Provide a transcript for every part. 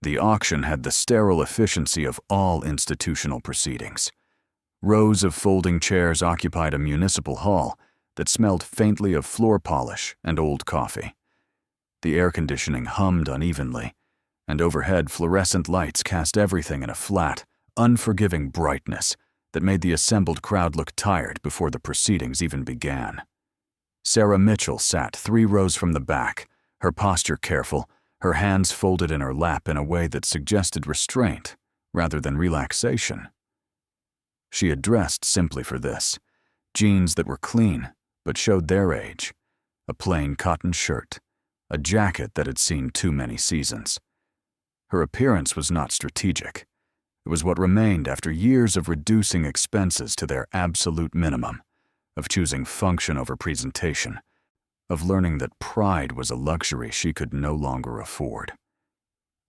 The auction had the sterile efficiency of all institutional proceedings. Rows of folding chairs occupied a municipal hall that smelled faintly of floor polish and old coffee. The air conditioning hummed unevenly, and overhead fluorescent lights cast everything in a flat, unforgiving brightness that made the assembled crowd look tired before the proceedings even began. Sarah Mitchell sat 3 rows from the back, her posture careful, her hands folded in her lap in a way that suggested restraint rather than relaxation. She had dressed simply for this: jeans that were clean but showed their age, a plain cotton shirt, a jacket that had seen too many seasons. Her appearance was not strategic. It was what remained after years of reducing expenses to their absolute minimum, of choosing function over presentation, of learning that pride was a luxury she could no longer afford.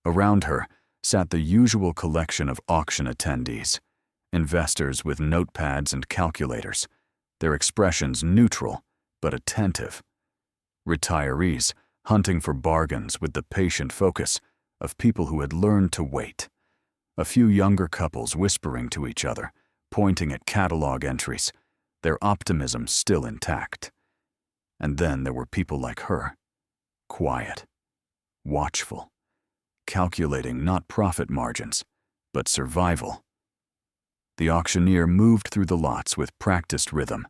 Around her sat the usual collection of auction attendees, investors with notepads and calculators, their expressions neutral but attentive. Retirees hunting for bargains with the patient focus of people who had learned to wait. A few younger couples whispering to each other, pointing at catalog entries, their optimism still intact. And then there were people like her, quiet, watchful, calculating not profit margins, but survival. The auctioneer moved through the lots with practiced rhythm.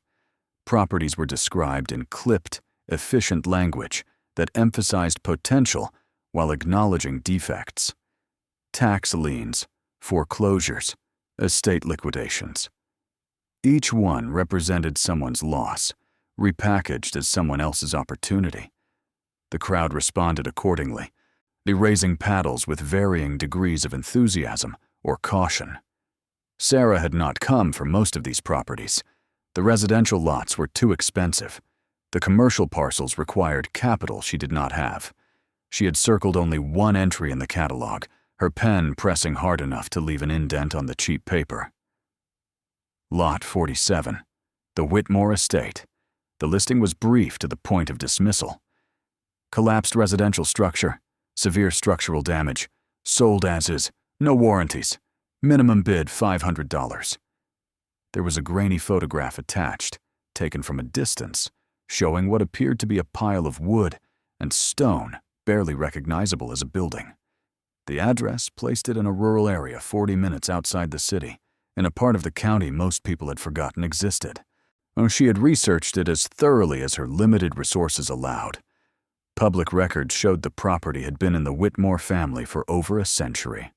Properties were described in clipped, efficient language that emphasized potential while acknowledging defects. Tax liens, foreclosures, estate liquidations. Each one represented someone's loss, repackaged as someone else's opportunity. The crowd responded accordingly, raising paddles with varying degrees of enthusiasm or caution. Sarah had not come for most of these properties. The residential lots were too expensive. The commercial parcels required capital she did not have. She had circled only one entry in the catalog, her pen pressing hard enough to leave an indent on the cheap paper. Lot 47, the Whitmore Estate. The listing was brief to the point of dismissal. Collapsed residential structure, severe structural damage, sold as is, no warranties, minimum bid $500. There was a grainy photograph attached, taken from a distance, showing what appeared to be a pile of wood and stone barely recognizable as a building. The address placed it in a rural area 40 minutes outside the city, in a part of the county most people had forgotten existed. She had researched it as thoroughly as her limited resources allowed. Public records showed the property had been in the Whitmore family for over a century.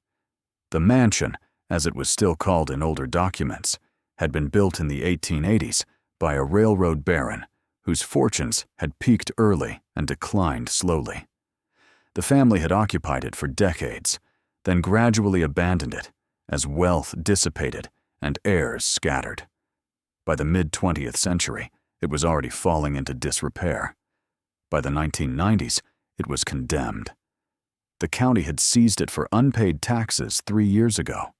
The mansion, as it was still called in older documents, had been built in the 1880s by a railroad baron whose fortunes had peaked early and declined slowly. The family had occupied it for decades, then gradually abandoned it as wealth dissipated and heirs scattered. By the mid-20th century, it was already falling into disrepair. By the 1990s, it was condemned. The county had seized it for unpaid taxes 3 years ago.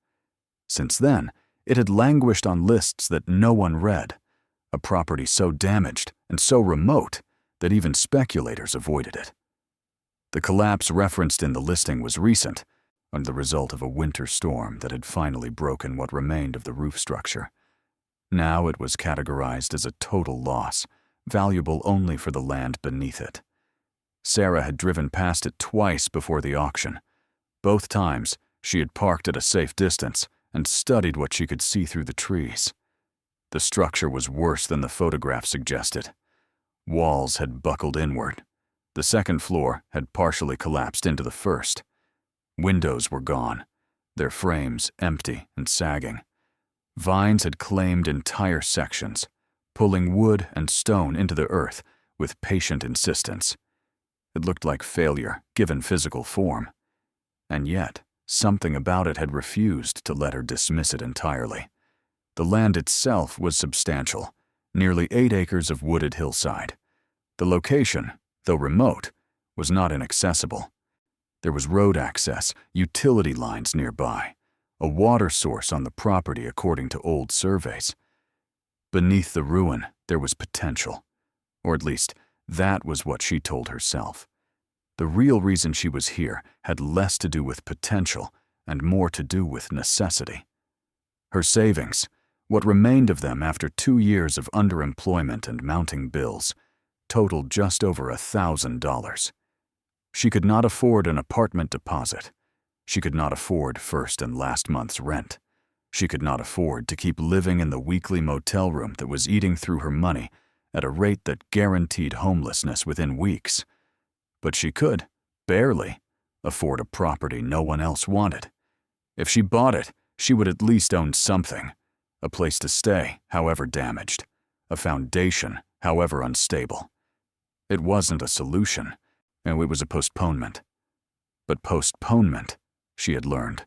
Since then, it had languished on lists that no one read, a property so damaged and so remote that even speculators avoided it. The collapse referenced in the listing was recent, and the result of a winter storm that had finally broken what remained of the roof structure. Now it was categorized as a total loss, valuable only for the land beneath it. Sarah had driven past it twice before the auction. Both times, she had parked at a safe distance and studied what she could see through the trees. The structure was worse than the photograph suggested. Walls had buckled inward. The second floor had partially collapsed into the first. Windows were gone, their frames empty and sagging. Vines had claimed entire sections, pulling wood and stone into the earth with patient insistence. It looked like failure, given physical form. And yet, something about it had refused to let her dismiss it entirely. The land itself was substantial, nearly 8 acres of wooded hillside. The location, though remote, was not inaccessible. There was road access, utility lines nearby, a water source on the property according to old surveys. Beneath the ruin, there was potential, or at least that was what she told herself. The real reason she was here had less to do with potential and more to do with necessity. Her savings, what remained of them after 2 years of underemployment and mounting bills, totaled just over $1,000. She could not afford an apartment deposit. She could not afford first and last month's rent. She could not afford to keep living in the weekly motel room that was eating through her money at a rate that guaranteed homelessness within weeks. But she could, barely, afford a property no one else wanted. If she bought it, she would at least own something, a place to stay, however damaged, a foundation, however unstable. It wasn't a solution, and it was a postponement. But postponement, she had learned,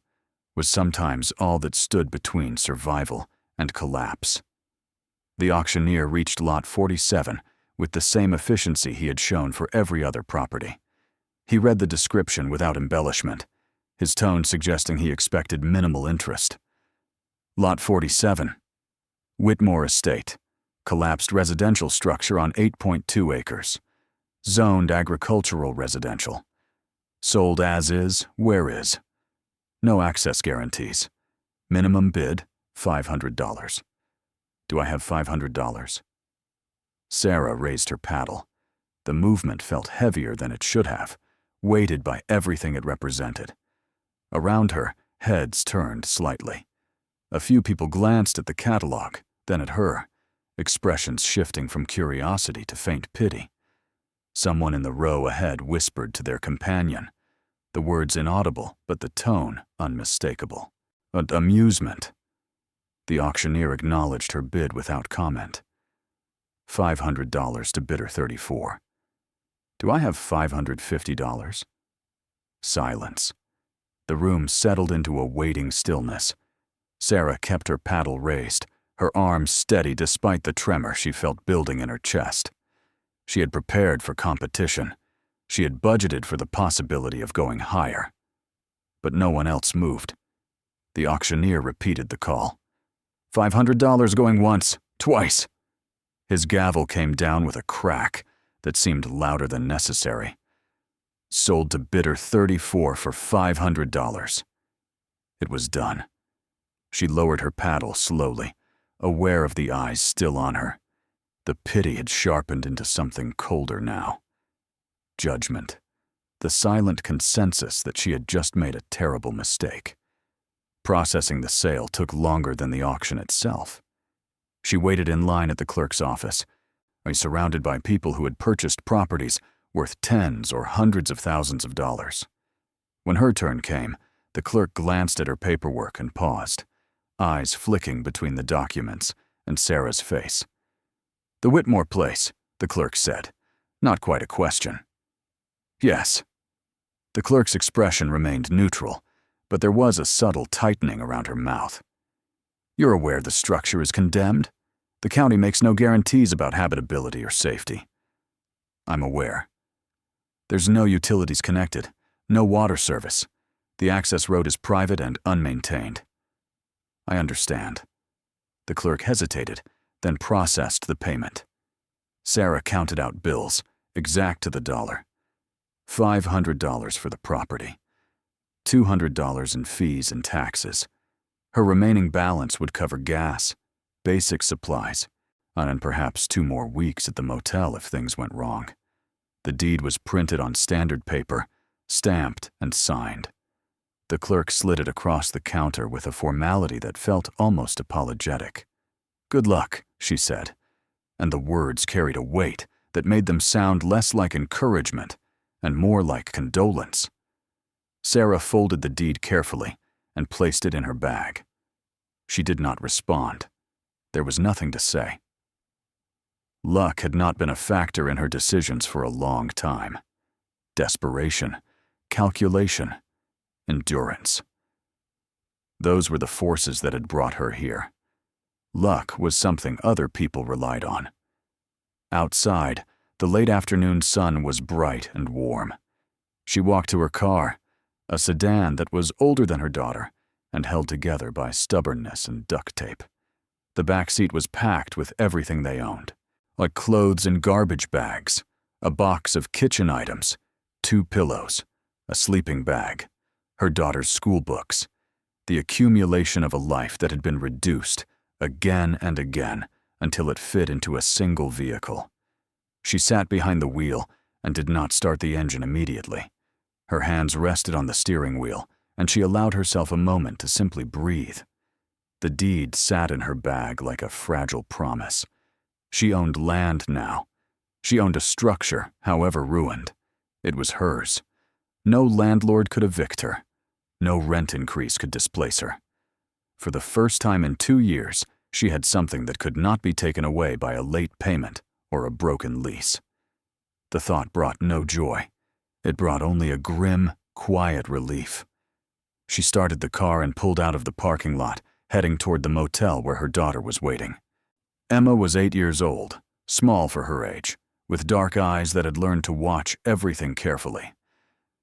was sometimes all that stood between survival and collapse. The auctioneer reached Lot 47 with the same efficiency he had shown for every other property. He read the description without embellishment, his tone suggesting he expected minimal interest. Lot 47. Whitmore Estate. Collapsed residential structure on 8.2 acres. Zoned agricultural residential. Sold as is, where is. No access guarantees. Minimum bid, $500. Do I have $500? Sarah raised her paddle. The movement felt heavier than it should have, weighted by everything it represented. Around her, heads turned slightly. A few people glanced at the catalog, then at her, expressions shifting from curiosity to faint pity. Someone in the row ahead whispered to their companion, the words inaudible but the tone unmistakable. Amusement. The auctioneer acknowledged her bid without comment. $500 to bidder 34. Do I have $550? Silence. The room settled into a waiting stillness. Sarah kept her paddle raised, her arms steady despite the tremor she felt building in her chest. She had prepared for competition. She had budgeted for the possibility of going higher. But no one else moved. The auctioneer repeated the call. $500 going once, twice. His gavel came down with a crack that seemed louder than necessary. Sold to bidder 34 for $500. It was done. She lowered her paddle slowly, aware of the eyes still on her. The pity had sharpened into something colder now. Judgment. The silent consensus that she had just made a terrible mistake. Processing the sale took longer than the auction itself. She waited in line at the clerk's office, surrounded by people who had purchased properties worth tens or hundreds of thousands of dollars. When her turn came, the clerk glanced at her paperwork and paused, eyes flicking between the documents and Sarah's face. "The Whitmore place," the clerk said, not quite a question. "Yes." The clerk's expression remained neutral, but there was a subtle tightening around her mouth. "You're aware the structure is condemned? The county makes no guarantees about habitability or safety." "I'm aware." "There's no utilities connected, no water service. The access road is private and unmaintained." "I understand." The clerk hesitated, then processed the payment. Sarah counted out bills, exact to the dollar. $500 for the property. $200 in fees and taxes. Her remaining balance would cover gas, basic supplies, and perhaps 2 more weeks at the motel if things went wrong. The deed was printed on standard paper, stamped and signed. The clerk slid it across the counter with a formality that felt almost apologetic. "Good luck," she said, and the words carried a weight that made them sound less like encouragement and more like condolence. Sarah folded the deed carefully and placed it in her bag. She did not respond. There was nothing to say. Luck had not been a factor in her decisions for a long time. Desperation, calculation, endurance. Those were the forces that had brought her here. Luck was something other people relied on. Outside, the late afternoon sun was bright and warm. She walked to her car, a sedan that was older than her daughter and held together by stubbornness and duct tape. The back seat was packed with everything they owned, like clothes in garbage bags, a box of kitchen items, 2 pillows, a sleeping bag, her daughter's school books, the accumulation of a life that had been reduced again and again until it fit into a single vehicle. She sat behind the wheel and did not start the engine immediately. Her hands rested on the steering wheel, and she allowed herself a moment to simply breathe. The deed sat in her bag like a fragile promise. She owned land now. She owned a structure, however ruined. It was hers. No landlord could evict her. No rent increase could displace her. For the first time in 2 years, she had something that could not be taken away by a late payment or a broken lease. The thought brought no joy. It brought only a grim, quiet relief. She started the car and pulled out of the parking lot, heading toward the motel where her daughter was waiting. Emma was 8 years old, small for her age, with dark eyes that had learned to watch everything carefully.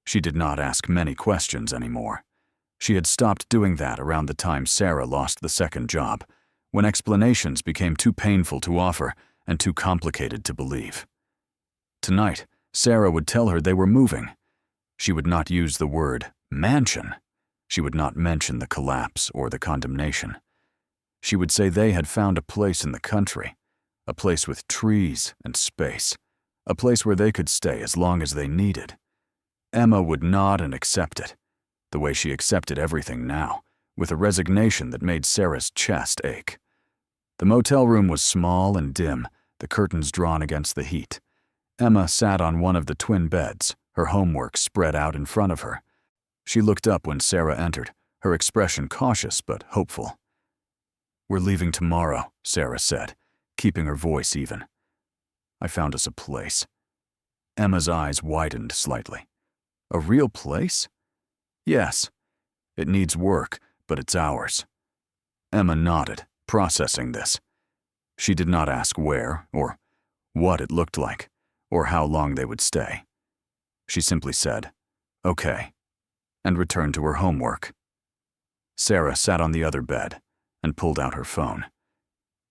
She did not ask many questions anymore. She had stopped doing that around the time Sarah lost the second job, when explanations became too painful to offer and too complicated to believe. Tonight, Sarah would tell her they were moving. She would not use the word mansion. She would not mention the collapse or the condemnation. She would say they had found a place in the country, a place with trees and space, a place where they could stay as long as they needed. Emma would nod and accept it, the way she accepted everything now, with a resignation that made Sarah's chest ache. The motel room was small and dim, the curtains drawn against the heat. Emma sat on one of the twin beds, her homework spread out in front of her. She looked up when Sarah entered, her expression cautious but hopeful. "We're leaving tomorrow," Sarah said, keeping her voice even. "I found us a place." Emma's eyes widened slightly. "A real place?" "Yes. It needs work, but it's ours." Emma nodded, processing this. She did not ask where, or what it looked like, or how long they would stay. She simply said, "Okay," and returned to her homework. Sarah sat on the other bed and pulled out her phone.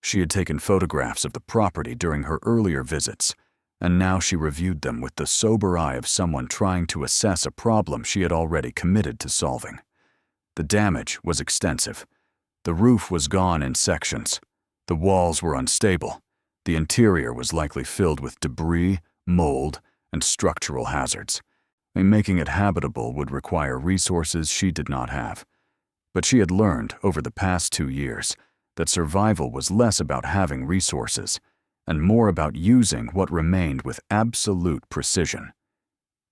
She had taken photographs of the property during her earlier visits, and now she reviewed them with the sober eye of someone trying to assess a problem she had already committed to solving. The damage was extensive. The roof was gone in sections. The walls were unstable. The interior was likely filled with debris, mold, and structural hazards. Making it habitable would require resources she did not have. But she had learned over the past 2 years that survival was less about having resources and more about using what remained with absolute precision.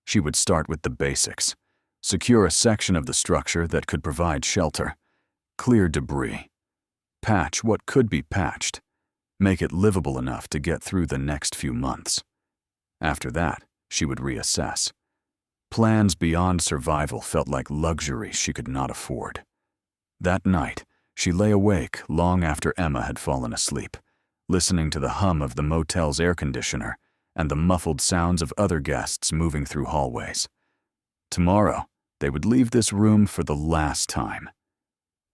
She would start with the basics, secure a section of the structure that could provide shelter, clear debris, patch what could be patched, make it livable enough to get through the next few months. After that, she would reassess. Plans beyond survival felt like luxury she could not afford. That night, she lay awake long after Emma had fallen asleep, listening to the hum of the motel's air conditioner and the muffled sounds of other guests moving through hallways. Tomorrow, they would leave this room for the last time.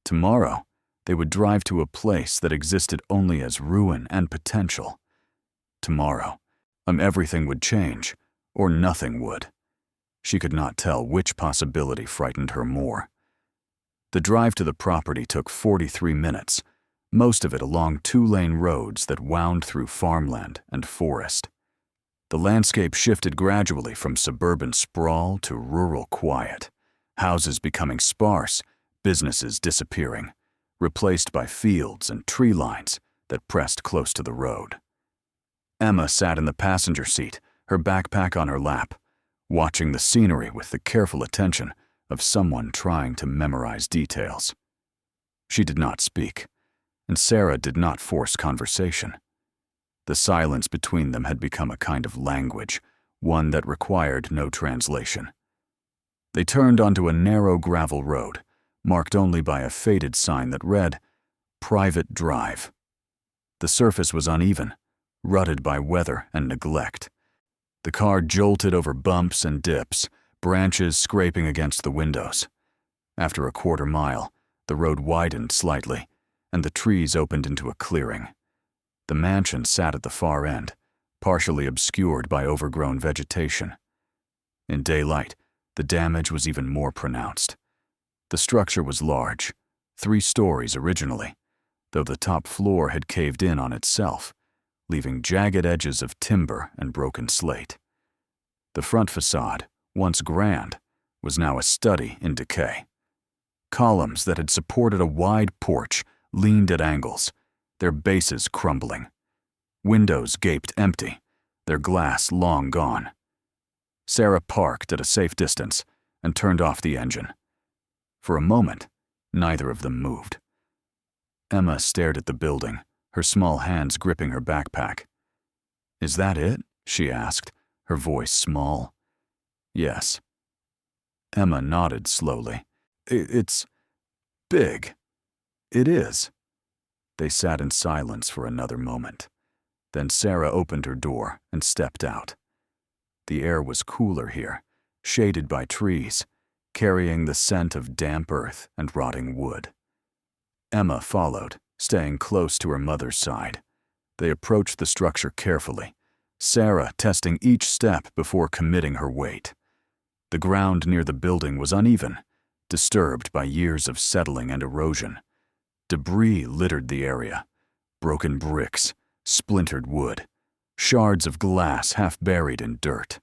Tomorrow, they would drive to a place that existed only as ruin and potential. Tomorrow, everything would change, or nothing would. She could not tell which possibility frightened her more. The drive to the property took 43 minutes, most of it along 2-lane roads that wound through farmland and forest. The landscape shifted gradually from suburban sprawl to rural quiet, houses becoming sparse, businesses disappearing, replaced by fields and tree lines that pressed close to the road. Emma sat in the passenger seat, her backpack on her lap, watching the scenery with the careful attention of someone trying to memorize details. She did not speak, and Sarah did not force conversation. The silence between them had become a kind of language, one that required no translation. They turned onto a narrow gravel road, marked only by a faded sign that read, "Private Drive." The surface was uneven, rutted by weather and neglect. The car jolted over bumps and dips, branches scraping against the windows. After a quarter mile, the road widened slightly, and the trees opened into a clearing. The mansion sat at the far end, partially obscured by overgrown vegetation. In daylight, the damage was even more pronounced. The structure was large, 3 stories originally, though the top floor had caved in on itself, leaving jagged edges of timber and broken slate. The front facade, once grand, was now a study in decay. Columns that had supported a wide porch leaned at angles, their bases crumbling. Windows gaped empty, their glass long gone. Sarah parked at a safe distance and turned off the engine. For a moment, neither of them moved. Emma stared at the building, her small hands gripping her backpack. "Is that it?" she asked, her voice small. "Yes." Emma nodded slowly. It's big. It is." They sat in silence for another moment. Then Sarah opened her door and stepped out. The air was cooler here, shaded by trees, carrying the scent of damp earth and rotting wood. Emma followed, staying close to her mother's side. They approached the structure carefully, Sarah testing each step before committing her weight. The ground near the building was uneven, disturbed by years of settling and erosion. Debris littered the area: broken bricks, splintered wood, shards of glass half buried in dirt.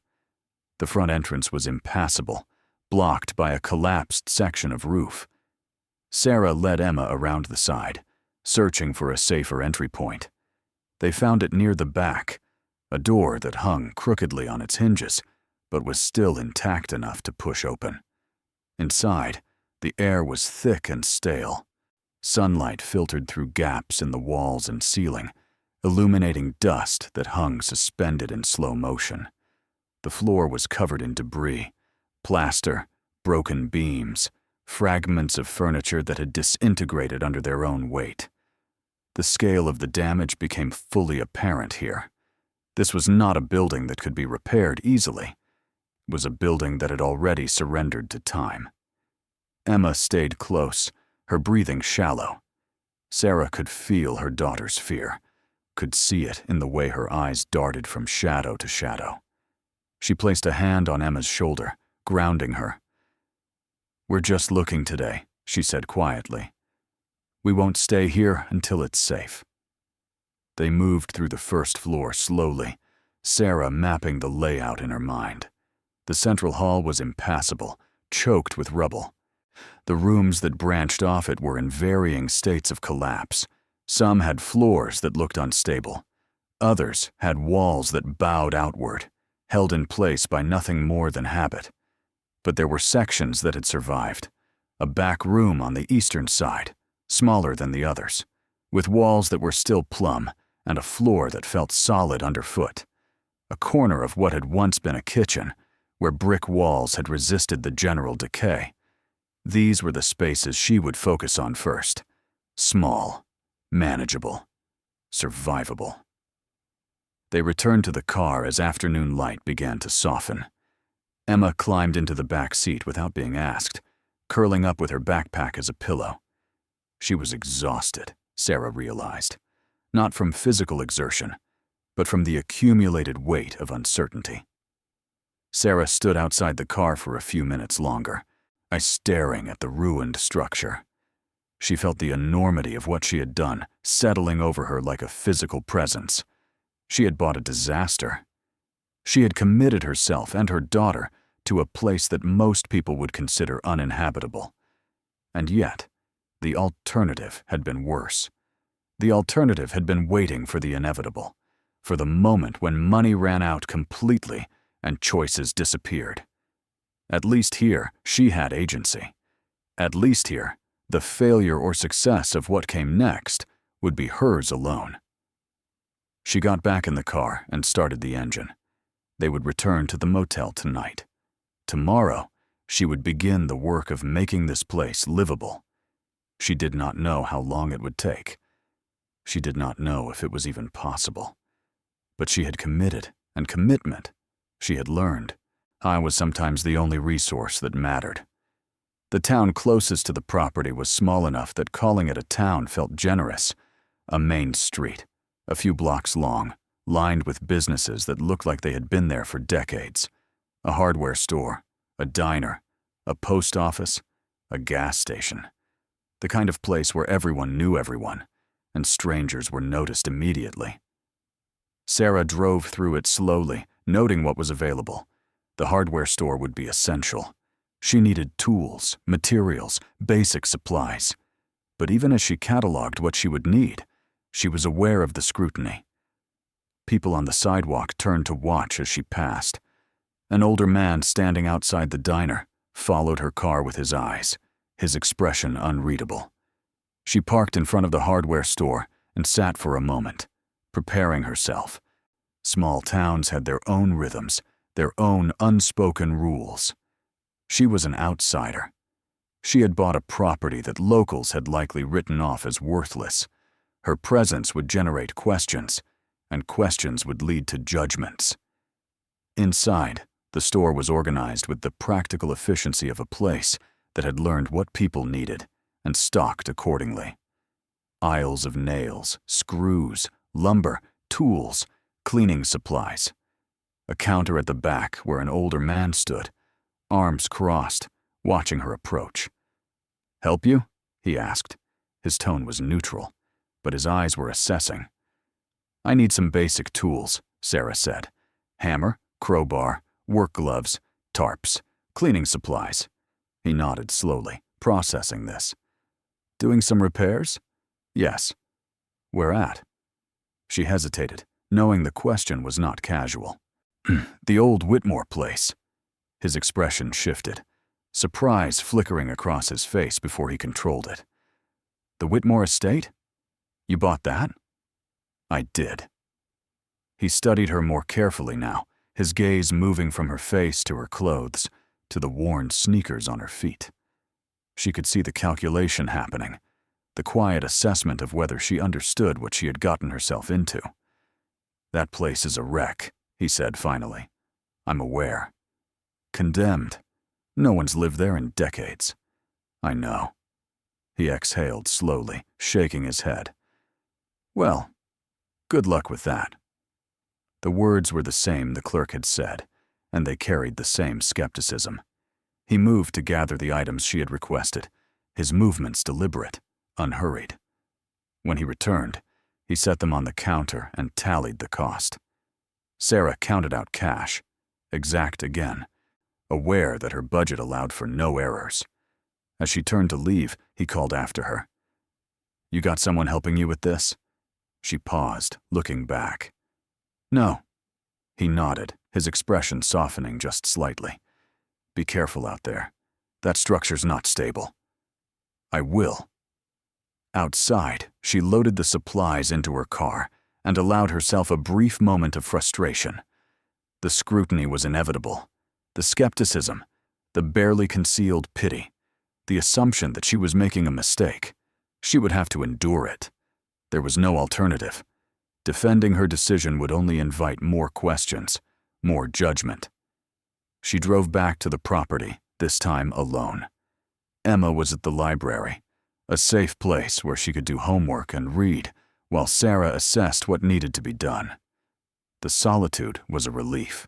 The front entrance was impassable, blocked by a collapsed section of roof. Sarah led Emma around the side, searching for a safer entry point. They found it near the back, a door that hung crookedly on its hinges, but was still intact enough to push open. Inside, the air was thick and stale. Sunlight filtered through gaps in the walls and ceiling, illuminating dust that hung suspended in slow motion. The floor was covered in debris: plaster, broken beams, fragments of furniture that had disintegrated under their own weight. The scale of the damage became fully apparent here. This was not a building that could be repaired easily. It was a building that had already surrendered to time. Emma stayed close, her breathing shallow. Sarah could feel her daughter's fear, could see it in the way her eyes darted from shadow to shadow. She placed a hand on Emma's shoulder, grounding her. "We're just looking today," she said quietly. "We won't stay here until it's safe." They moved through the first floor slowly, Sarah mapping the layout in her mind. The central hall was impassable, choked with rubble. The rooms that branched off it were in varying states of collapse. Some had floors that looked unstable. Others had walls that bowed outward, held in place by nothing more than habit. But there were sections that had survived. A back room on the eastern side, smaller than the others, with walls that were still plumb and a floor that felt solid underfoot. A corner of what had once been a kitchen, where brick walls had resisted the general decay. These were the spaces she would focus on first. Small, manageable, survivable. They returned to the car as afternoon light began to soften. Emma climbed into the back seat without being asked, curling up with her backpack as a pillow. She was exhausted, Sarah realized, not from physical exertion, but from the accumulated weight of uncertainty. Sarah stood outside the car for a few minutes longer, eyes staring at the ruined structure. She felt the enormity of what she had done settling over her like a physical presence. She had bought a disaster. She had committed herself and her daughter to a place that most people would consider uninhabitable. And yet, the alternative had been worse. The alternative had been waiting for the inevitable, for the moment when money ran out completely and choices disappeared. At least here, she had agency. At least here, the failure or success of what came next would be hers alone. She got back in the car and started the engine. They would return to the motel tonight. Tomorrow, she would begin the work of making this place livable. She did not know how long it would take. She did not know if it was even possible. But she had committed, and commitment, she had learned, was sometimes the only resource that mattered. The town closest to the property was small enough that calling it a town felt generous. A main street, a few blocks long, lined with businesses that looked like they had been there for decades. A hardware store, a diner, a post office, a gas station. The kind of place where everyone knew everyone, and strangers were noticed immediately. Sarah drove through it slowly, noting what was available. The hardware store would be essential. She needed tools, materials, basic supplies. But even as she cataloged what she would need, she was aware of the scrutiny. People on the sidewalk turned to watch as she passed. An older man standing outside the diner followed her car with his eyes, his expression unreadable. She parked in front of the hardware store and sat for a moment, preparing herself. Small towns had their own rhythms, their own unspoken rules. She was an outsider. She had bought a property that locals had likely written off as worthless. Her presence would generate questions, and questions would lead to judgments. Inside, the store was organized with the practical efficiency of a place that had learned what people needed and stocked accordingly. Aisles of nails, screws, lumber, tools, cleaning supplies. A counter at the back where an older man stood, arms crossed, watching her approach. "Help you?" he asked. His tone was neutral, but his eyes were assessing. "I need some basic tools," Sarah said. "Hammer, crowbar, work gloves, tarps, cleaning supplies." He nodded slowly, processing this. "Doing some repairs?" "Yes." "Where at?" She hesitated, knowing the question was not casual. "The old Whitmore place." His expression shifted, surprise flickering across his face before he controlled it. "The Whitmore estate? You bought that?" "I did." He studied her more carefully now, his gaze moving from her face to her clothes, to the worn sneakers on her feet. She could see the calculation happening, the quiet assessment of whether she understood what she had gotten herself into. "That place is a wreck," he said finally. "I'm aware. Condemned. No one's lived there in decades." "I know." He exhaled slowly, shaking his head. "Well, good luck with that." The words were the same the clerk had said, and they carried the same skepticism. He moved to gather the items she had requested, his movements deliberate, unhurried. When he returned, he set them on the counter and tallied the cost. Sarah counted out cash, exact again, aware that her budget allowed for no errors. As she turned to leave, he called after her. "You got someone helping you with this?" She paused, looking back. "No." He nodded, his expression softening just slightly. "Be careful out there. That structure's not stable." "I will." Outside, she loaded the supplies into her car and allowed herself a brief moment of frustration. The scrutiny was inevitable. The skepticism, the barely concealed pity, the assumption that she was making a mistake. She would have to endure it. There was no alternative. Defending her decision would only invite more questions, more judgment. She drove back to the property, this time alone. Emma was at the library, a safe place where she could do homework and read, while Sarah assessed what needed to be done. The solitude was a relief.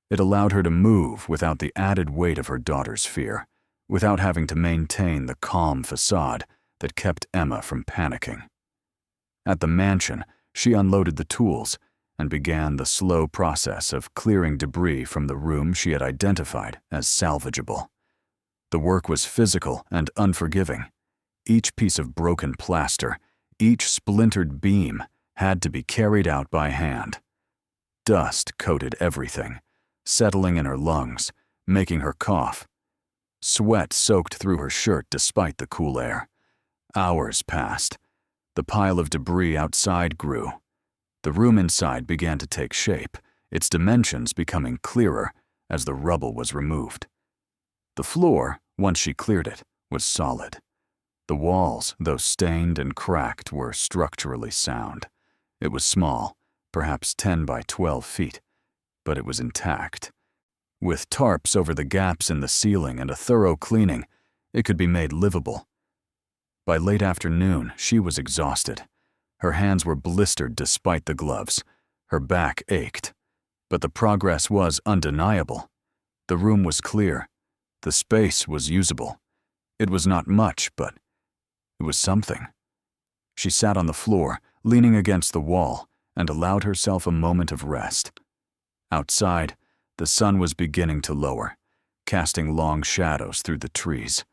It allowed her to move without the added weight of her daughter's fear, without having to maintain the calm facade that kept Emma from panicking. At the mansion, she unloaded the tools and began the slow process of clearing debris from the room she had identified as salvageable. The work was physical and unforgiving. Each piece of broken plaster, each splintered beam had to be carried out by hand. Dust coated everything, settling in her lungs, making her cough. Sweat soaked through her shirt despite the cool air. Hours passed. The pile of debris outside grew. The room inside began to take shape, its dimensions becoming clearer as the rubble was removed. The floor, once she cleared it, was solid. The walls, though stained and cracked, were structurally sound. It was small, perhaps 10 by 12 feet, but it was intact. With tarps over the gaps in the ceiling and a thorough cleaning, it could be made livable. By late afternoon, she was exhausted. Her hands were blistered despite the gloves. Her back ached. But the progress was undeniable. The room was clear. The space was usable. It was not much, but it was something. She sat on the floor, leaning against the wall, and allowed herself a moment of rest. Outside, the sun was beginning to lower, casting long shadows through the trees.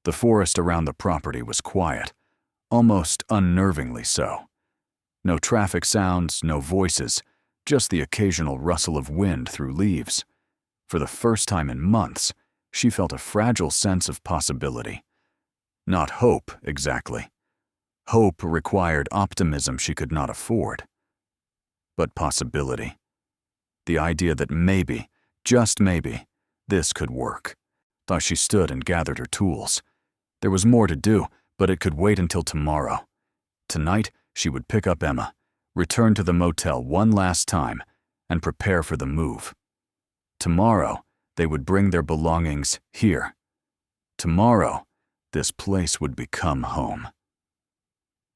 The forest around the property was quiet, almost unnervingly so. No traffic sounds, no voices, just the occasional rustle of wind through leaves. For the first time in months, she felt a fragile sense of possibility. Not hope, exactly. Hope required optimism she could not afford. But possibility. The idea that maybe, just maybe, this could work. Thus she stood and gathered her tools. There was more to do, but it could wait until tomorrow. Tonight, she would pick up Emma, return to the motel one last time, and prepare for the move. Tomorrow, they would bring their belongings here. Tomorrow, this place would become home.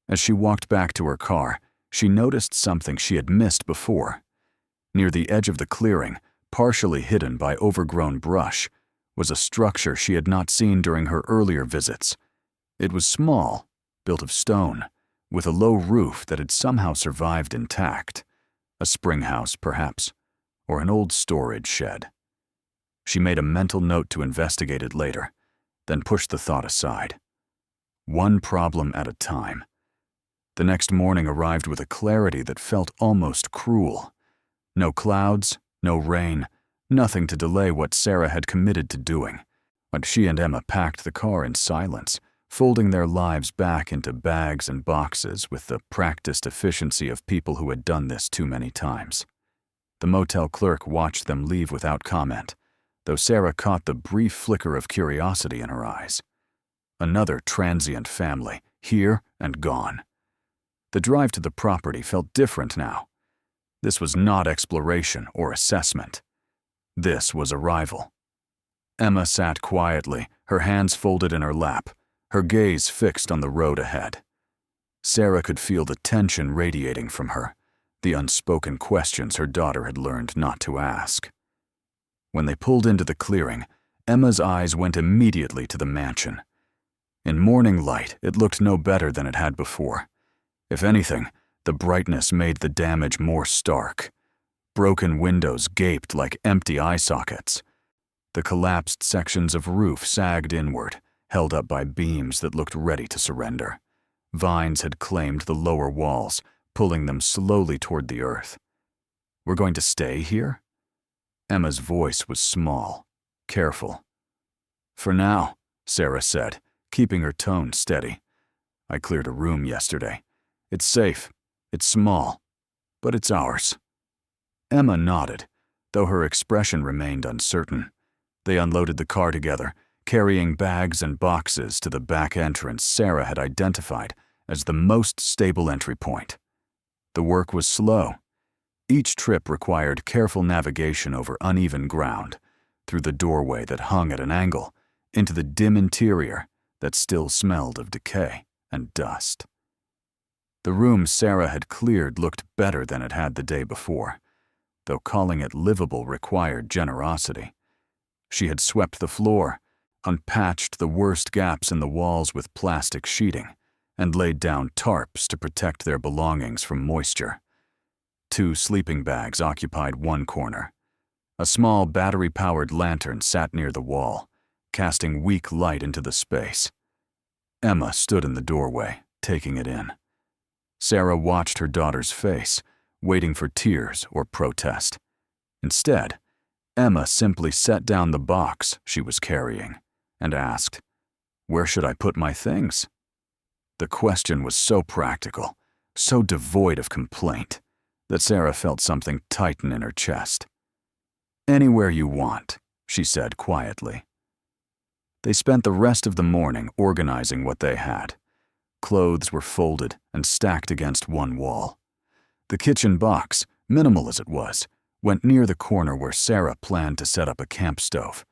As she walked back to her car, she noticed something she had missed before. Near the edge of the clearing, partially hidden by overgrown brush, was a structure she had not seen during her earlier visits. It was small, built of stone, with a low roof that had somehow survived intact. A spring house, perhaps, or an old storage shed. She made a mental note to investigate it later, then pushed the thought aside. One problem at a time. The next morning arrived with a clarity that felt almost cruel. No clouds, no rain, nothing to delay what Sarah had committed to doing. But she and Emma packed the car in silence, folding their lives back into bags and boxes with the practiced efficiency of people who had done this too many times. The motel clerk watched them leave without comment, though Sarah caught the brief flicker of curiosity in her eyes. Another transient family, here and gone. The drive to the property felt different now. This was not exploration or assessment. This was arrival. Emma sat quietly, her hands folded in her lap, her gaze fixed on the road ahead. Sarah could feel the tension radiating from her, the unspoken questions her daughter had learned not to ask. When they pulled into the clearing, Emma's eyes went immediately to the mansion. In morning light, it looked no better than it had before. If anything, the brightness made the damage more stark. Broken windows gaped like empty eye sockets. The collapsed sections of roof sagged inward, held up by beams that looked ready to surrender. Vines had claimed the lower walls, pulling them slowly toward the earth. "We're going to stay here?" Emma's voice was small, careful. "For now," Sarah said, keeping her tone steady. "I cleared a room yesterday. It's safe, it's small, but it's ours." Emma nodded, though her expression remained uncertain. They unloaded the car together, carrying bags and boxes to the back entrance Sarah had identified as the most stable entry point. The work was slow. Each trip required careful navigation over uneven ground, through the doorway that hung at an angle, into the dim interior that still smelled of decay and dust. The room Sarah had cleared looked better than it had the day before, though calling it livable required generosity. She had swept the floor, unpatched the worst gaps in the walls with plastic sheeting, and laid down tarps to protect their belongings from moisture. 2 sleeping bags occupied one corner. A small battery-powered lantern sat near the wall, casting weak light into the space. Emma stood in the doorway, taking it in. Sarah watched her daughter's face, waiting for tears or protest. Instead, Emma simply set down the box she was carrying and asked, "Where should I put my things?" The question was so practical, so devoid of complaint, that Sarah felt something tighten in her chest. "Anywhere you want," she said quietly. They spent the rest of the morning organizing what they had. Clothes were folded and stacked against one wall. The kitchen box, minimal as it was, went near the corner where Sarah planned to set up a camp stove.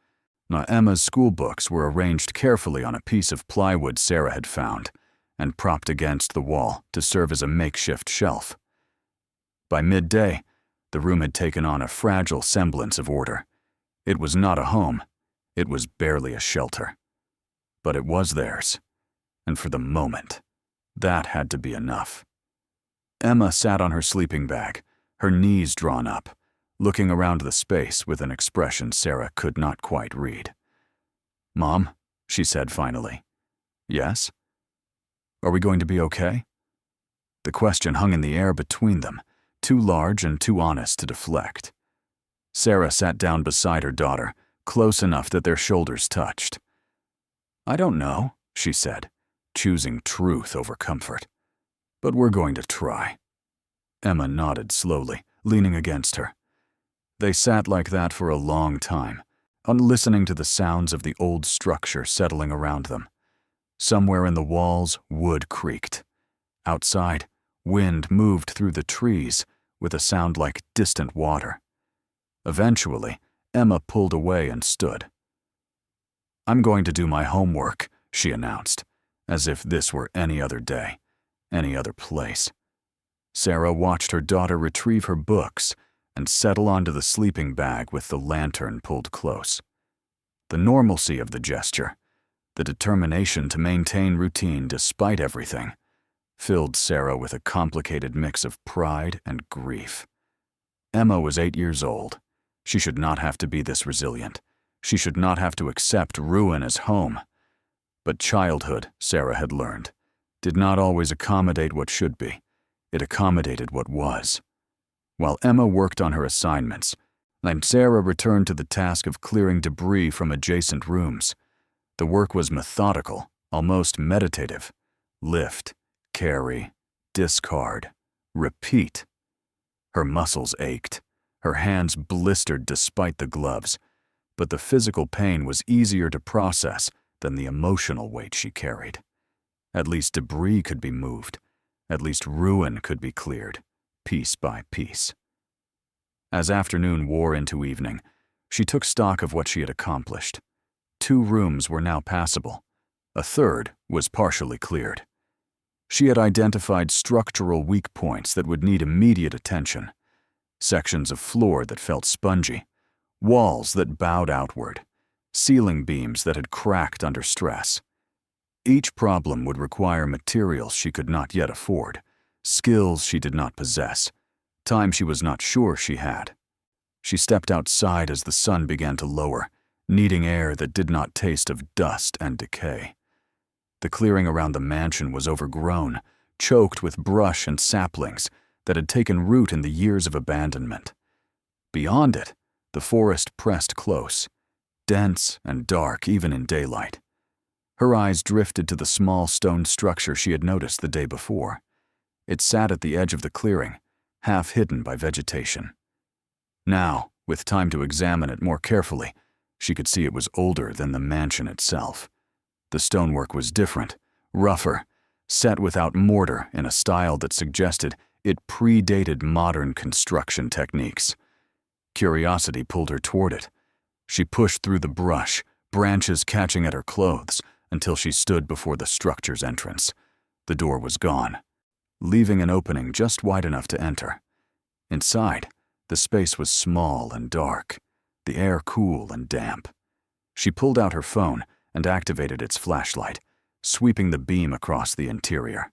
Now Emma's school books were arranged carefully on a piece of plywood Sarah had found and propped against the wall to serve as a makeshift shelf. By midday, the room had taken on a fragile semblance of order. It was not a home. It was barely a shelter. But it was theirs. And for the moment, that had to be enough. Emma sat on her sleeping bag, her knees drawn up, looking around the space with an expression Sarah could not quite read. "Mom," she said finally. "Yes? Are we going to be okay?" The question hung in the air between them, too large and too honest to deflect. Sarah sat down beside her daughter, close enough that their shoulders touched. "I don't know," she said, choosing truth over comfort. "But we're going to try." Emma nodded slowly, leaning against her. They sat like that for a long time, listening to the sounds of the old structure settling around them. Somewhere in the walls, wood creaked. Outside, wind moved through the trees with a sound like distant water. Eventually, Emma pulled away and stood. "I'm going to do my homework," she announced, as if this were any other day, any other place. Sarah watched her daughter retrieve her books and settle onto the sleeping bag with the lantern pulled close. The normalcy of the gesture, the determination to maintain routine despite everything, filled Sarah with a complicated mix of pride and grief. Emma was 8 years old. She should not have to be this resilient. She should not have to accept ruin as home. But childhood, Sarah had learned, did not always accommodate what should be. It accommodated what was. While Emma worked on her assignments, and Sarah returned to the task of clearing debris from adjacent rooms, the work was methodical, almost meditative. Lift, carry, discard, repeat. Her muscles ached. Her hands blistered despite the gloves, but the physical pain was easier to process than the emotional weight she carried. At least debris could be moved. At least ruin could be cleared, piece by piece. As afternoon wore into evening, she took stock of what she had accomplished. 2 rooms were now passable. A third was partially cleared. She had identified structural weak points that would need immediate attention. Sections of floor that felt spongy, walls that bowed outward, ceiling beams that had cracked under stress. Each problem would require materials she could not yet afford, skills she did not possess, time she was not sure she had. She stepped outside as the sun began to lower, needing air that did not taste of dust and decay. The clearing around the mansion was overgrown, choked with brush and saplings that had taken root in the years of abandonment. Beyond it, the forest pressed close, dense and dark even in daylight. Her eyes drifted to the small stone structure she had noticed the day before. It sat at the edge of the clearing, half hidden by vegetation. Now, with time to examine it more carefully, she could see it was older than the mansion itself. The stonework was different, rougher, set without mortar in a style that suggested it predated modern construction techniques. Curiosity pulled her toward it. She pushed through the brush, branches catching at her clothes, until she stood before the structure's entrance. The door was gone, leaving an opening just wide enough to enter. Inside, the space was small and dark, the air cool and damp. She pulled out her phone and activated its flashlight, sweeping the beam across the interior.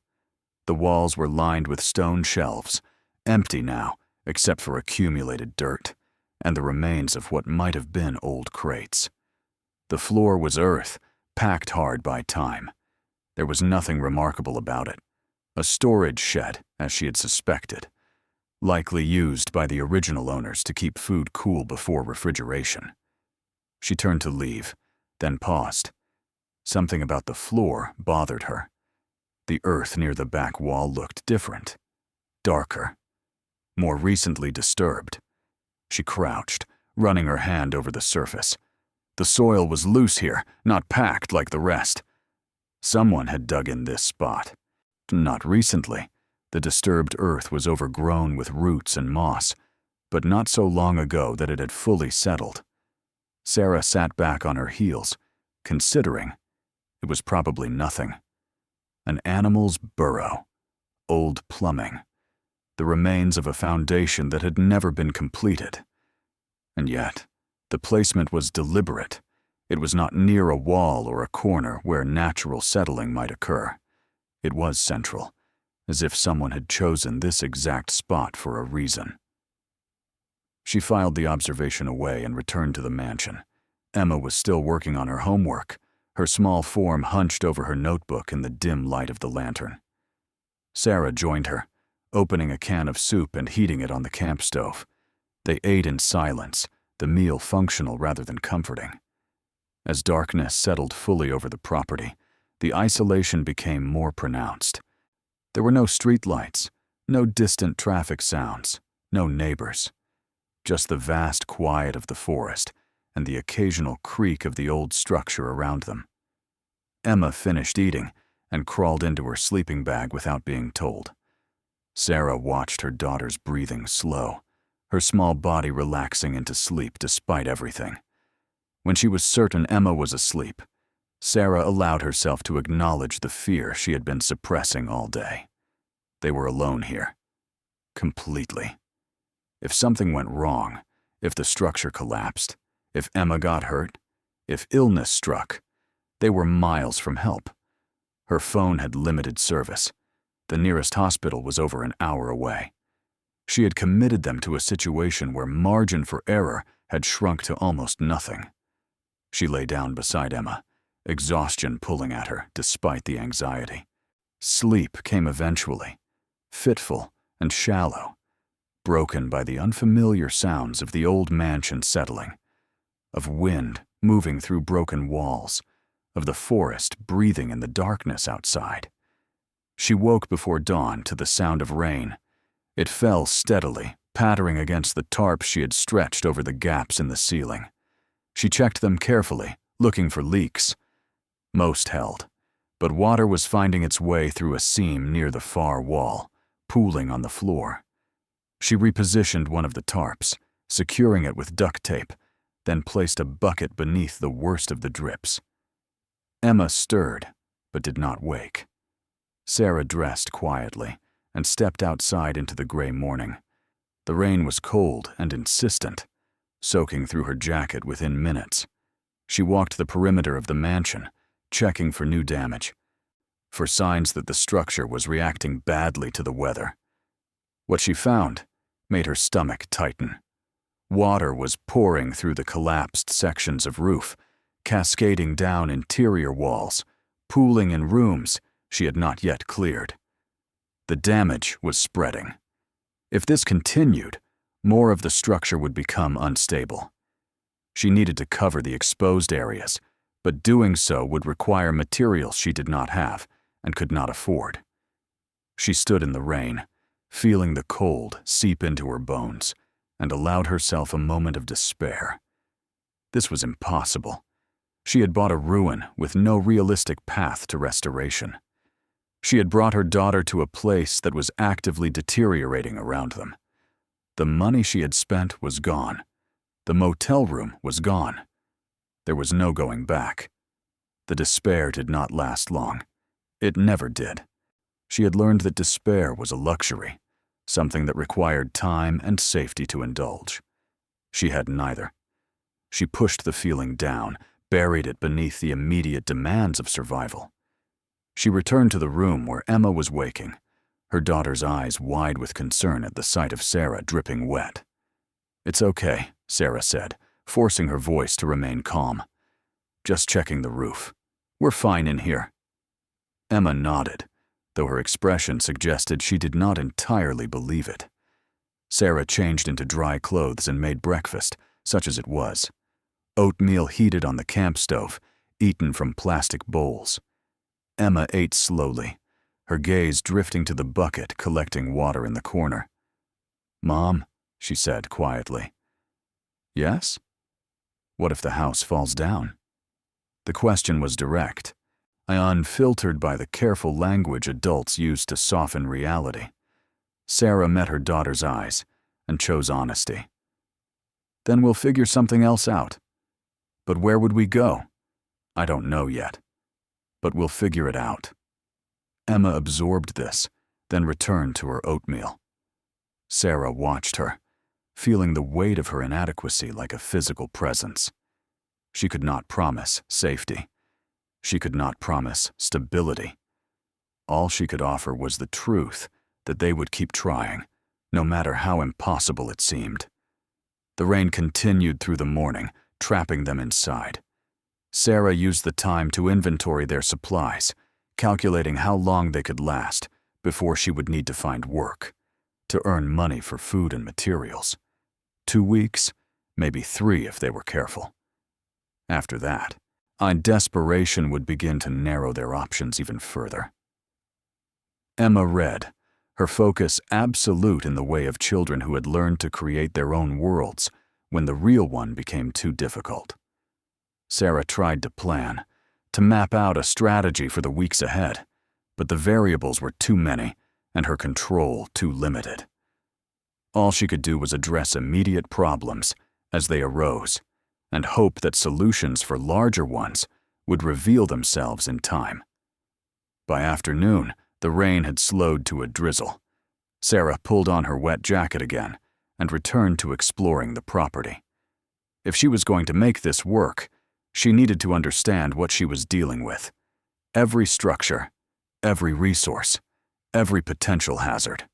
The walls were lined with stone shelves, empty now, except for accumulated dirt and the remains of what might have been old crates. The floor was earth, packed hard by time. There was nothing remarkable about it. A storage shed, as she had suspected, likely used by the original owners to keep food cool before refrigeration. She turned to leave, then paused. Something about the floor bothered her. The earth near the back wall looked different, darker, more recently disturbed. She crouched, running her hand over the surface. The soil was loose here, not packed like the rest. Someone had dug in this spot. Not recently. The disturbed earth was overgrown with roots and moss, but not so long ago that it had fully settled. Sarah sat back on her heels, considering. It was probably nothing. An animal's burrow, old plumbing, the remains of a foundation that had never been completed. And yet, The placement was deliberate. It was not near a wall or a corner where natural settling might occur. It was central, as if someone had chosen this exact spot for a reason. She filed the observation away and returned to the mansion. Emma was still working on her homework, her small form hunched over her notebook in the dim light of the lantern. Sarah joined her, opening a can of soup and heating it on the camp stove. They ate in silence, the meal functional rather than comforting. As darkness settled fully over the property, the isolation became more pronounced. There were no streetlights, no distant traffic sounds, no neighbors. Just the vast quiet of the forest and the occasional creak of the old structure around them. Emma finished eating and crawled into her sleeping bag without being told. Sarah watched her daughter's breathing slow, her small body relaxing into sleep despite everything. When she was certain Emma was asleep, Sarah allowed herself to acknowledge the fear she had been suppressing all day. They were alone here. Completely. If something went wrong, if the structure collapsed, if Emma got hurt, if illness struck, they were miles from help. Her phone had limited service. The nearest hospital was over an hour away. She had committed them to a situation where margin for error had shrunk to almost nothing. She lay down beside Emma, exhaustion pulling at her despite the anxiety. Sleep came eventually, fitful and shallow, broken by the unfamiliar sounds of the old mansion settling, of wind moving through broken walls, of the forest breathing in the darkness outside. She woke before dawn to the sound of rain. It fell steadily, pattering against the tarps she had stretched over the gaps in the ceiling. She checked them carefully, looking for leaks. Most held, but water was finding its way through a seam near the far wall, pooling on the floor. She repositioned one of the tarps, securing it with duct tape, then placed a bucket beneath the worst of the drips. Emma stirred, but did not wake. Sarah dressed quietly and stepped outside into the gray morning. The rain was cold and insistent, soaking through her jacket within minutes. She walked the perimeter of the mansion, checking for new damage, for signs that the structure was reacting badly to the weather. What she found made her stomach tighten. Water was pouring through the collapsed sections of roof, cascading down interior walls, pooling in rooms she had not yet cleared. The damage was spreading. If this continued, more of the structure would become unstable. She needed to cover the exposed areas, but doing so would require materials she did not have and could not afford. She stood in the rain, feeling the cold seep into her bones, and allowed herself a moment of despair. This was impossible. She had bought a ruin with no realistic path to restoration. She had brought her daughter to a place that was actively deteriorating around them. The money she had spent was gone. The motel room was gone. There was no going back. The despair did not last long. It never did. She had learned that despair was a luxury, something that required time and safety to indulge. She had neither. She pushed the feeling down, buried it beneath the immediate demands of survival. She returned to the room where Emma was waking, her daughter's eyes wide with concern at the sight of Sarah dripping wet. "It's okay," Sarah said, forcing her voice to remain calm. "Just checking the roof. We're fine in here." Emma nodded, though her expression suggested she did not entirely believe it. Sarah changed into dry clothes and made breakfast, such as it was. Oatmeal heated on the camp stove, eaten from plastic bowls. Emma ate slowly, her gaze drifting to the bucket collecting water in the corner. "Mom," she said quietly. "Yes? What if the house falls down?" The question was direct, unfiltered by the careful language adults use to soften reality. Sarah met her daughter's eyes and chose honesty. "Then we'll figure something else out. But where would we go? I don't know yet. But we'll figure it out." Emma absorbed this, then returned to her oatmeal. Sarah watched her, feeling the weight of her inadequacy like a physical presence. She could not promise safety. She could not promise stability. All she could offer was the truth that they would keep trying, no matter how impossible it seemed. The rain continued through the morning, trapping them inside. Sarah used the time to inventory their supplies, calculating how long they could last before she would need to find work, to earn money for food and materials. 2 weeks, maybe 3 if they were careful. After that, desperation would begin to narrow their options even further. Emma read, her focus absolute in the way of children who had learned to create their own worlds when the real one became too difficult. Sarah tried to plan, to map out a strategy for the weeks ahead, but the variables were too many and her control too limited. All she could do was address immediate problems as they arose and hope that solutions for larger ones would reveal themselves in time. By afternoon, the rain had slowed to a drizzle. Sarah pulled on her wet jacket again and returned to exploring the property. If she was going to make this work, she needed to understand what she was dealing with. Every structure, every resource, every potential hazard.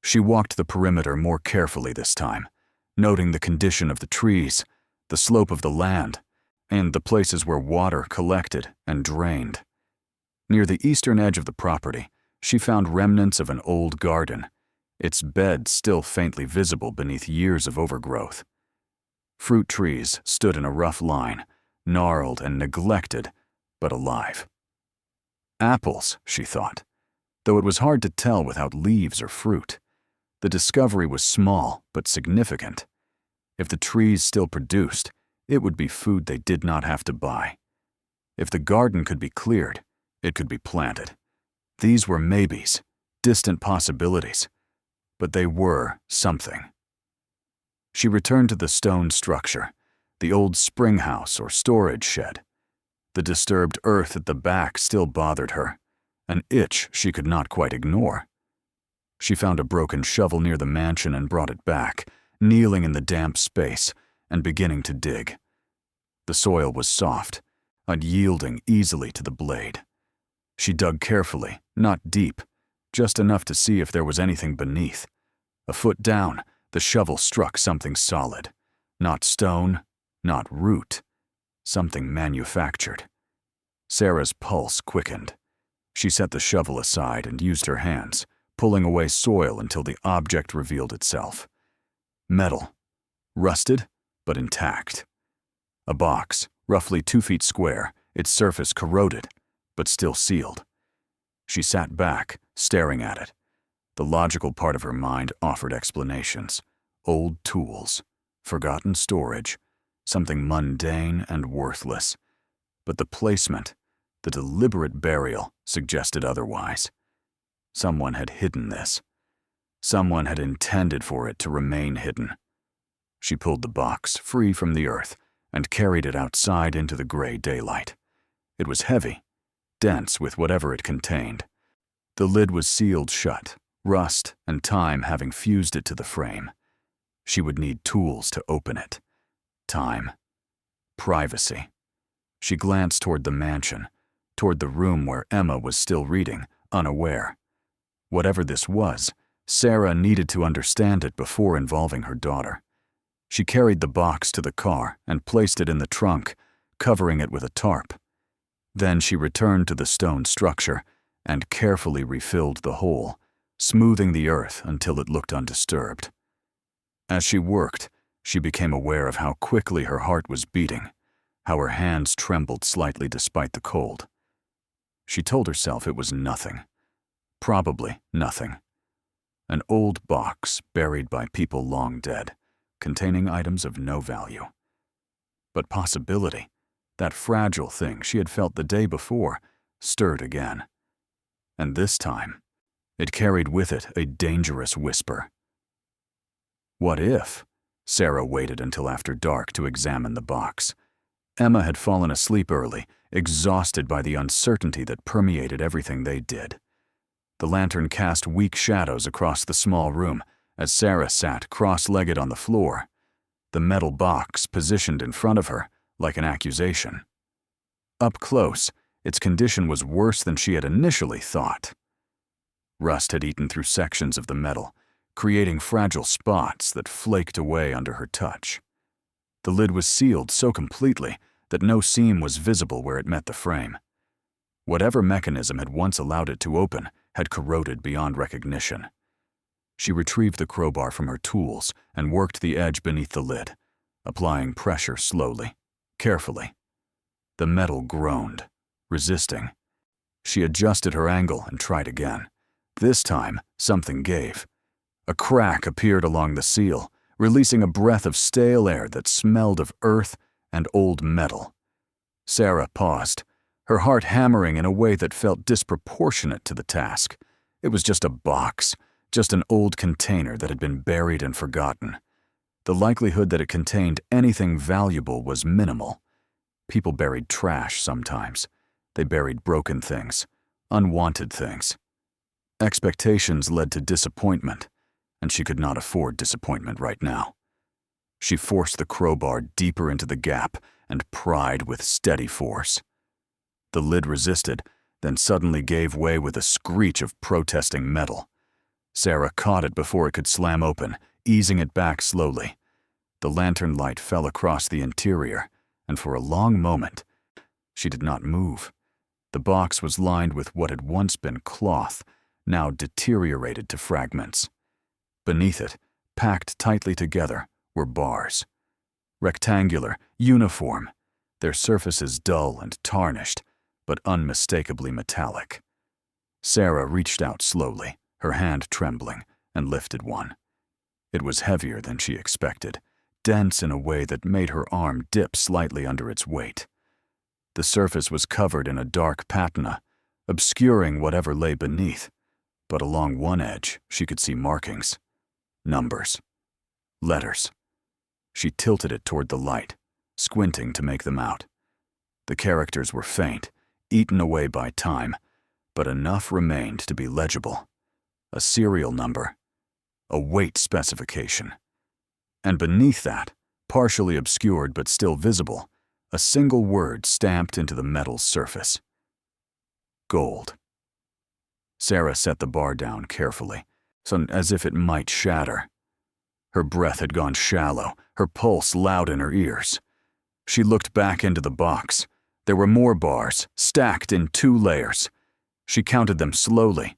She walked the perimeter more carefully this time, noting the condition of the trees, the slope of the land, and the places where water collected and drained. Near the eastern edge of the property, she found remnants of an old garden, its bed still faintly visible beneath years of overgrowth. Fruit trees stood in a rough line, gnarled and neglected, but alive. Apples, she thought, though it was hard to tell without leaves or fruit. The discovery was small but significant. If the trees still produced, it would be food they did not have to buy. If the garden could be cleared, it could be planted. These were maybes, distant possibilities, but they were something. She returned to the stone structure, the old spring house or storage shed. The disturbed earth at the back still bothered her, an itch she could not quite ignore. She found a broken shovel near the mansion and brought it back, kneeling in the damp space and beginning to dig. The soil was soft, unyielding easily to the blade. She dug carefully, not deep, just enough to see if there was anything beneath. A foot down, the shovel struck something solid. Not stone, not root. Something manufactured. Sarah's pulse quickened. She set the shovel aside and used her hands, pulling away soil until the object revealed itself. Metal. Rusted, but intact. A box, roughly 2 feet square, its surface corroded, but still sealed. She sat back, staring at it. The logical part of her mind offered explanations. Old tools, forgotten storage, something mundane and worthless. But the placement, the deliberate burial, suggested otherwise. Someone had hidden this. Someone had intended for it to remain hidden. She pulled the box free from the earth and carried it outside into the gray daylight. It was heavy, dense with whatever it contained. The lid was sealed shut, rust and time having fused it to the frame. She would need tools to open it. Time. Privacy. She glanced toward the mansion, toward the room where Emma was still reading, unaware. Whatever this was, Sarah needed to understand it before involving her daughter. She carried the box to the car and placed it in the trunk, covering it with a tarp. Then she returned to the stone structure and carefully refilled the hole, smoothing the earth until it looked undisturbed. As she worked, she became aware of how quickly her heart was beating, how her hands trembled slightly despite the cold. She told herself it was nothing. Probably nothing. An old box buried by people long dead, containing items of no value. But possibility, that fragile thing she had felt the day before, stirred again. And this time, it carried with it a dangerous whisper. What if? Sarah waited until after dark to examine the box. Emma had fallen asleep early, exhausted by the uncertainty that permeated everything they did. The lantern cast weak shadows across the small room, as Sarah sat cross-legged on the floor, the metal box positioned in front of her like an accusation. Up close, its condition was worse than she had initially thought. Rust had eaten through sections of the metal, creating fragile spots that flaked away under her touch. The lid was sealed so completely that no seam was visible where it met the frame. Whatever mechanism had once allowed it to open had corroded beyond recognition. She retrieved the crowbar from her tools and worked the edge beneath the lid, applying pressure slowly, carefully. The metal groaned, resisting. She adjusted her angle and tried again. This time, something gave. A crack appeared along the seal, releasing a breath of stale air that smelled of earth and old metal. Sarah paused, her heart hammering in a way that felt disproportionate to the task. It was just a box, just an old container that had been buried and forgotten. The likelihood that it contained anything valuable was minimal. People buried trash sometimes. They buried broken things, unwanted things. Expectations led to disappointment, and she could not afford disappointment right now. She forced the crowbar deeper into the gap and pried with steady force. The lid resisted, then suddenly gave way with a screech of protesting metal. Sarah caught it before it could slam open, easing it back slowly. The lantern light fell across the interior, and for a long moment, she did not move. The box was lined with what had once been cloth, now deteriorated to fragments. Beneath it, packed tightly together, were bars. Rectangular, uniform, their surfaces dull and tarnished, but unmistakably metallic. Sarah reached out slowly, her hand trembling, and lifted one. It was heavier than she expected, dense in a way that made her arm dip slightly under its weight. The surface was covered in a dark patina, obscuring whatever lay beneath, but along one edge she could see markings. Numbers. Letters. She tilted it toward the light, squinting to make them out. The characters were faint, eaten away by time, but enough remained to be legible. A serial number. A weight specification. And beneath that, partially obscured but still visible, a single word stamped into the metal's surface. Gold. Sarah set the bar down carefully, as if it might shatter. Her breath had gone shallow, her pulse loud in her ears. She looked back into the box. There were more bars, stacked in 2 layers. She counted them slowly.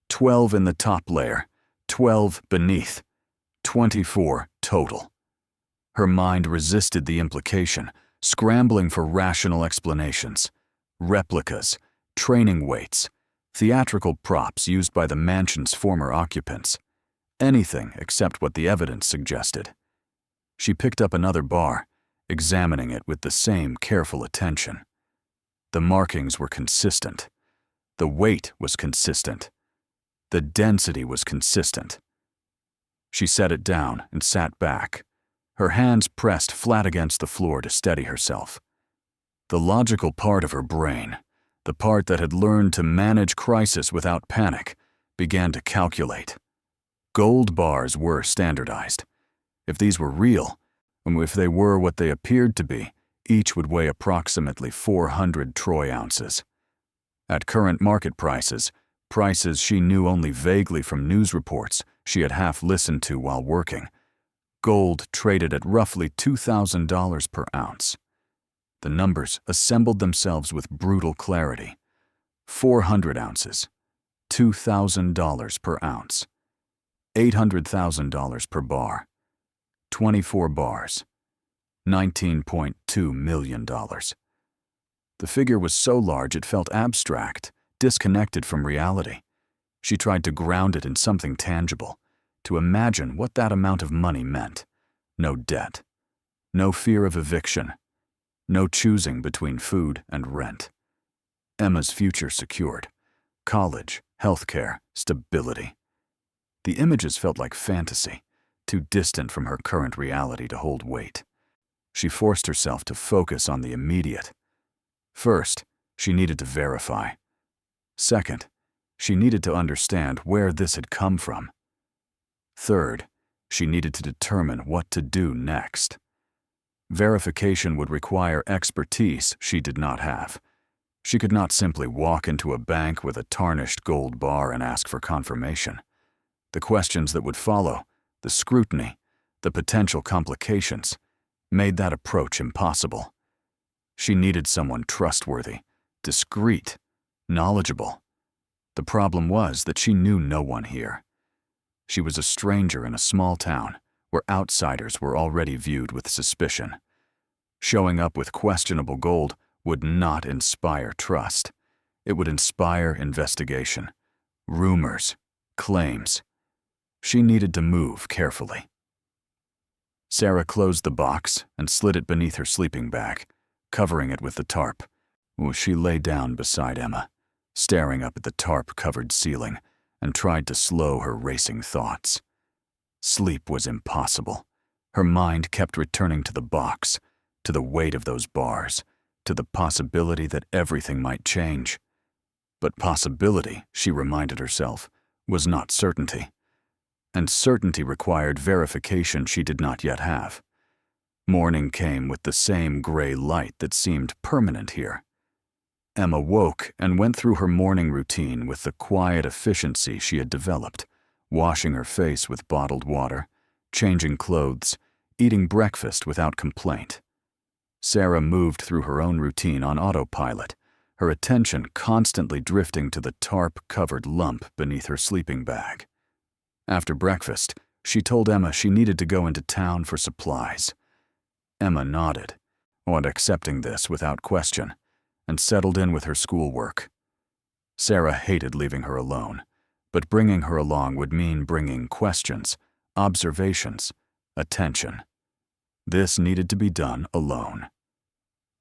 12 in the top layer, 12 beneath, 24 total. Her mind resisted the implication, scrambling for rational explanations. Replicas, training weights, theatrical props used by the mansion's former occupants. Anything except what the evidence suggested. She picked up another bar, examining it with the same careful attention. The markings were consistent. The weight was consistent. The density was consistent. She set it down and sat back, her hands pressed flat against the floor to steady herself. The logical part of her brain, the part that had learned to manage crisis without panic, began to calculate. Gold bars were standardized. If these were real, if they were what they appeared to be, each would weigh approximately 400 troy ounces. At current market prices, prices she knew only vaguely from news reports she had half listened to while working, gold traded at roughly $2,000 per ounce. The numbers assembled themselves with brutal clarity. 400 ounces, $2,000 per ounce, $800,000 per bar, 24 bars, $19.2 million. The figure was so large it felt abstract, disconnected from reality. She tried to ground it in something tangible, to imagine what that amount of money meant. No debt, no fear of eviction, no choosing between food and rent. Emma's future secured. College, healthcare, stability. The images felt like fantasy, too distant from her current reality to hold weight. She forced herself to focus on the immediate. First, she needed to verify. Second, she needed to understand where this had come from. Third, she needed to determine what to do next. Verification would require expertise she did not have. She could not simply walk into a bank with a tarnished gold bar and ask for confirmation. The questions that would follow, the scrutiny, the potential complications, made that approach impossible. She needed someone trustworthy, discreet, knowledgeable. The problem was that she knew no one here. She was a stranger in a small town where outsiders were already viewed with suspicion. Showing up with questionable gold would not inspire trust. It would inspire investigation, rumors, claims. She needed to move carefully. Sarah closed the box and slid it beneath her sleeping bag, covering it with the tarp. She lay down beside Emma, staring up at the tarp-covered ceiling, and tried to slow her racing thoughts. Sleep was impossible. Her mind kept returning to the box, to the weight of those bars, to the possibility that everything might change. But possibility, she reminded herself, was not certainty. And certainty required verification she did not yet have. Morning came with the same gray light that seemed permanent here. Emma woke and went through her morning routine with the quiet efficiency she had developed, washing her face with bottled water, changing clothes, eating breakfast without complaint. Sarah moved through her own routine on autopilot, her attention constantly drifting to the tarp-covered lump beneath her sleeping bag. After breakfast, she told Emma she needed to go into town for supplies. Emma nodded, accepting this without question, and settled in with her schoolwork. Sarah hated leaving her alone, but bringing her along would mean bringing questions, observations, attention. This needed to be done alone.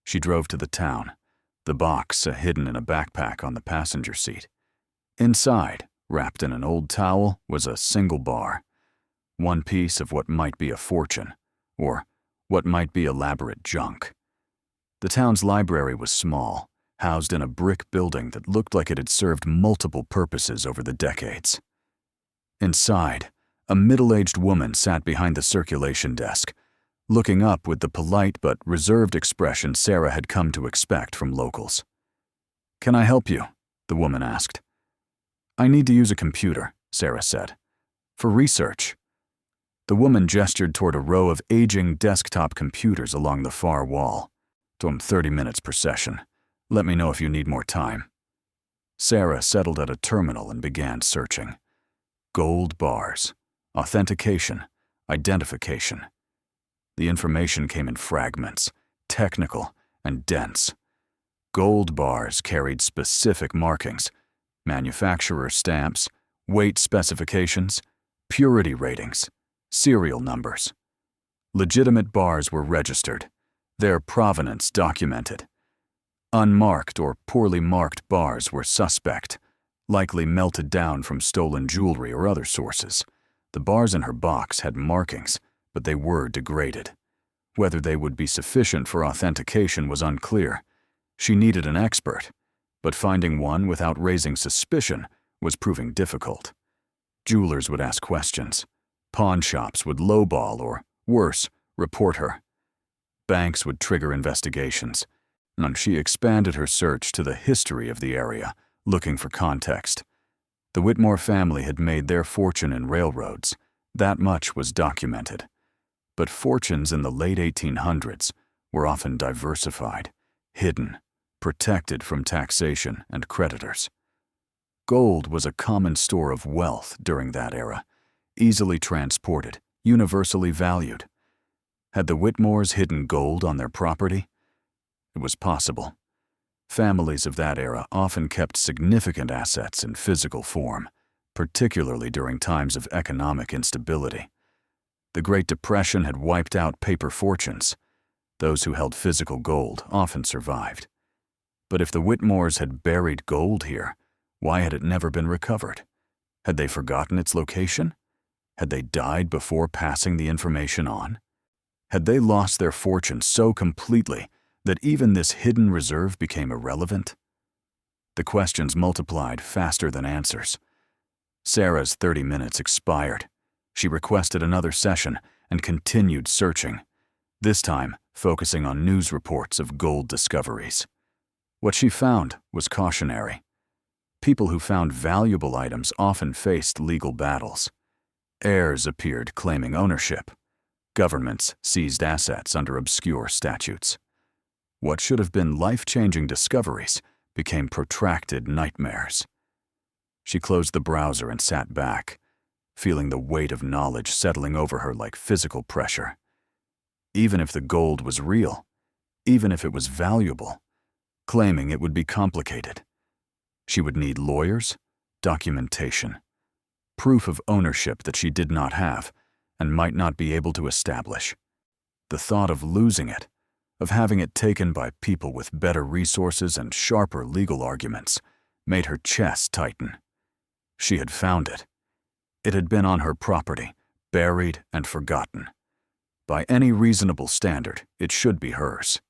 She drove to the town, the box hidden in a backpack on the passenger seat. Inside, wrapped in an old towel, was a single bar, one piece of what might be a fortune, or what might be elaborate junk. The town's library was small, housed in a brick building that looked like it had served multiple purposes over the decades. Inside, a middle-aged woman sat behind the circulation desk, looking up with the polite but reserved expression Sarah had come to expect from locals. "Can I help you?" the woman asked. "I need to use a computer," Sarah said. "For research." The woman gestured toward a row of aging desktop computers along the far wall. 30 minutes per session. Let me know if you need more time." Sarah settled at a terminal and began searching. Gold bars, authentication, identification. The information came in fragments, technical and dense. Gold bars carried specific markings, manufacturer stamps, weight specifications, purity ratings, serial numbers. Legitimate bars were registered, their provenance documented. Unmarked or poorly marked bars were suspect, likely melted down from stolen jewelry or other sources. The bars in her box had markings, but they were degraded. Whether they would be sufficient for authentication was unclear. She needed an expert, but finding one without raising suspicion was proving difficult. Jewelers would ask questions. Pawn shops would lowball or, worse, report her. Banks would trigger investigations, and she expanded her search to the history of the area, looking for context. The Whitmore family had made their fortune in railroads. That much was documented. But fortunes in the late 1800s were often diversified, hidden, protected from taxation and creditors. Gold was a common store of wealth during that era, easily transported, universally valued. Had the Whitmores hidden gold on their property? It was possible. Families of that era often kept significant assets in physical form, particularly during times of economic instability. The Great Depression had wiped out paper fortunes. Those who held physical gold often survived. But if the Whitmores had buried gold here, why had it never been recovered? Had they forgotten its location? Had they died before passing the information on? Had they lost their fortune so completely that even this hidden reserve became irrelevant? The questions multiplied faster than answers. Sarah's 30 minutes expired. She requested another session and continued searching, this time focusing on news reports of gold discoveries. What she found was cautionary. People who found valuable items often faced legal battles. Heirs appeared claiming ownership. Governments seized assets under obscure statutes. What should have been life-changing discoveries became protracted nightmares. She closed the browser and sat back, feeling the weight of knowledge settling over her like physical pressure. Even if the gold was real, even if it was valuable, claiming it would be complicated. She would need lawyers, documentation, proof of ownership that she did not have and might not be able to establish. The thought of losing it, of having it taken by people with better resources and sharper legal arguments, made her chest tighten. She had found it. It had been on her property, buried and forgotten. By any reasonable standard, it should be hers.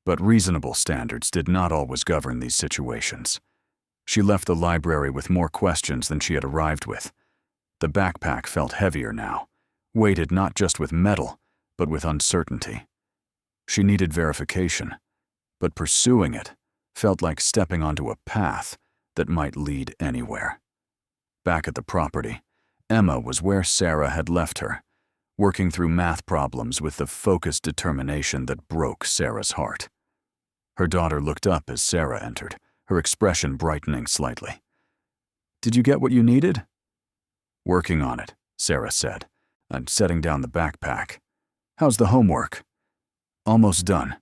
But reasonable standards did not always govern these situations. She left the library with more questions than she had arrived with. The backpack felt heavier now, weighted not just with metal, but with uncertainty. She needed verification, but pursuing it felt like stepping onto a path that might lead anywhere. Back at the property, Emma was where Sarah had left her, working through math problems with the focused determination that broke Sarah's heart. Her daughter looked up as Sarah entered, her expression brightening slightly. "Did you get what you needed?" "Working on it," Sarah said, and setting down the backpack. "How's the homework?" "Almost done."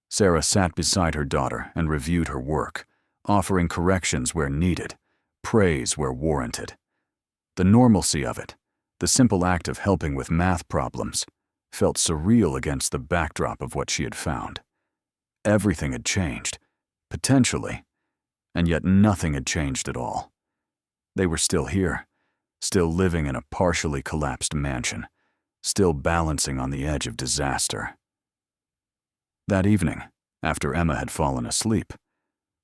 Sarah sat beside her daughter and reviewed her work, offering corrections where needed, praise where warranted. The normalcy of it, the simple act of helping with math problems, felt surreal against the backdrop of what she had found. Everything had changed, potentially, and yet nothing had changed at all. They were still here, still living in a partially collapsed mansion, still balancing on the edge of disaster. That evening, after Emma had fallen asleep,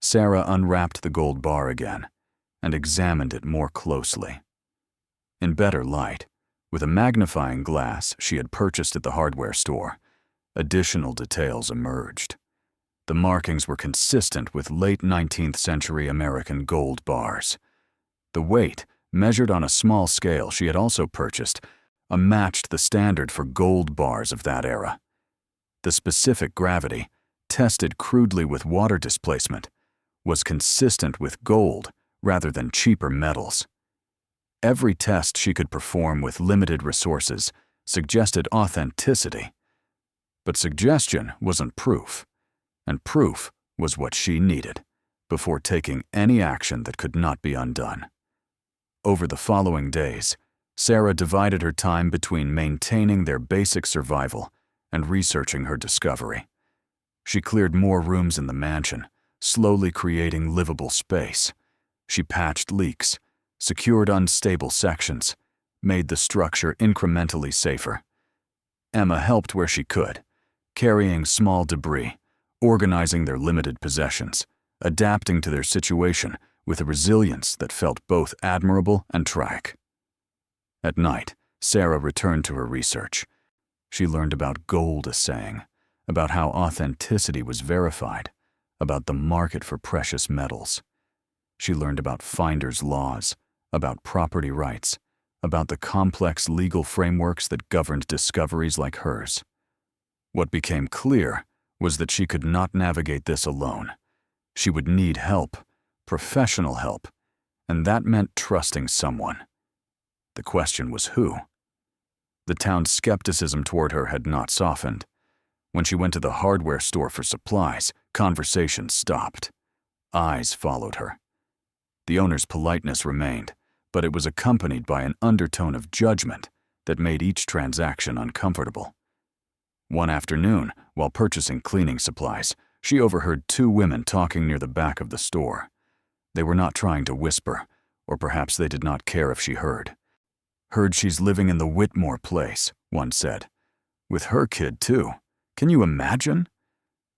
Sarah unwrapped the gold bar again and examined it more closely. In better light, with a magnifying glass she had purchased at the hardware store, additional details emerged. The markings were consistent with late 19th century American gold bars. The weight, measured on a small scale she had also purchased, matched the standard for gold bars of that era. The specific gravity, tested crudely with water displacement, was consistent with gold rather than cheaper metals. Every test she could perform with limited resources suggested authenticity. But suggestion wasn't proof, and proof was what she needed before taking any action that could not be undone. Over the following days, Sarah divided her time between maintaining their basic survival and researching her discovery. She cleared more rooms in the mansion, slowly creating livable space. She patched leaks, secured unstable sections, made the structure incrementally safer. Emma helped where she could, carrying small debris, organizing their limited possessions, adapting to their situation with a resilience that felt both admirable and tragic. At night, Sarah returned to her research. She learned about gold assaying, about how authenticity was verified, about the market for precious metals. She learned about finder's laws, about property rights, about the complex legal frameworks that governed discoveries like hers. What became clear was that she could not navigate this alone. She would need help, professional help, and that meant trusting someone. The question was who? The town's skepticism toward her had not softened. When she went to the hardware store for supplies, conversation stopped. Eyes followed her. The owner's politeness remained, but it was accompanied by an undertone of judgment that made each transaction uncomfortable. One afternoon, while purchasing cleaning supplies, she overheard two women talking near the back of the store. They were not trying to whisper, or perhaps they did not care if she heard. "Heard she's living in the Whitmore place," one said. "With her kid, too. Can you imagine?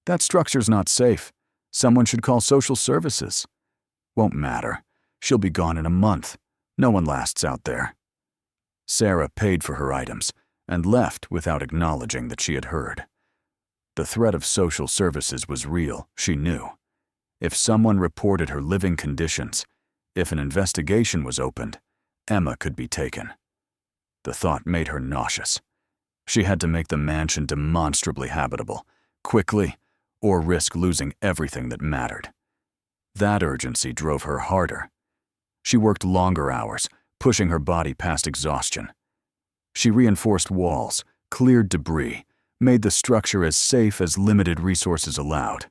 That structure's not safe. Someone should call social services." "Won't matter. She'll be gone in a month. No one lasts out there." Sarah paid for her items and left without acknowledging that she had heard. The threat of social services was real, she knew. If someone reported her living conditions, if an investigation was opened, Emma could be taken. The thought made her nauseous. She had to make the mansion demonstrably habitable, quickly, or risk losing everything that mattered. That urgency drove her harder. She worked longer hours, pushing her body past exhaustion. She reinforced walls, cleared debris, made the structure as safe as limited resources allowed.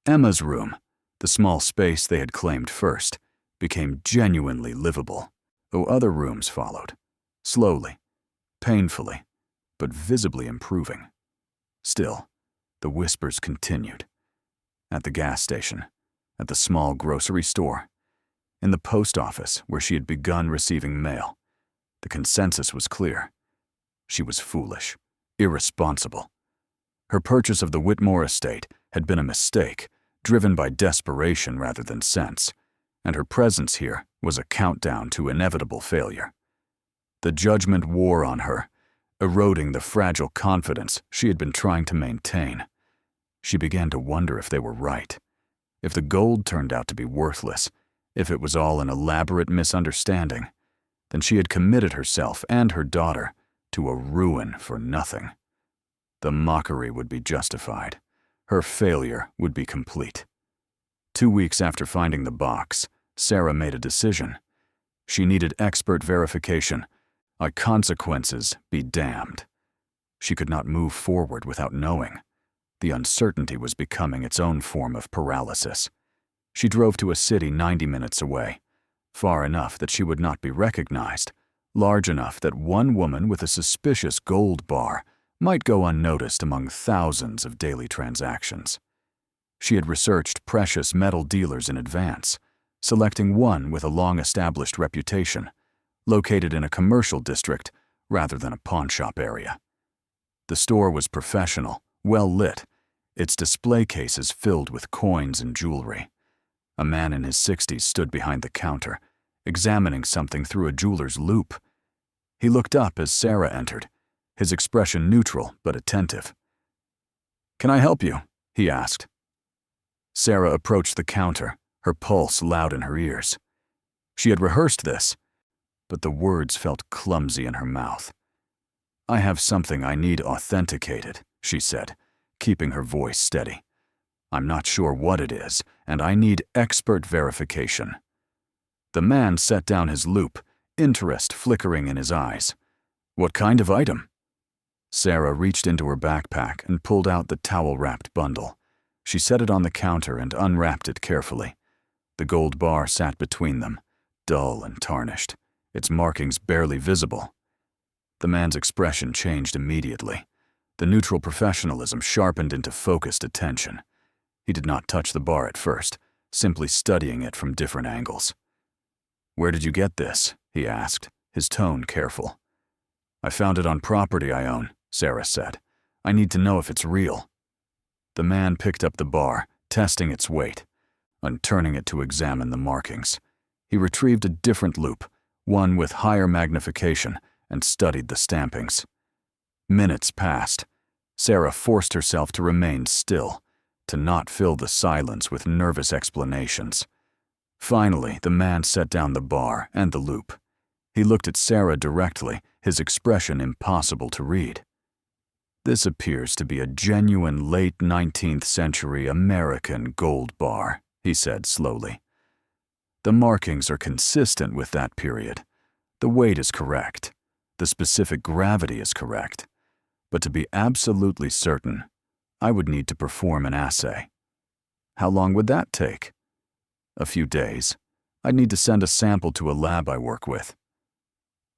Emma's room, the small space they had claimed first, became genuinely livable, though other rooms followed, slowly, painfully, but visibly improving. Still, the whispers continued. At the gas station, at the small grocery store, in the post office where she had begun receiving mail, the consensus was clear. She was foolish, irresponsible. Her purchase of the Whitmore estate had been a mistake, driven by desperation rather than sense, and her presence here was a countdown to inevitable failure. The judgment wore on her, eroding the fragile confidence she had been trying to maintain. She began to wonder if they were right, if the gold turned out to be worthless, if it was all an elaborate misunderstanding. Then she had committed herself and her daughter to a ruin for nothing. The mockery would be justified. Her failure would be complete. 2 weeks after finding the box, Sarah made a decision. She needed expert verification. Consequences be damned. She could not move forward without knowing. The uncertainty was becoming its own form of paralysis. She drove to a city 90 minutes away, far enough that she would not be recognized, large enough that one woman with a suspicious gold bar might go unnoticed among thousands of daily transactions. She had researched precious metal dealers in advance, selecting one with a long-established reputation, located in a commercial district rather than a pawnshop area. The store was professional, well-lit, its display cases filled with coins and jewelry. A man in his 60s stood behind the counter, examining something through a jeweler's loupe. He looked up as Sarah entered, his expression neutral but attentive. "Can I help you?" he asked. Sarah approached the counter, her pulse loud in her ears. She had rehearsed this, but the words felt clumsy in her mouth. "I have something I need authenticated," she said, keeping her voice steady. "I'm not sure what it is, and I need expert verification." The man set down his loupe, interest flickering in his eyes. "What kind of item?" Sarah reached into her backpack and pulled out the towel-wrapped bundle. She set it on the counter and unwrapped it carefully. The gold bar sat between them, dull and tarnished, its markings barely visible. The man's expression changed immediately. The neutral professionalism sharpened into focused attention. He did not touch the bar at first, simply studying it from different angles. "Where did you get this?" he asked, his tone careful. "I found it on property I own," Sarah said. "I need to know if it's real." The man picked up the bar, testing its weight, and turning it to examine the markings. He retrieved a different loupe, one with higher magnification, and studied the stampings. Minutes passed. Sarah forced herself to remain still, to not fill the silence with nervous explanations. Finally, the man set down the bar and the loupe. He looked at Sarah directly, his expression impossible to read. "This appears to be a genuine late 19th century American gold bar," he said slowly. "The markings are consistent with that period. The weight is correct. The specific gravity is correct. But to be absolutely certain, I would need to perform an assay." "How long would that take?" "A few days. I'd need to send a sample to a lab I work with."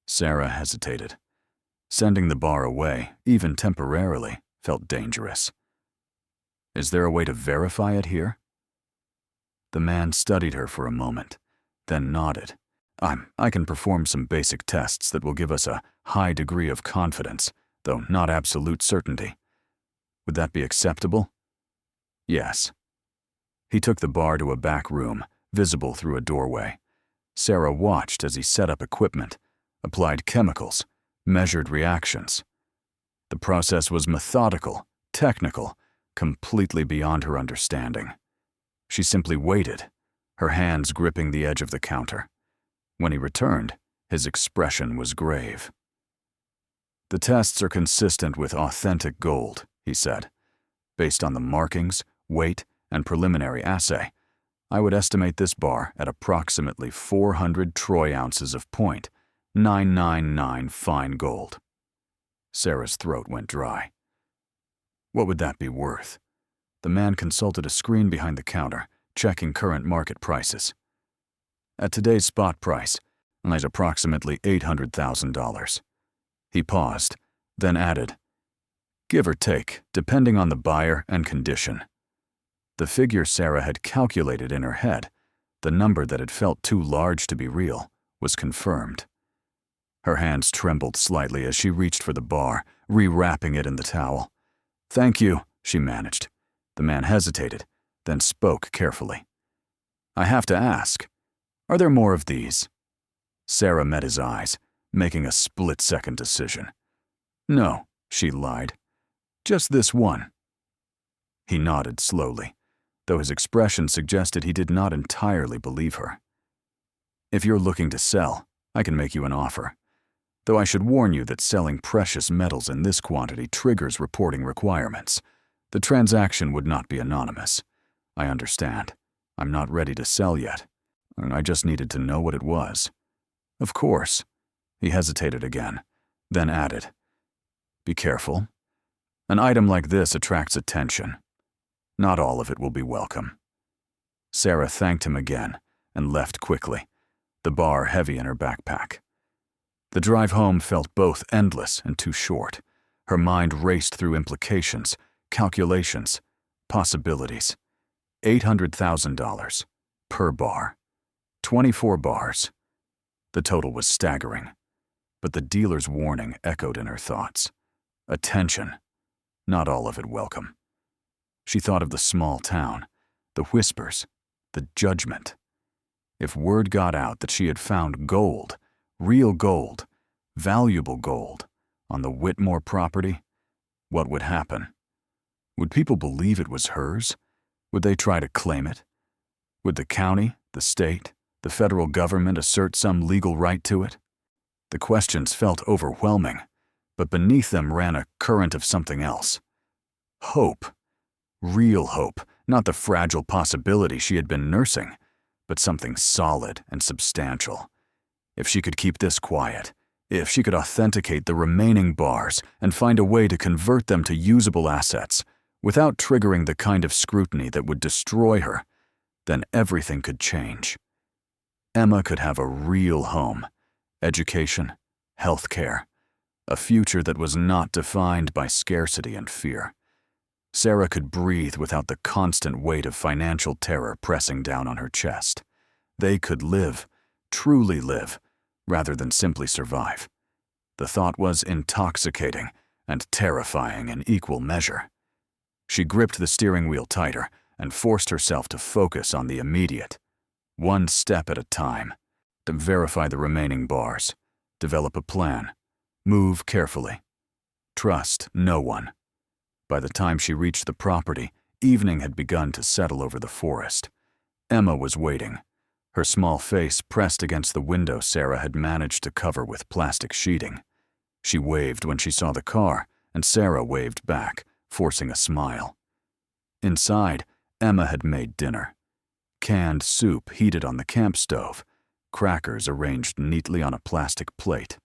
Sarah hesitated. Sending the bar away, even temporarily, felt dangerous. "Is there a way to verify it here?" The man studied her for a moment, then nodded. I can perform some basic tests that will give us a high degree of confidence, though not absolute certainty. Would that be acceptable?" "Yes." He took the bar to a back room, visible through a doorway. Sarah watched as he set up equipment, applied chemicals, measured reactions. The process was methodical, technical, completely beyond her understanding. She simply waited, her hands gripping the edge of the counter. When he returned, his expression was grave. "The tests are consistent with authentic gold," he said. "Based on the markings, weight, and preliminary assay, I would estimate this bar at approximately 400 troy ounces of .999 fine gold." Sarah's throat went dry. What would that be worth? The man consulted a screen behind the counter, checking current market prices. At today's spot price, lies approximately $800,000. He paused, then added, "Give or take, depending on the buyer and condition." The figure Sarah had calculated in her head, the number that had felt too large to be real, was confirmed. Her hands trembled slightly as she reached for the bar, rewrapping it in the towel. "Thank you," she managed. The man hesitated, then spoke carefully. "I have to ask, are there more of these?" Sarah met his eyes, making a split-second decision. "No," she lied. "Just this one." He nodded slowly, though his expression suggested he did not entirely believe her. "If you're looking to sell, I can make you an offer. Though I should warn you that selling precious metals in this quantity triggers reporting requirements. The transaction would not be anonymous. I understand. I'm not ready to sell yet. I just needed to know what it was." "Of course." He hesitated again, then added, "Be careful. An item like this attracts attention. Not all of it will be welcome." Sarah thanked him again and left quickly, the bar heavy in her backpack. The drive home felt both endless and too short. Her mind raced through implications, calculations, possibilities. $800,000 per bar. 24 bars. The total was staggering, but the dealer's warning echoed in her thoughts. Attention. Not all of it welcome. She thought of the small town, the whispers, the judgment. If word got out that she had found gold, real gold, valuable gold, on the Whitmore property, what would happen? Would people believe it was hers? Would they try to claim it? Would the county, the state, the federal government assert some legal right to it? The questions felt overwhelming, but beneath them ran a current of something else. Hope. Real hope, not the fragile possibility she had been nursing, but something solid and substantial. If she could keep this quiet, if she could authenticate the remaining bars and find a way to convert them to usable assets, without triggering the kind of scrutiny that would destroy her, then everything could change. Emma could have a real home, education, health care, a future that was not defined by scarcity and fear. Sarah could breathe without the constant weight of financial terror pressing down on her chest. They could live, truly live, rather than simply survive. The thought was intoxicating and terrifying in equal measure. She gripped the steering wheel tighter and forced herself to focus on the immediate. One step at a time. To verify the remaining bars. Develop a plan. Move carefully. Trust no one. By the time she reached the property, evening had begun to settle over the forest. Emma was waiting, her small face pressed against the window Sarah had managed to cover with plastic sheeting. She waved when she saw the car, and Sarah waved back, forcing a smile. Inside, Emma had made dinner. Canned soup heated on the camp stove, crackers arranged neatly on a plastic plate.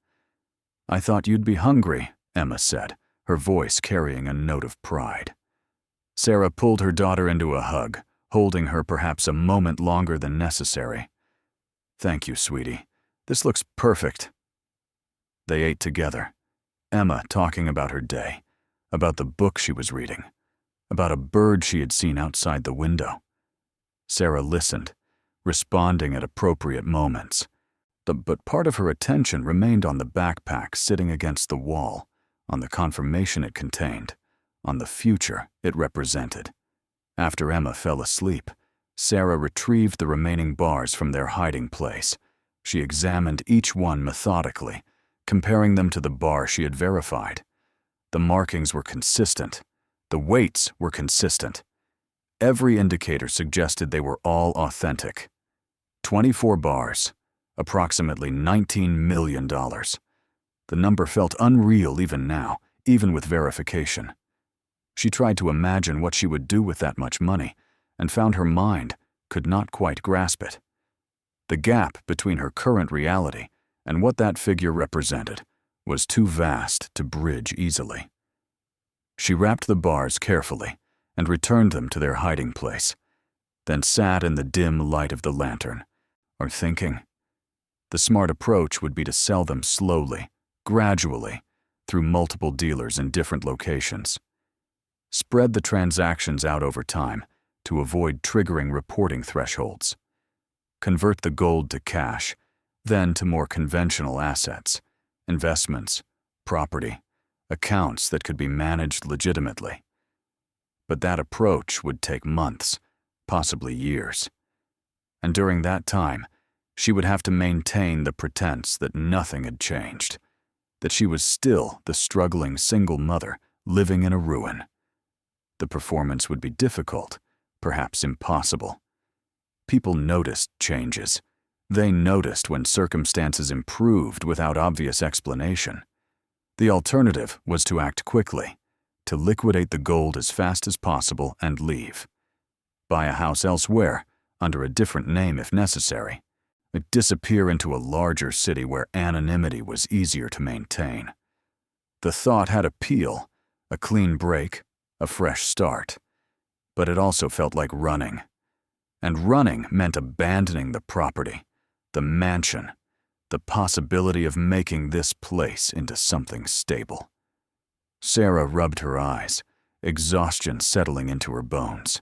"I thought you'd be hungry," Emma said, her voice carrying a note of pride. Sarah pulled her daughter into a hug, holding her perhaps a moment longer than necessary. "Thank you, sweetie. This looks perfect." They ate together, Emma talking about her day, about the book she was reading, about a bird she had seen outside the window. Sarah listened, responding at appropriate moments. But part of her attention remained on the backpack sitting against the wall, on the confirmation it contained, on the future it represented. After Emma fell asleep, Sarah retrieved the remaining bars from their hiding place. She examined each one methodically, comparing them to the bar she had verified. The markings were consistent. The weights were consistent. Every indicator suggested they were all authentic. 24 bars, approximately $19 million. The number felt unreal even now, even with verification. She tried to imagine what she would do with that much money, and found her mind could not quite grasp it. The gap between her current reality and what that figure represented was too vast to bridge easily. She wrapped the bars carefully and returned them to their hiding place, then sat in the dim light of the lantern, thinking. The smart approach would be to sell them slowly, gradually, through multiple dealers in different locations. Spread the transactions out over time to avoid triggering reporting thresholds. Convert the gold to cash, then to more conventional assets, investments, property, accounts that could be managed legitimately. But that approach would take months, possibly years. And during that time, she would have to maintain the pretense that nothing had changed, that she was still the struggling single mother living in a ruin. The performance would be difficult, perhaps impossible. People noticed changes. They noticed when circumstances improved without obvious explanation. The alternative was to act quickly, to liquidate the gold as fast as possible and leave. Buy a house elsewhere, under a different name if necessary. Disappear into a larger city where anonymity was easier to maintain. The thought had appeal, a clean break, a fresh start. But it also felt like running. And running meant abandoning the property, the mansion, the possibility of making this place into something stable. Sarah rubbed her eyes, exhaustion settling into her bones.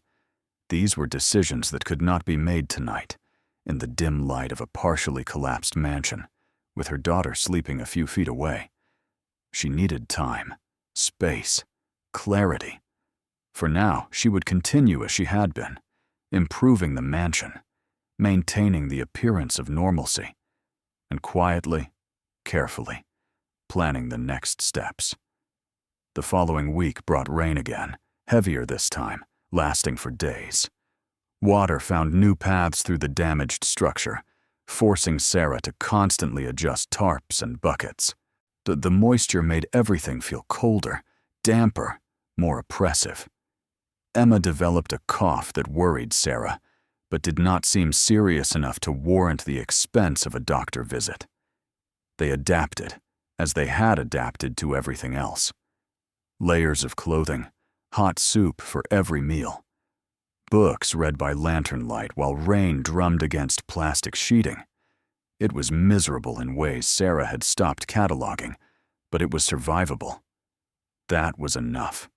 These were decisions that could not be made tonight, in the dim light of a partially collapsed mansion, with her daughter sleeping a few feet away. She needed time, space, clarity. For now, she would continue as she had been, improving the mansion, maintaining the appearance of normalcy, and quietly, carefully, planning the next steps. The following week brought rain again, heavier this time, lasting for days. Water found new paths through the damaged structure, forcing Sarah to constantly adjust tarps and buckets. The moisture made everything feel colder, damper, more oppressive. Emma developed a cough that worried Sarah, but did not seem serious enough to warrant the expense of a doctor visit. They adapted, as they had adapted to everything else. Layers of clothing, hot soup for every meal. Books read by lantern light while rain drummed against plastic sheeting. It was miserable in ways Sarah had stopped cataloging, but it was survivable. That was enough.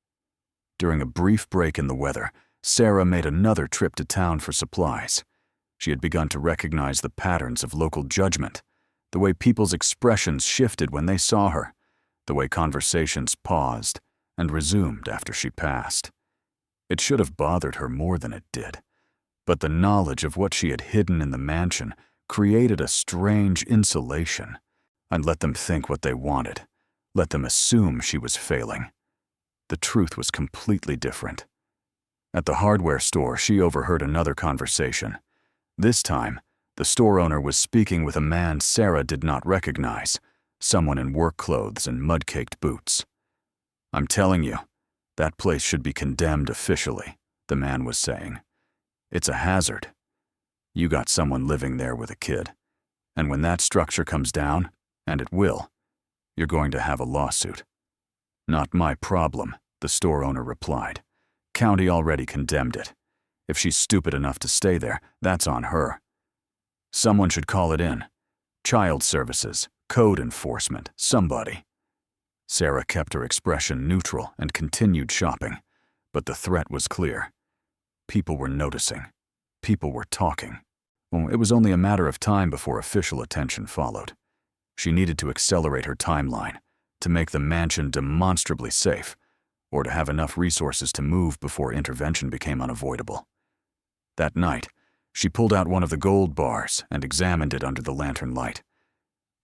During a brief break in the weather, Sarah made another trip to town for supplies. She had begun to recognize the patterns of local judgment, the way people's expressions shifted when they saw her, the way conversations paused and resumed after she passed. It should have bothered her more than it did, but the knowledge of what she had hidden in the mansion created a strange insulation, and let them think what they wanted, let them assume she was failing. The truth was completely different. At the hardware store, she overheard another conversation. This time, the store owner was speaking with a man Sarah did not recognize, someone in work clothes and mud-caked boots. "I'm telling you, that place should be condemned officially," the man was saying. "It's a hazard. You got someone living there with a kid. And when that structure comes down, and it will, you're going to have a lawsuit." "Not my problem," the store owner replied. "County already condemned it. If she's stupid enough to stay there, that's on her. Someone should call it in. Child services, code enforcement, somebody." Sarah kept her expression neutral and continued shopping, but the threat was clear. People were noticing. People were talking. It was only a matter of time before official attention followed. She needed to accelerate her timeline, to make the mansion demonstrably safe, or to have enough resources to move before intervention became unavoidable. That night, she pulled out one of the gold bars and examined it under the lantern light.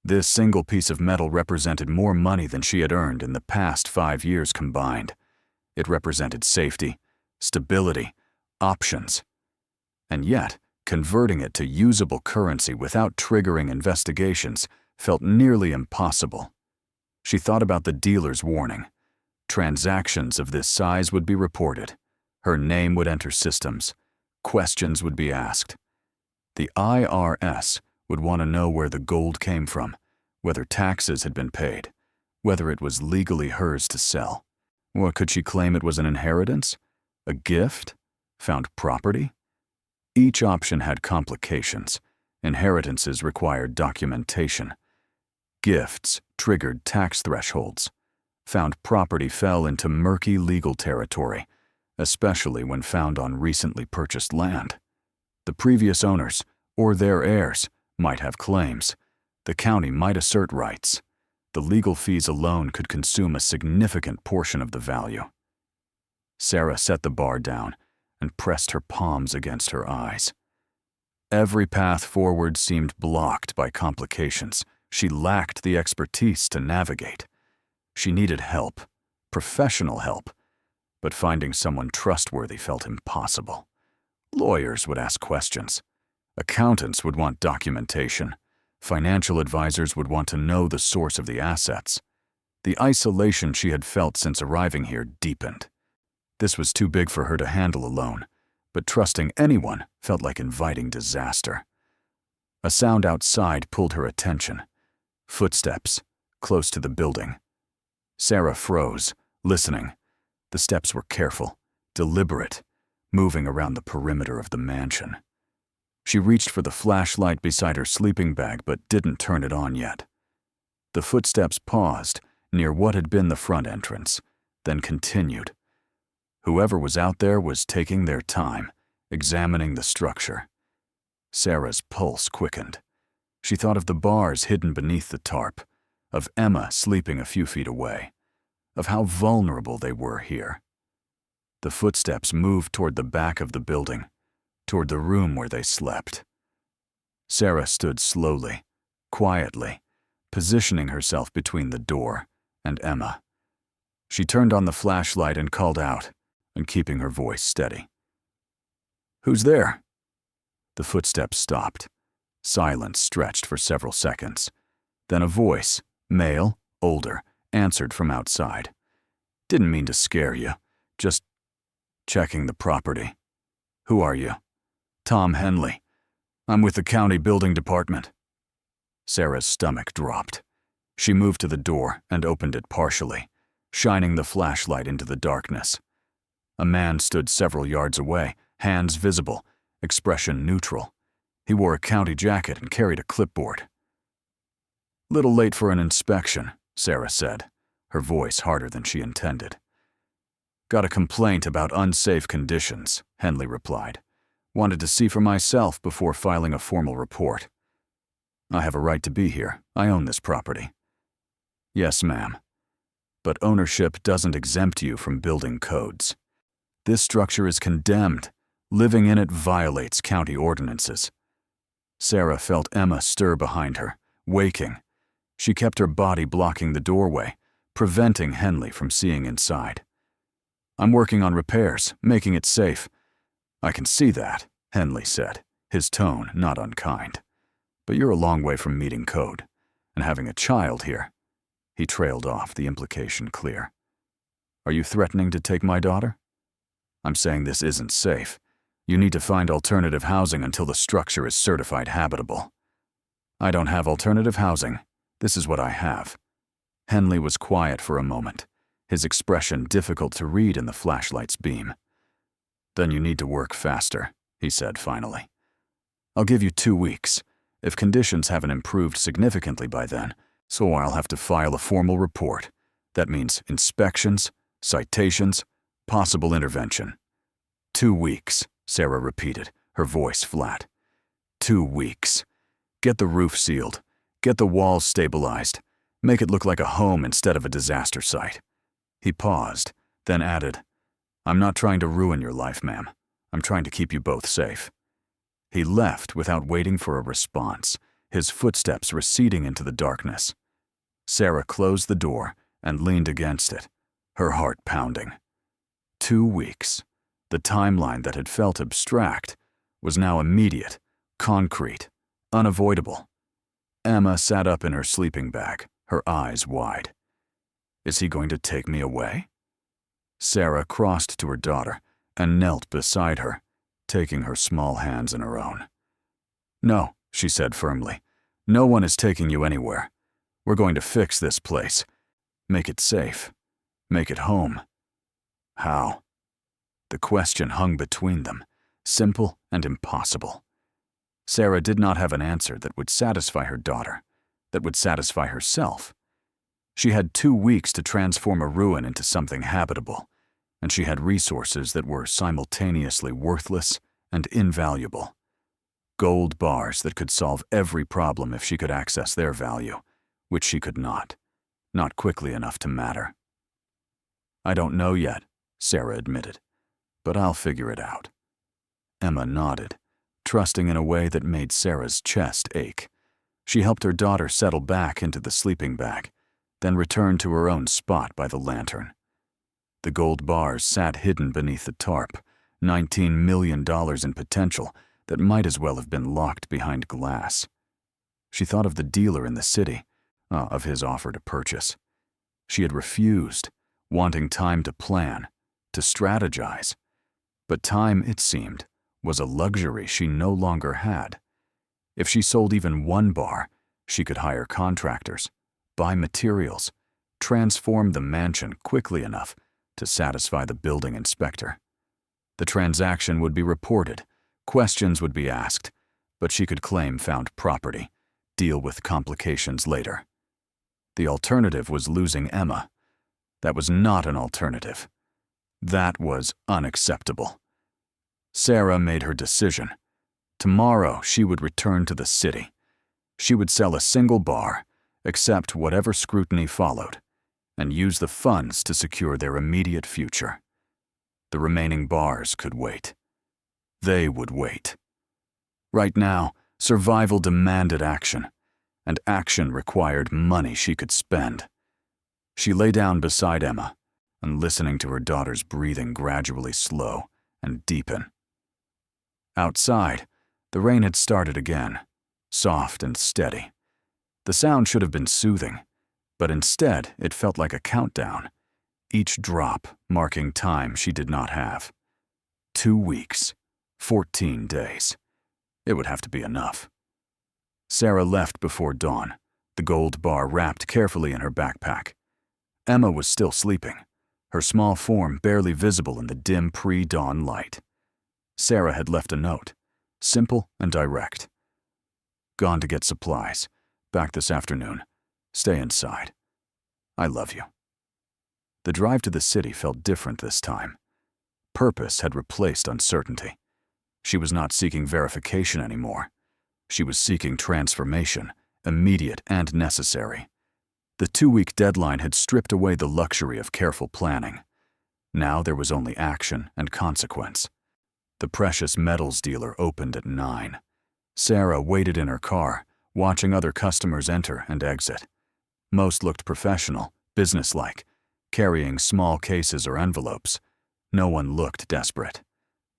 This single piece of metal represented more money than she had earned in the past 5 years combined. It represented safety, stability, options. And yet, converting it to usable currency without triggering investigations felt nearly impossible. She thought about the dealer's warning. Transactions of this size would be reported. Her name would enter systems. Questions would be asked. The IRS would want to know where the gold came from, whether taxes had been paid, whether it was legally hers to sell. Or could she claim it was an inheritance? A gift? Found property? Each option had complications. Inheritances required documentation. Gifts triggered tax thresholds. Found property fell into murky legal territory, especially when found on recently purchased land. The previous owners, or their heirs, might have claims. The county might assert rights. The legal fees alone could consume a significant portion of the value. Sarah set the bar down and pressed her palms against her eyes. Every path forward seemed blocked by complications. She lacked the expertise to navigate. She needed help, professional help, but finding someone trustworthy felt impossible. Lawyers would ask questions. Accountants would want documentation. Financial advisors would want to know the source of the assets. The isolation she had felt since arriving here deepened. This was too big for her to handle alone, but trusting anyone felt like inviting disaster. A sound outside pulled her attention. Footsteps, close to the building. Sarah froze, listening. The steps were careful, deliberate, moving around the perimeter of the mansion. She reached for the flashlight beside her sleeping bag but didn't turn it on yet. The footsteps paused near what had been the front entrance, then continued. Whoever was out there was taking their time, examining the structure. Sarah's pulse quickened. She thought of the bars hidden beneath the tarp, of Emma sleeping a few feet away, of how vulnerable they were here. The footsteps moved toward the back of the building, toward the room where they slept. Sarah stood slowly, quietly, positioning herself between the door and Emma. She turned on the flashlight and called out, and keeping her voice steady. "Who's there?" The footsteps stopped. Silence stretched for several seconds. Then a voice, male, older, answered from outside. "Didn't mean to scare you. Just checking the property." "Who are you?" "Tom Henley. I'm with the county building department." Sarah's stomach dropped. She moved to the door and opened it partially, shining the flashlight into the darkness. A man stood several yards away, hands visible, expression neutral. He wore a county jacket and carried a clipboard. "Little late for an inspection," Sarah said, her voice harder than she intended. "Got a complaint about unsafe conditions," Henley replied. "Wanted to see for myself before filing a formal report." "I have a right to be here. I own this property." "Yes, ma'am. But ownership doesn't exempt you from building codes. This structure is condemned. Living in it violates county ordinances." Sarah felt Emma stir behind her, waking. She kept her body blocking the doorway, preventing Henley from seeing inside. "I'm working on repairs, making it safe." "I can see that," Henley said, his tone not unkind. "But you're a long way from meeting code, and having a child here." He trailed off, the implication clear. "Are you threatening to take my daughter?" "I'm saying this isn't safe. You need to find alternative housing until the structure is certified habitable." "I don't have alternative housing. This is what I have." Henley was quiet for a moment, his expression difficult to read in the flashlight's beam. "Then you need to work faster," he said finally. "I'll give you 2 weeks, if conditions haven't improved significantly by then, so I'll have to file a formal report. That means inspections, citations, possible intervention." 2 weeks, Sarah repeated, her voice flat. 2 weeks. Get the roof sealed. Get the walls stabilized. Make it look like a home instead of a disaster site. He paused, then added, "I'm not trying to ruin your life, ma'am. I'm trying to keep you both safe." He left without waiting for a response, his footsteps receding into the darkness. Sarah closed the door and leaned against it, her heart pounding. 2 weeks. The timeline that had felt abstract was now immediate, concrete, unavoidable. Emma sat up in her sleeping bag, her eyes wide. Is he going to take me away? Sarah crossed to her daughter and knelt beside her, taking her small hands in her own. No, she said firmly. No one is taking you anywhere. We're going to fix this place. Make it safe. Make it home. How? The question hung between them, simple and impossible. Sarah did not have an answer that would satisfy her daughter, that would satisfy herself. She had 2 weeks to transform a ruin into something habitable, and she had resources that were simultaneously worthless and invaluable. Gold bars that could solve every problem if she could access their value, which she could not quickly enough to matter. I don't know yet, Sarah admitted, but I'll figure it out. Emma nodded, trusting in a way that made Sarah's chest ache. She helped her daughter settle back into the sleeping bag, then returned to her own spot by the lantern. The gold bars sat hidden beneath the tarp, $19 million in potential that might as well have been locked behind glass. She thought of the dealer in the city, of his offer to purchase. She had refused, wanting time to plan, to strategize. But time, it seemed, was a luxury she no longer had. If she sold even 1 bar, she could hire contractors, buy materials, transform the mansion quickly enough to satisfy the building inspector. The transaction would be reported, questions would be asked, but she could claim found property, deal with complications later. The alternative was losing Emma. That was not an alternative. That was unacceptable. Sarah made her decision. Tomorrow she would return to the city. She would sell a single bar, accept whatever scrutiny followed, and use the funds to secure their immediate future. The remaining bars could wait. They would wait. Right now, survival demanded action, and action required money she could spend. She lay down beside Emma, and listening to her daughter's breathing gradually slow and deepen. Outside, the rain had started again, soft and steady. The sound should have been soothing, but instead it felt like a countdown, each drop marking time she did not have. 2 weeks, 14 days. It would have to be enough. Sarah left before dawn, the gold bar wrapped carefully in her backpack. Emma was still sleeping, her small form barely visible in the dim pre-dawn light. Sarah had left a note, simple and direct. Gone to get supplies. Back this afternoon. Stay inside. I love you. The drive to the city felt different this time. Purpose had replaced uncertainty. She was not seeking verification anymore. She was seeking transformation, immediate and necessary. The 2-week deadline had stripped away the luxury of careful planning. Now there was only action and consequence. The precious metals dealer opened at 9. Sarah waited in her car, watching other customers enter and exit. Most looked professional, businesslike, carrying small cases or envelopes. No one looked desperate.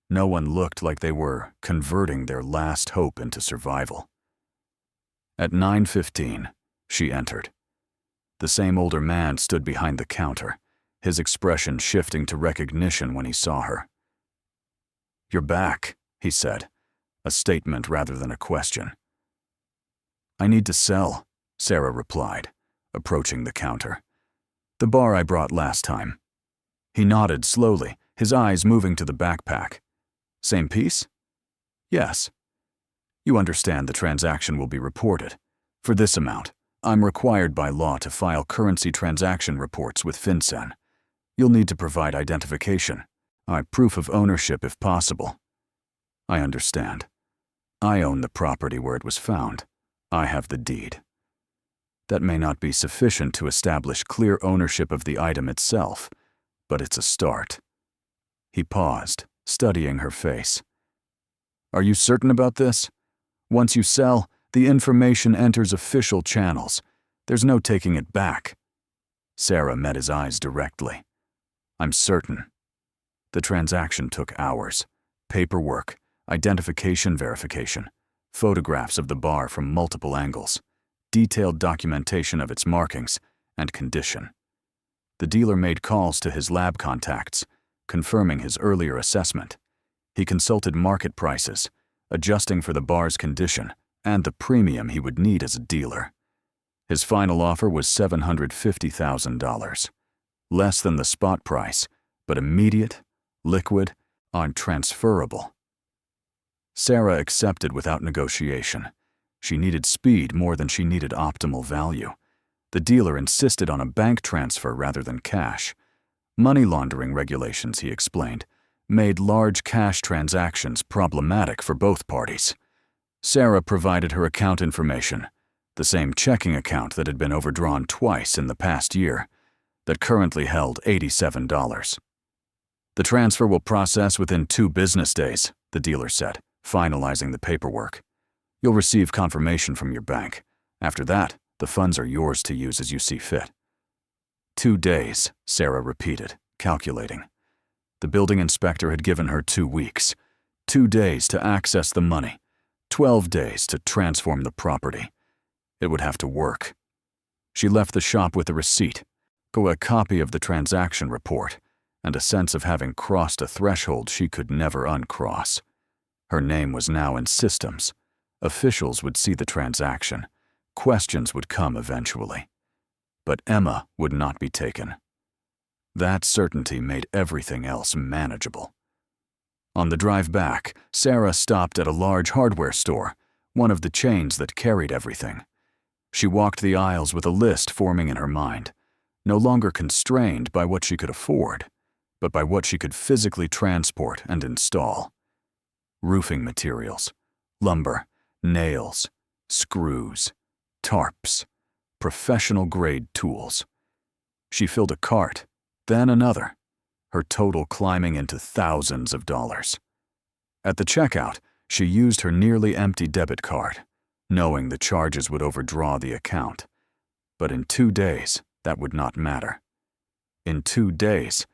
No one looked like they were converting their last hope into survival. At 9:15, she entered. The same older man stood behind the counter, his expression shifting to recognition when he saw her. "You're back," he said, a statement rather than a question. "I need to sell," Sarah replied, approaching the counter. "The bar I brought last time." He nodded slowly, his eyes moving to the backpack. "Same piece?" "Yes." "You understand the transaction will be reported. For this amount, I'm required by law to file currency transaction reports with FinCEN. You'll need to provide identification, proof of ownership if possible." "I understand. I own the property where it was found. I have the deed." "That may not be sufficient to establish clear ownership of the item itself, but it's a start." He paused, studying her face. "Are you certain about this? Once you sell, The information enters official channels. There's no taking it back. Sarah met his eyes directly. I'm certain. The transaction took hours. Paperwork, identification verification, photographs of the bar from multiple angles, detailed documentation of its markings and condition. The dealer made calls to his lab contacts, confirming his earlier assessment. He consulted market prices, adjusting for the bar's condition and the premium he would need as a dealer. His final offer was $750,000. Less than the spot price, but immediate, liquid, untransferable. Sarah accepted without negotiation. She needed speed more than she needed optimal value. The dealer insisted on a bank transfer rather than cash. Money laundering regulations, he explained, made large cash transactions problematic for both parties. Sarah provided her account information, the same checking account that had been overdrawn twice in the past year, that currently held $87. The transfer will process within 2 business days, the dealer said, finalizing the paperwork. You'll receive confirmation from your bank. After that, the funds are yours to use as you see fit. 2 days, Sarah repeated, calculating. The building inspector had given her 2 weeks. 2 days to access the money. 12 days to transform the property. It would have to work. She left the shop with a receipt, a copy of the transaction report, and a sense of having crossed a threshold she could never uncross. Her name was now in systems. Officials would see the transaction. Questions would come eventually. But Emma would not be taken. That certainty made everything else manageable. On the drive back, Sarah stopped at a large hardware store, one of the chains that carried everything. She walked the aisles with a list forming in her mind, no longer constrained by what she could afford, but by what she could physically transport and install. Roofing materials, lumber, nails, screws, tarps, professional-grade tools. She filled a cart, then another, her total climbing into thousands of dollars. At the checkout, she used her nearly empty debit card, knowing the charges would overdraw the account. But in 2 days, that would not matter. In 2 days,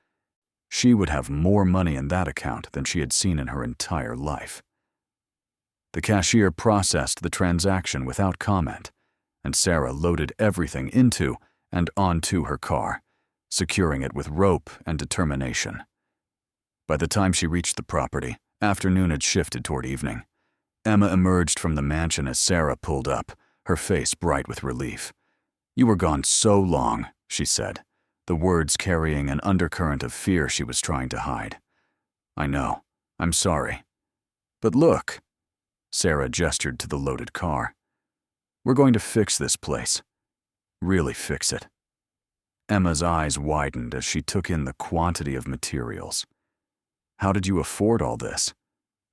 she would have more money in that account than she had seen in her entire life. The cashier processed the transaction without comment, and Sarah loaded everything into and onto her car, securing it with rope and determination. By the time she reached the property, afternoon had shifted toward evening. Emma emerged from the mansion as Sarah pulled up, her face bright with relief. "You were gone so long," she said, the words carrying an undercurrent of fear she was trying to hide. "I know. I'm sorry. But look." Sarah gestured to the loaded car. "We're going to fix this place. Really fix it." Emma's eyes widened as she took in the quantity of materials. How did you afford all this?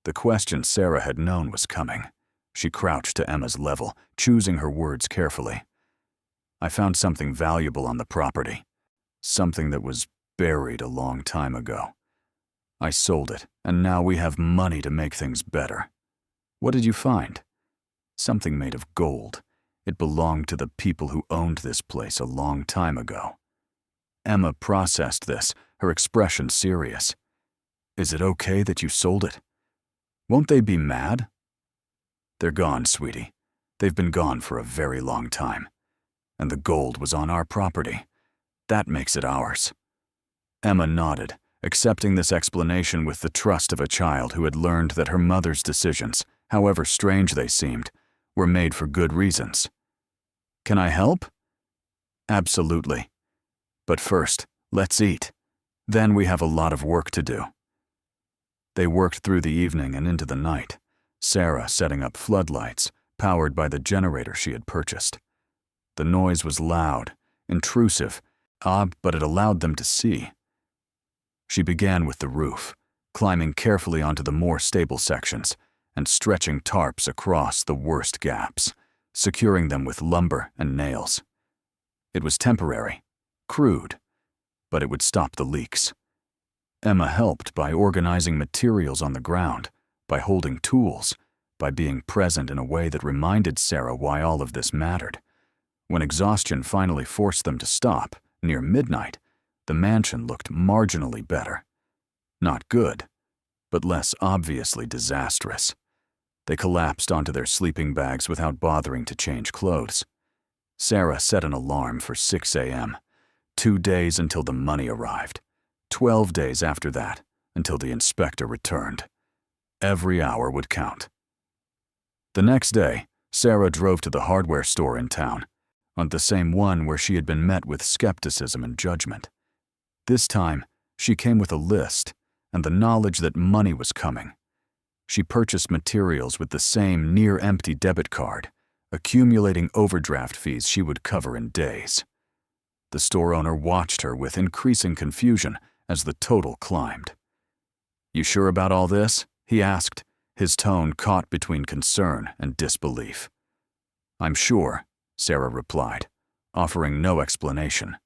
The question Sarah had known was coming. She crouched to Emma's level, choosing her words carefully. "I found something valuable on the property. Something that was buried a long time ago. I sold it, and now we have money to make things better." "What did you find?" "Something made of gold. It belonged to the people who owned this place a long time ago." Emma processed this, her expression serious. "Is it okay that you sold it? Won't they be mad?" "They're gone, sweetie. They've been gone for a very long time. And the gold was on our property. That makes it ours." Emma nodded, accepting this explanation with the trust of a child who had learned that her mother's decisions, however strange they seemed, were made for good reasons. "Can I help?" "Absolutely. But first, let's eat. Then we have a lot of work to do." They worked through the evening and into the night, Sarah setting up floodlights, powered by the generator she had purchased. The noise was loud, intrusive, but it allowed them to see. She began with the roof, climbing carefully onto the more stable sections and stretching tarps across the worst gaps, securing them with lumber and nails. It was temporary, crude, but it would stop the leaks. Emma helped by organizing materials on the ground, by holding tools, by being present in a way that reminded Sarah why all of this mattered. When exhaustion finally forced them to stop, near midnight, the mansion looked marginally better. Not good, but less obviously disastrous. They collapsed onto their sleeping bags without bothering to change clothes. Sarah set an alarm for 6 a.m., 2 days until the money arrived, 12 days after that until the inspector returned. Every hour would count. The next day, Sarah drove to the hardware store in town, on the same one where she had been met with skepticism and judgment. This time, she came with a list and the knowledge that money was coming. She purchased materials with the same near-empty debit card, accumulating overdraft fees she would cover in days. The store owner watched her with increasing confusion as the total climbed. "You sure about all this?" he asked, his tone caught between concern and disbelief. "I'm sure," Sarah replied, offering no explanation.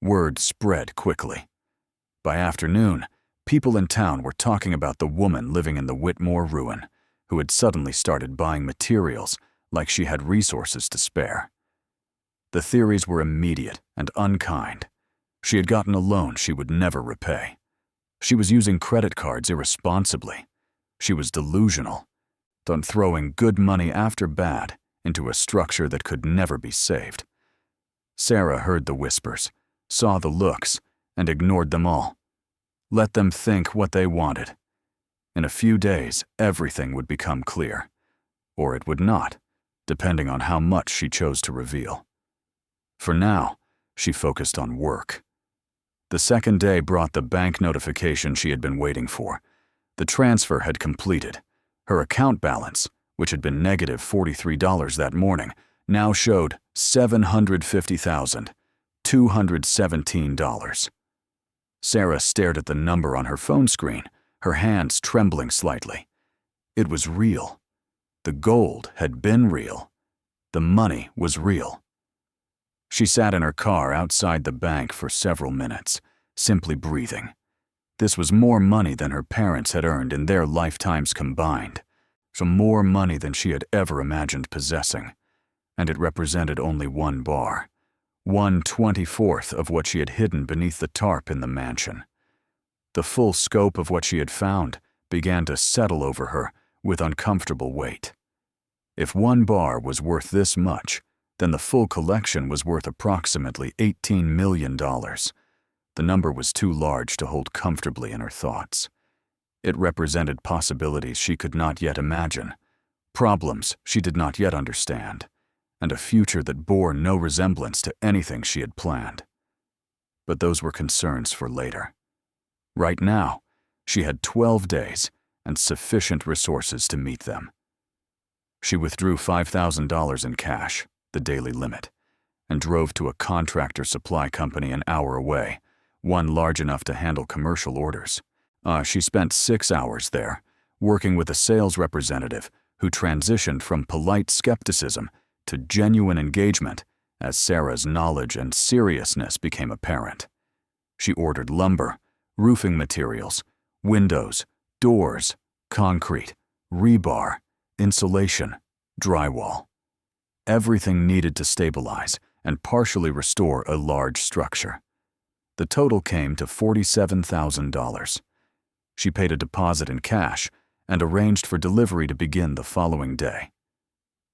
Word spread quickly. By afternoon, people in town were talking about the woman living in the Whitmore ruin, who had suddenly started buying materials like she had resources to spare. The theories were immediate and unkind. She had gotten a loan she would never repay. She was using credit cards irresponsibly. She was delusional, done throwing good money after bad into a structure that could never be saved. Sarah heard the whispers, saw the looks, and ignored them all. Let them think what they wanted. In a few days, everything would become clear. Or it would not, depending on how much she chose to reveal. For now, she focused on work. The second day brought the bank notification she had been waiting for. The transfer had completed. Her account balance, which had been negative $43 that morning, now showed $750,217. Sarah stared at the number on her phone screen, her hands trembling slightly. It was real. The gold had been real. The money was real. She sat in her car outside the bank for several minutes, simply breathing. This was more money than her parents had earned in their lifetimes combined, so more money than she had ever imagined possessing, and it represented only one bar, 1/24th of what she had hidden beneath the tarp in the mansion. The full scope of what she had found began to settle over her with uncomfortable weight. If one bar was worth this much, then the full collection was worth approximately $18 million. The number was too large to hold comfortably in her thoughts. It represented possibilities she could not yet imagine, problems she did not yet understand, and a future that bore no resemblance to anything she had planned. But those were concerns for later. Right now, she had 12 days and sufficient resources to meet them. She withdrew $5,000 in cash, the daily limit, and drove to a contractor supply company an hour away, one large enough to handle commercial orders. She spent 6 hours there, working with a sales representative who transitioned from polite skepticism to genuine engagement as Sarah's knowledge and seriousness became apparent. She ordered lumber, roofing materials, windows, doors, concrete, rebar, insulation, drywall. Everything needed to stabilize and partially restore a large structure. The total came to $47,000. She paid a deposit in cash and arranged for delivery to begin the following day.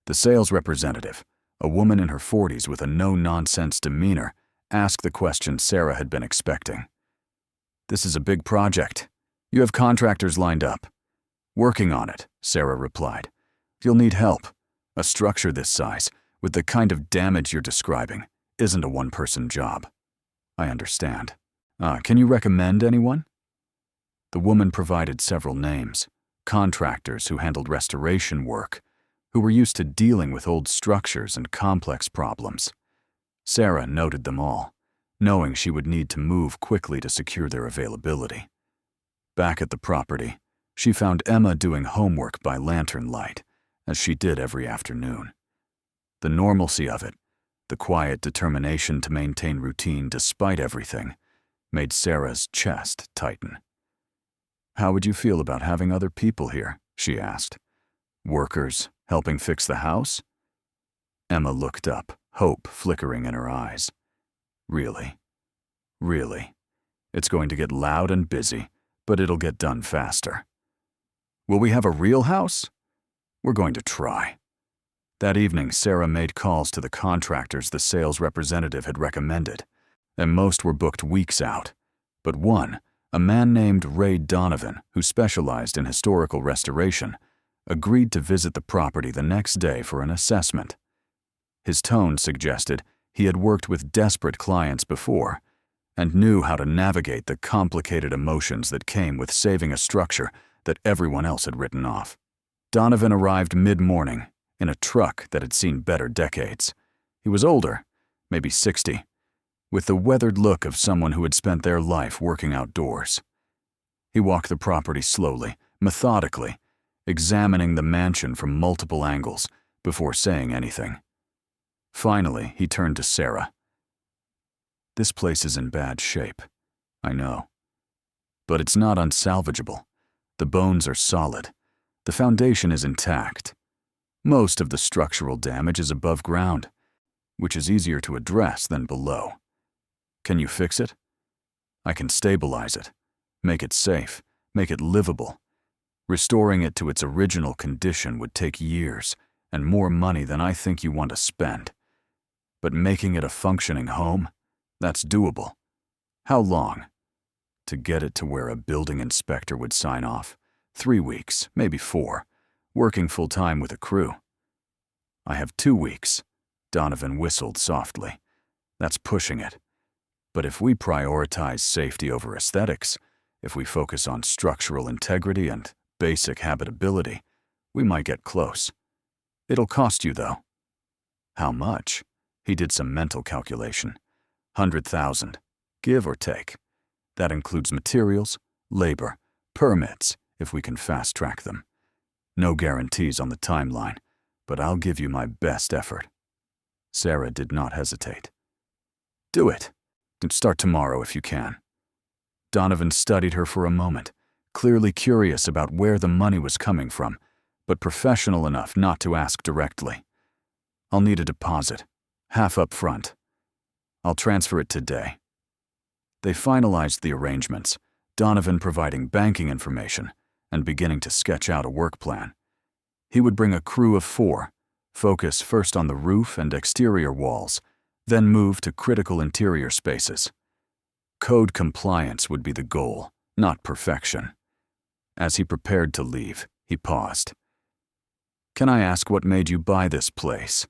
The sales representative, a woman in her 40s with a no-nonsense demeanor, asked the question Sarah had been expecting. "This is a big project. You have contractors lined up." "Working on it," Sarah replied. "You'll need help. A structure this size, with the kind of damage you're describing, isn't a one-person job." "I understand. Can you recommend anyone?" The woman provided several names, contractors who handled restoration work, who were used to dealing with old structures and complex problems. Sarah noted them all, knowing she would need to move quickly to secure their availability. Back at the property, she found Emma doing homework by lantern light, as she did every afternoon. The normalcy of it, the quiet determination to maintain routine despite everything, made Sarah's chest tighten. "How would you feel about having other people here?" she asked. Workers helping fix the house? Emma looked up, hope flickering in her eyes. Really? Really? It's going to get loud and busy, but it'll get done faster. Will we have a real house? We're going to try. That evening, Sarah made calls to the contractors the sales representative had recommended, and most were booked weeks out. But one, a man named Ray Donovan, who specialized in historical restoration, agreed to visit the property the next day for an assessment. His tone suggested he had worked with desperate clients before and knew how to navigate the complicated emotions that came with saving a structure that everyone else had written off. Donovan arrived mid-morning in a truck that had seen better decades. He was older, maybe 60, with the weathered look of someone who had spent their life working outdoors. He walked the property slowly, methodically, examining the mansion from multiple angles before saying anything. Finally, he turned to Sarah. This place is in bad shape, I know. But it's not unsalvageable. The bones are solid. The foundation is intact. Most of the structural damage is above ground, which is easier to address than below. Can you fix it? I can stabilize it, make it safe, make it livable. Restoring it to its original condition would take years and more money than I think you want to spend. But making it a functioning home, that's doable. How long? To get it to where a building inspector would sign off, 3 weeks, maybe 4, working full-time with a crew. I have 2 weeks, Donovan whistled softly. That's pushing it. But if we prioritize safety over aesthetics, if we focus on structural integrity and basic habitability, we might get close. It'll cost you, though. How much? He did some mental calculation. 100,000, give or take. That includes materials, labor, permits, if we can fast-track them. No guarantees on the timeline, but I'll give you my best effort. Sarah did not hesitate. Do it. Start tomorrow if you can. Donovan studied her for a moment, clearly curious about where the money was coming from, but professional enough not to ask directly. I'll need a deposit, half up front. I'll transfer it today. They finalized the arrangements, Donovan providing banking information and beginning to sketch out a work plan. He would bring a crew of 4, focus first on the roof and exterior walls, then move to critical interior spaces. Code compliance would be the goal, not perfection. As he prepared to leave, he paused. Can I ask what made you buy this place?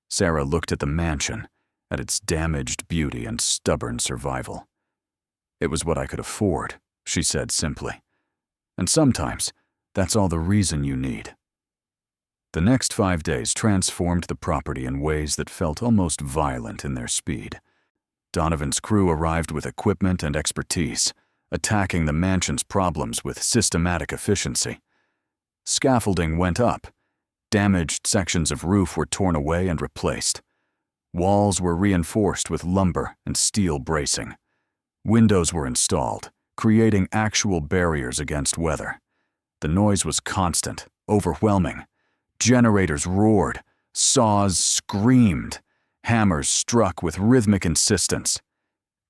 Sarah looked at the mansion, at its damaged beauty and stubborn survival. It was what I could afford, she said simply. And sometimes, that's all the reason you need. The next 5 days transformed the property in ways that felt almost violent in their speed. Donovan's crew arrived with equipment and expertise, attacking the mansion's problems with systematic efficiency. Scaffolding went up. Damaged sections of roof were torn away and replaced. Walls were reinforced with lumber and steel bracing. Windows were installed, creating actual barriers against weather. The noise was constant, overwhelming. Generators roared, saws screamed, hammers struck with rhythmic insistence.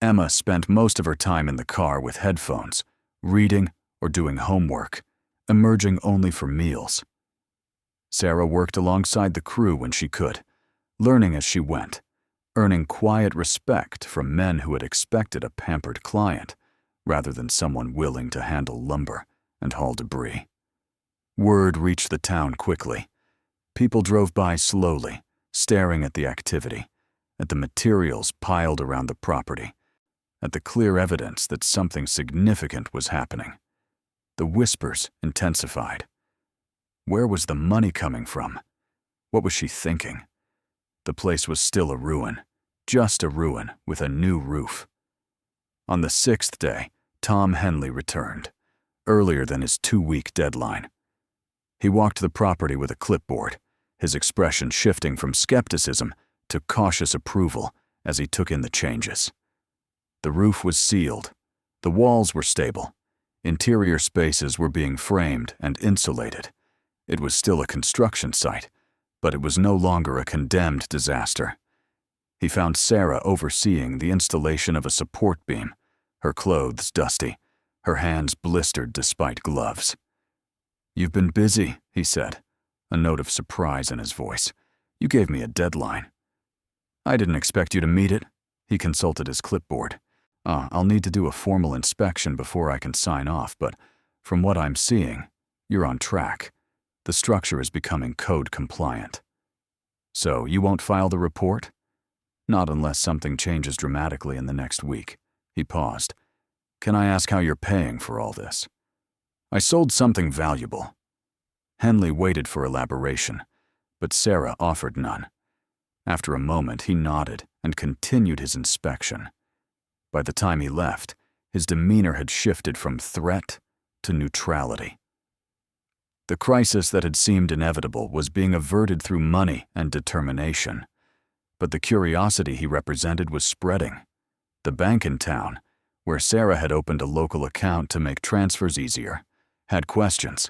Emma spent most of her time in the car with headphones, reading or doing homework, emerging only for meals. Sarah worked alongside the crew when she could, learning as she went, earning quiet respect from men who had expected a pampered client, rather than someone willing to handle lumber and haul debris. Word reached the town quickly. People drove by slowly, staring at the activity, at the materials piled around the property, at the clear evidence that something significant was happening. The whispers intensified. Where was the money coming from? What was she thinking? The place was still a ruin, just a ruin with a new roof. On the 6th day, Tom Henley returned, earlier than his 2-week deadline. He walked the property with a clipboard, his expression shifting from skepticism to cautious approval as he took in the changes. The roof was sealed. The walls were stable. Interior spaces were being framed and insulated. It was still a construction site, but it was no longer a condemned disaster. He found Sarah overseeing the installation of a support beam, her clothes dusty, her hands blistered despite gloves. "You've been busy," he said, a note of surprise in his voice. "You gave me a deadline." "I didn't expect you to meet it." He consulted his clipboard. I'll need to do a formal inspection before I can sign off, but from what I'm seeing, you're on track. The structure is becoming code compliant." "So you won't file the report?" "Not unless something changes dramatically in the next week." He paused. "Can I ask how you're paying for all this?" "I sold something valuable." Henley waited for elaboration, but Sarah offered none. After a moment, he nodded and continued his inspection. By the time he left, his demeanor had shifted from threat to neutrality. The crisis that had seemed inevitable was being averted through money and determination. But the curiosity he represented was spreading. The bank in town, where Sarah had opened a local account to make transfers easier, had questions.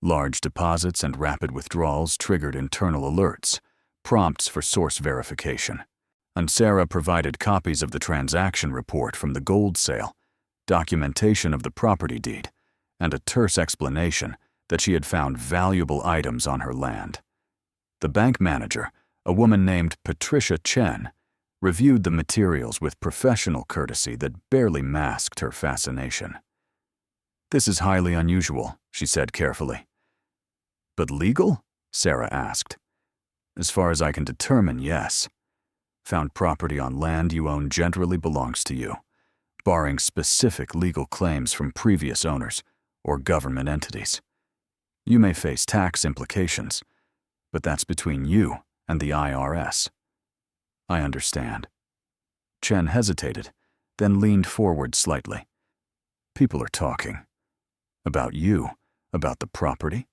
Large deposits and rapid withdrawals triggered internal alerts, prompts for source verification. And Sarah provided copies of the transaction report from the gold sale, documentation of the property deed, and a terse explanation that she had found valuable items on her land. The bank manager, a woman named Patricia Chen, reviewed the materials with professional courtesy that barely masked her fascination. "This is highly unusual," she said carefully. "But legal?" Sarah asked. "As far as I can determine, yes. Found property on land you own generally belongs to you, barring specific legal claims from previous owners or government entities. You may face tax implications, but that's between you and the IRS." "I understand." Chen hesitated, then leaned forward slightly. "People are talking. About you, about the property,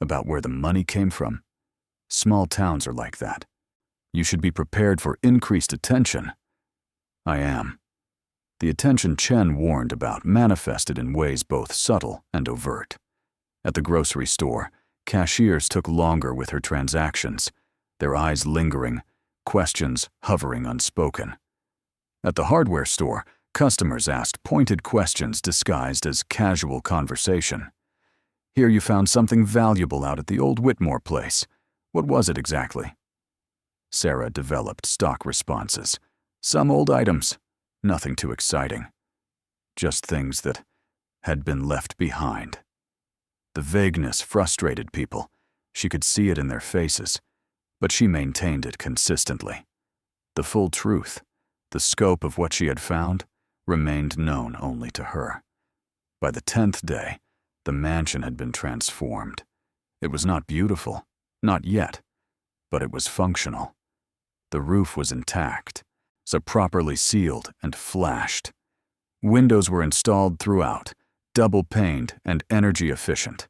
about where the money came from. Small towns are like that. You should be prepared for increased attention." "I am." The attention Chen warned about manifested in ways both subtle and overt. At the grocery store, cashiers took longer with her transactions, their eyes lingering, questions hovering unspoken. At the hardware store, customers asked pointed questions disguised as casual conversation. "Here you found something valuable out at the old Whitmore place. What was it exactly?" Sarah developed stock responses. Some old items, nothing too exciting. Just things that had been left behind. The vagueness frustrated people. She could see it in their faces, but she maintained it consistently. The full truth, the scope of what she had found, remained known only to her. By the 10th day, the mansion had been transformed. It was not beautiful, not yet, but it was functional. The roof was intact, so properly sealed and flashed. Windows were installed throughout, double-paned and energy-efficient.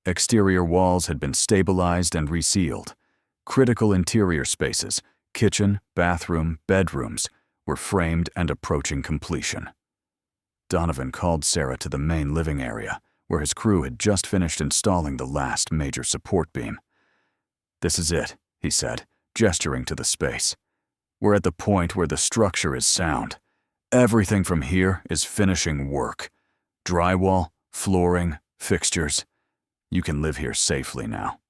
Exterior walls had been stabilized and resealed. Critical interior spaces, kitchen, bathroom, bedrooms, were framed and approaching completion. Donovan called Sarah to the main living area, where his crew had just finished installing the last major support beam. "This is it," he said, gesturing to the space. "We're at the point where the structure is sound. Everything from here is finishing work. Drywall, flooring, fixtures. You can live here safely now."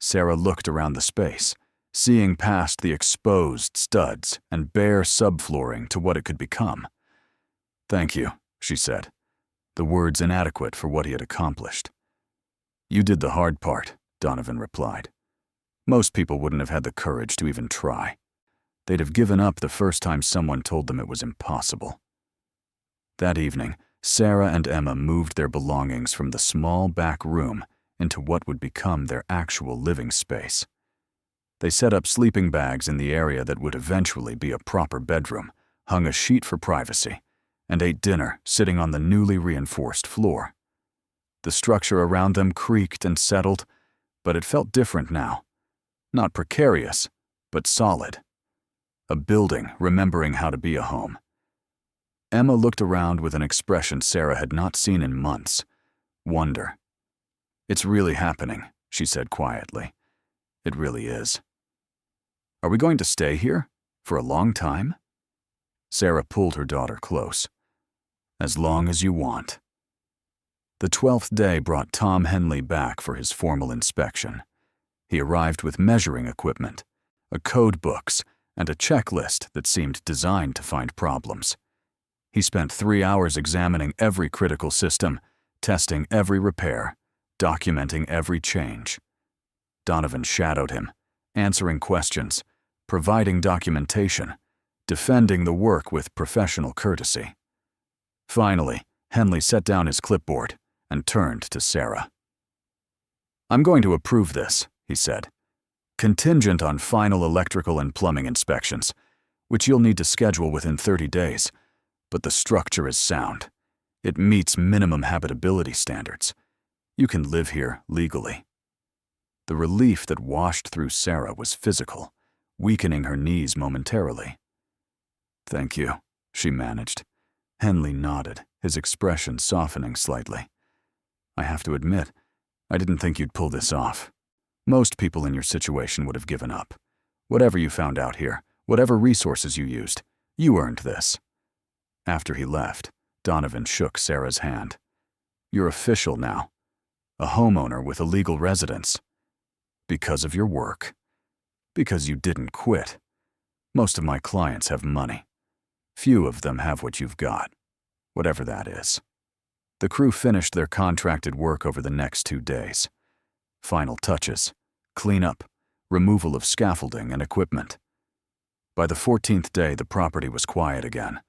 Sarah looked around the space, seeing past the exposed studs and bare subflooring to what it could become. "Thank you," she said, the words inadequate for what he had accomplished. "You did the hard part," Donovan replied. "Most people wouldn't have had the courage to even try. They'd have given up the first time someone told them it was impossible." That evening, Sarah and Emma moved their belongings from the small back room into what would become their actual living space. They set up sleeping bags in the area that would eventually be a proper bedroom, hung a sheet for privacy, and ate dinner sitting on the newly reinforced floor. The structure around them creaked and settled, but it felt different now. Not precarious, but solid. A building remembering how to be a home. Emma looked around with an expression Sarah had not seen in months. Wonder. "It's really happening," she said quietly. "It really is." "Are we going to stay here? For a long time?" Sarah pulled her daughter close. "As long as you want." The 12th day brought Tom Henley back for his formal inspection. He arrived with measuring equipment, a code books, and a checklist that seemed designed to find problems. He spent 3 hours examining every critical system, testing every repair, documenting every change. Donovan shadowed him, answering questions, providing documentation, defending the work with professional courtesy. Finally, Henley set down his clipboard and turned to Sarah. "I'm going to approve this," he said, "contingent on final electrical and plumbing inspections, which you'll need to schedule within 30 days. But the structure is sound. It meets minimum habitability standards. You can live here legally." The relief that washed through Sarah was physical, weakening her knees momentarily. "Thank you," she managed. Henley nodded, his expression softening slightly. "I have to admit, I didn't think you'd pull this off. Most people in your situation would have given up. Whatever you found out here, whatever resources you used, you earned this." After he left, Donovan shook Sarah's hand. "You're official now. A homeowner with a legal residence. Because of your work. Because you didn't quit. Most of my clients have money. Few of them have what you've got, whatever that is." The crew finished their contracted work over the next 2 days. Final touches, cleanup, removal of scaffolding and equipment. By the 14th day, the property was quiet again.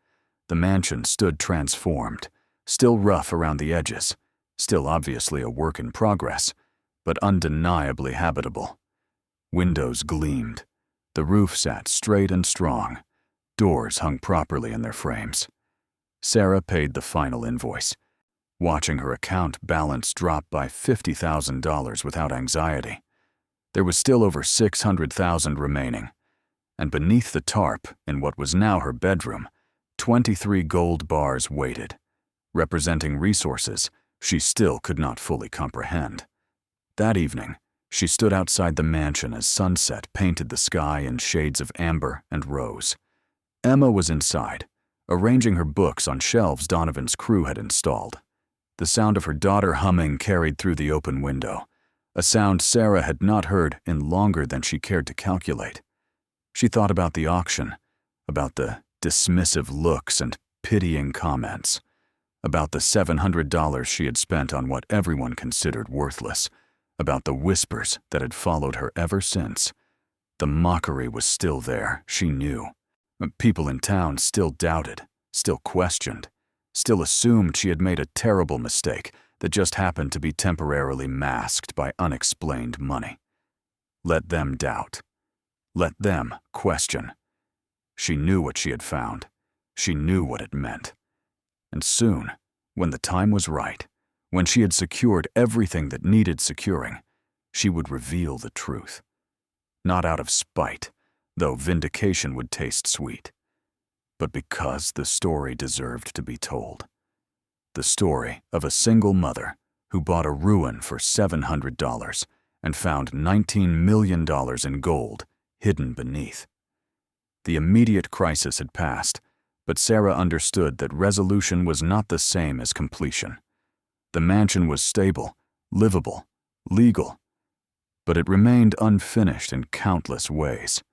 The mansion stood transformed, still rough around the edges, still obviously a work in progress, but undeniably habitable. Windows gleamed. The roof sat straight and strong. Doors hung properly in their frames. Sarah paid the final invoice, watching her account balance drop by $50,000 without anxiety. There was still over $600,000 remaining, and beneath the tarp, in what was now her bedroom, 23 gold bars waited, representing resources she still could not fully comprehend. That evening, she stood outside the mansion as sunset painted the sky in shades of amber and rose. Emma was inside, arranging her books on shelves Donovan's crew had installed. The sound of her daughter humming carried through the open window, a sound Sarah had not heard in longer than she cared to calculate. She thought about the auction, about the dismissive looks and pitying comments, about the $700 she had spent on what everyone considered worthless, about the whispers that had followed her ever since. The mockery was still there, she knew. People in town still doubted, still questioned, still assumed she had made a terrible mistake that just happened to be temporarily masked by unexplained money. Let them doubt. Let them question. She knew what she had found. She knew what it meant. And soon, when the time was right, when she had secured everything that needed securing, she would reveal the truth. Not out of spite, though vindication would taste sweet, but because the story deserved to be told. The story of a single mother who bought a ruin for $700 and found $19 million in gold hidden beneath. The immediate crisis had passed, but Sarah understood that resolution was not the same as completion. The mansion was stable, livable, legal, but it remained unfinished in countless ways.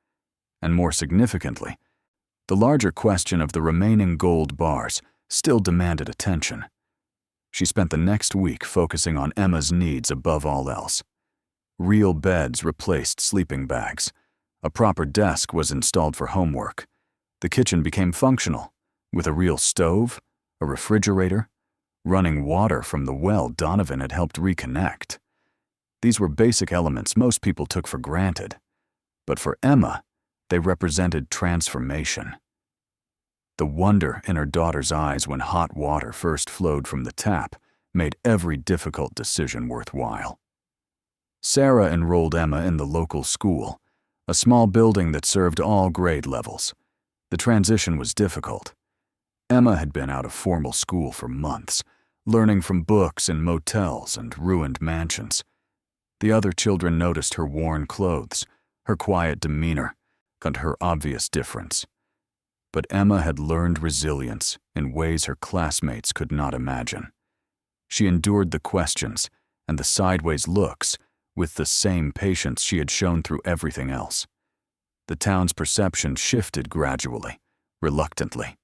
And more significantly, the larger question of the remaining gold bars still demanded attention. She spent the next week focusing on Emma's needs above all else. Real beds replaced sleeping bags. A proper desk was installed for homework. The kitchen became functional, with a real stove, a refrigerator, running water from the well Donovan had helped reconnect. These were basic elements most people took for granted, but for Emma, they represented transformation. The wonder in her daughter's eyes when hot water first flowed from the tap made every difficult decision worthwhile. Sarah enrolled Emma in the local school, a small building that served all grade levels. The transition was difficult. Emma had been out of formal school for months, learning from books in motels and ruined mansions. The other children noticed her worn clothes, her quiet demeanor, and her obvious difference. But Emma had learned resilience in ways her classmates could not imagine. She endured the questions and the sideways looks with the same patience she had shown through everything else. The town's perception shifted gradually, reluctantly.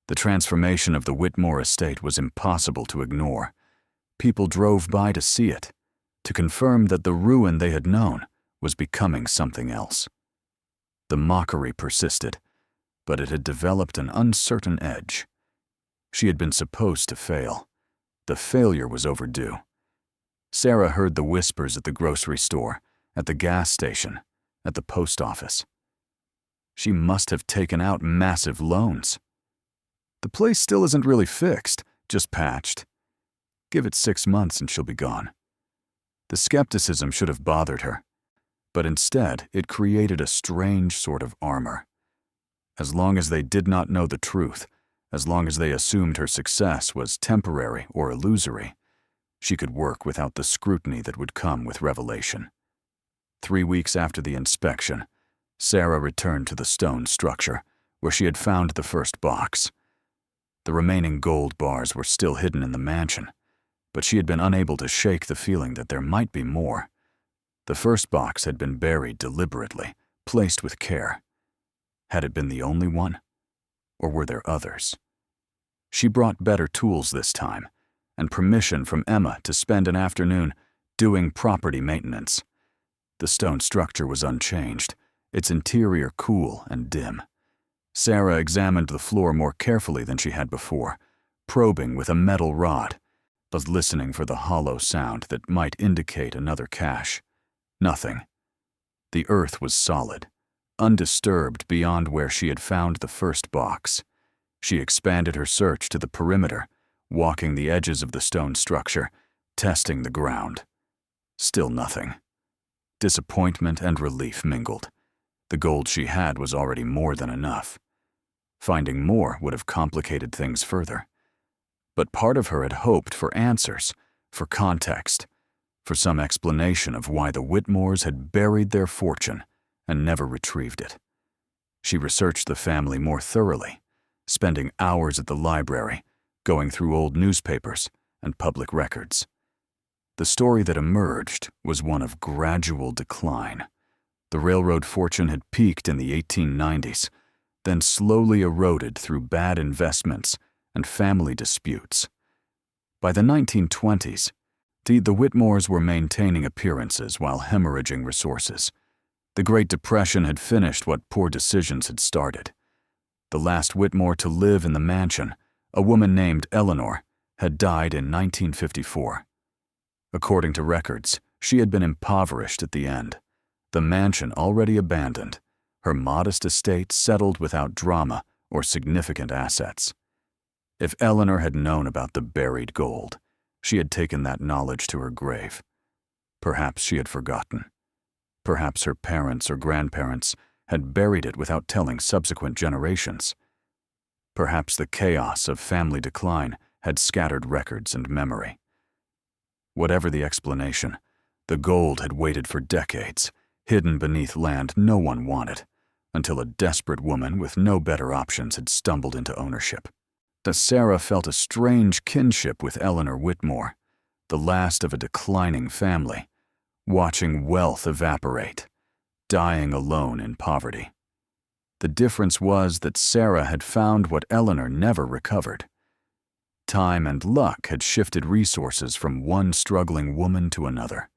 The transformation of the Whitmore estate was impossible to ignore. People drove by to see it, to confirm that the ruin they had known was becoming something else. The mockery persisted, but it had developed an uncertain edge. She had been supposed to fail. The failure was overdue. Sarah heard the whispers at the grocery store, at the gas station, at the post office. She must have taken out massive loans. The place still isn't really fixed, just patched. Give it 6 months and she'll be gone. The skepticism should have bothered her, but instead it created a strange sort of armor. As long as they did not know the truth, as long as they assumed her success was temporary or illusory, she could work without the scrutiny that would come with revelation. 3 weeks after the inspection, Sarah returned to the stone structure, where she had found the first box. The remaining gold bars were still hidden in the mansion, but she had been unable to shake the feeling that there might be more. The first box had been buried deliberately, placed with care. Had it been the only one? Or were there others? She brought better tools this time, and permission from Emma to spend an afternoon doing property maintenance. The stone structure was unchanged, its interior cool and dim. Sarah examined the floor more carefully than she had before, probing with a metal rod, but listening for the hollow sound that might indicate another cache. Nothing. The earth was solid, undisturbed beyond where she had found the first box. She expanded her search to the perimeter, walking the edges of the stone structure, testing the ground. Still nothing. Disappointment and relief mingled. The gold she had was already more than enough. Finding more would have complicated things further. But part of her had hoped for answers, for context, for some explanation of why the Whitmores had buried their fortune and never retrieved it. She researched the family more thoroughly, spending hours at the library, going through old newspapers and public records. The story that emerged was one of gradual decline. The railroad fortune had peaked in the 1890s, then slowly eroded through bad investments and family disputes. By the 1920s, the Whitmores were maintaining appearances while hemorrhaging resources. The Great Depression had finished what poor decisions had started. The last Whitmore to live in the mansion, a woman named Eleanor, had died in 1954. According to records, she had been impoverished at the end. The mansion already abandoned, her modest estate settled without drama or significant assets. If Eleanor had known about the buried gold, she had taken that knowledge to her grave. Perhaps she had forgotten. Perhaps her parents or grandparents had buried it without telling subsequent generations. Perhaps the chaos of family decline had scattered records and memory. Whatever the explanation, the gold had waited for decades, hidden beneath land no one wanted, until a desperate woman with no better options had stumbled into ownership. Sarah felt a strange kinship with Eleanor Whitmore, the last of a declining family, watching wealth evaporate, dying alone in poverty. The difference was that Sarah had found what Eleanor never recovered. Time and luck had shifted resources from one struggling woman to another,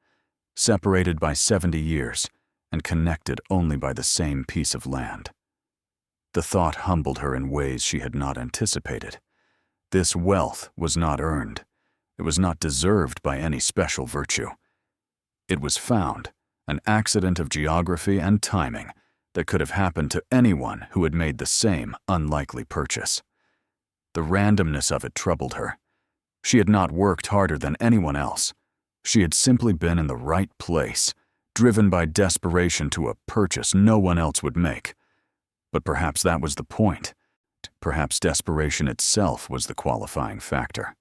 separated by 70 years and connected only by the same piece of land. The thought humbled her in ways she had not anticipated. This wealth was not earned. It was not deserved by any special virtue. It was found, an accident of geography and timing that could have happened to anyone who had made the same unlikely purchase. The randomness of it troubled her. She had not worked harder than anyone else. She had simply been in the right place, driven by desperation to a purchase no one else would make. But perhaps that was the point. Perhaps desperation itself was the qualifying factor.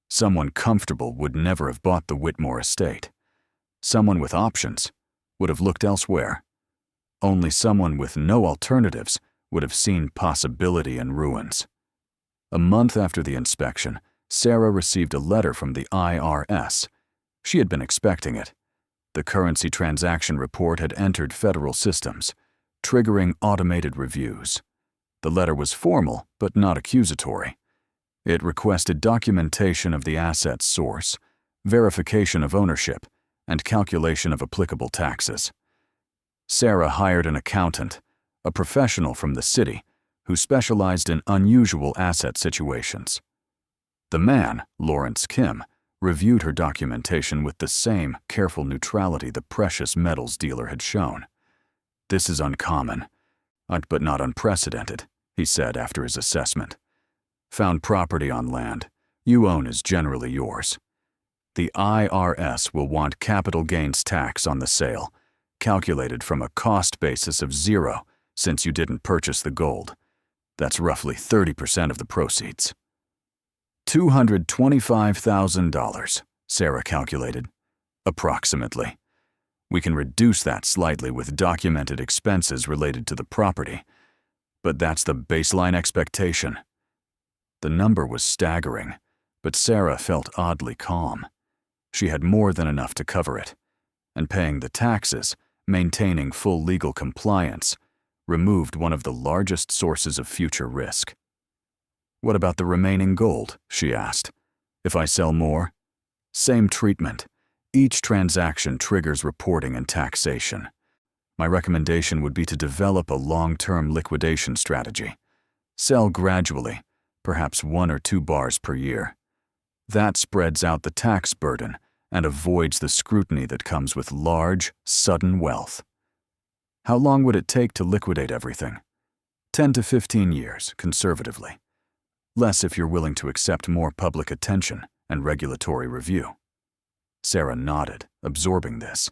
Someone comfortable would never have bought the Whitmore estate. Someone with options would have looked elsewhere. Only someone with no alternatives would have seen possibility in ruins. A month after the inspection, Sarah received a letter from the IRS. She had been expecting it. The currency transaction report had entered federal systems, triggering automated reviews. The letter was formal, but not accusatory. It requested documentation of the asset's source, verification of ownership, and calculation of applicable taxes. Sarah hired an accountant, a professional from the city, who specialized in unusual asset situations. The man, Lawrence Kim, reviewed her documentation with the same careful neutrality the precious metals dealer had shown. "This is uncommon, but not unprecedented," he said after his assessment. "Found property on land you own is generally yours. The IRS will want capital gains tax on the sale, calculated from a cost basis of 0 since you didn't purchase the gold. That's roughly 30% of the proceeds." $225,000, Sarah calculated. Approximately. We can reduce that slightly with documented expenses related to the property, but that's the baseline expectation. The number was staggering, but Sarah felt oddly calm. She had more than enough to cover it, and paying the taxes, maintaining full legal compliance, removed one of the largest sources of future risk. "What about the remaining gold?" she asked. "If I sell more?" "Same treatment. Each transaction triggers reporting and taxation. My recommendation would be to develop a long-term liquidation strategy. Sell gradually, perhaps 1 or 2 bars per year. That spreads out the tax burden and avoids the scrutiny that comes with large, sudden wealth." "How long would it take to liquidate everything?" 10 to 15 years, conservatively. Less if you're willing to accept more public attention and regulatory review. Sarah nodded, absorbing this.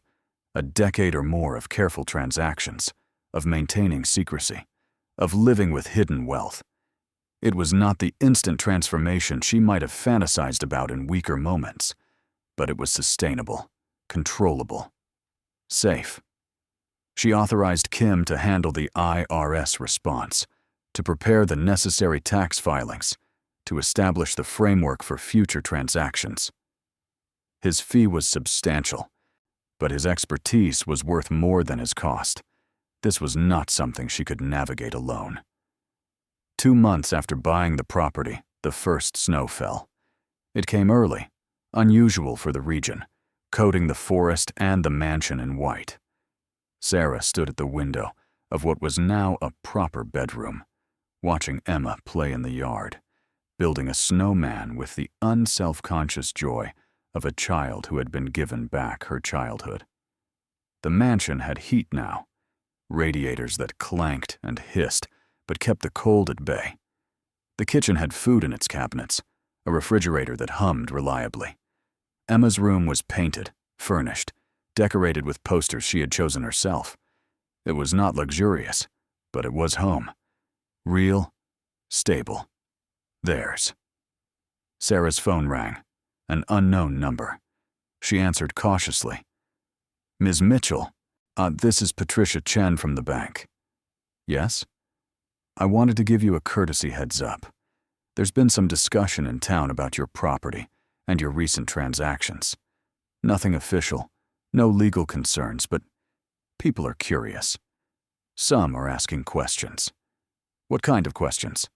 A decade or more of careful transactions, of maintaining secrecy, of living with hidden wealth. It was not the instant transformation she might have fantasized about in weaker moments, but it was sustainable, controllable, safe. She authorized Kim to handle the IRS response, to prepare the necessary tax filings, to establish the framework for future transactions. His fee was substantial, but his expertise was worth more than his cost. This was not something she could navigate alone. 2 months after buying the property, the first snow fell. It came early, unusual for the region, coating the forest and the mansion in white. Sarah stood at the window of what was now a proper bedroom, watching Emma play in the yard, building a snowman with the unself-conscious joy of a child who had been given back her childhood. The mansion had heat now, radiators that clanked and hissed but kept the cold at bay. The kitchen had food in its cabinets, a refrigerator that hummed reliably. Emma's room was painted, furnished, decorated with posters she had chosen herself. It was not luxurious, but it was home. Real, stable. Theirs. Sarah's phone rang, an unknown number. She answered cautiously. "Ms. Mitchell, this is Patricia Chen from the bank." "Yes?" "I wanted to give you a courtesy heads up. There's been some discussion in town about your property and your recent transactions. Nothing official, no legal concerns, but people are curious. Some are asking questions." "What kind of questions?"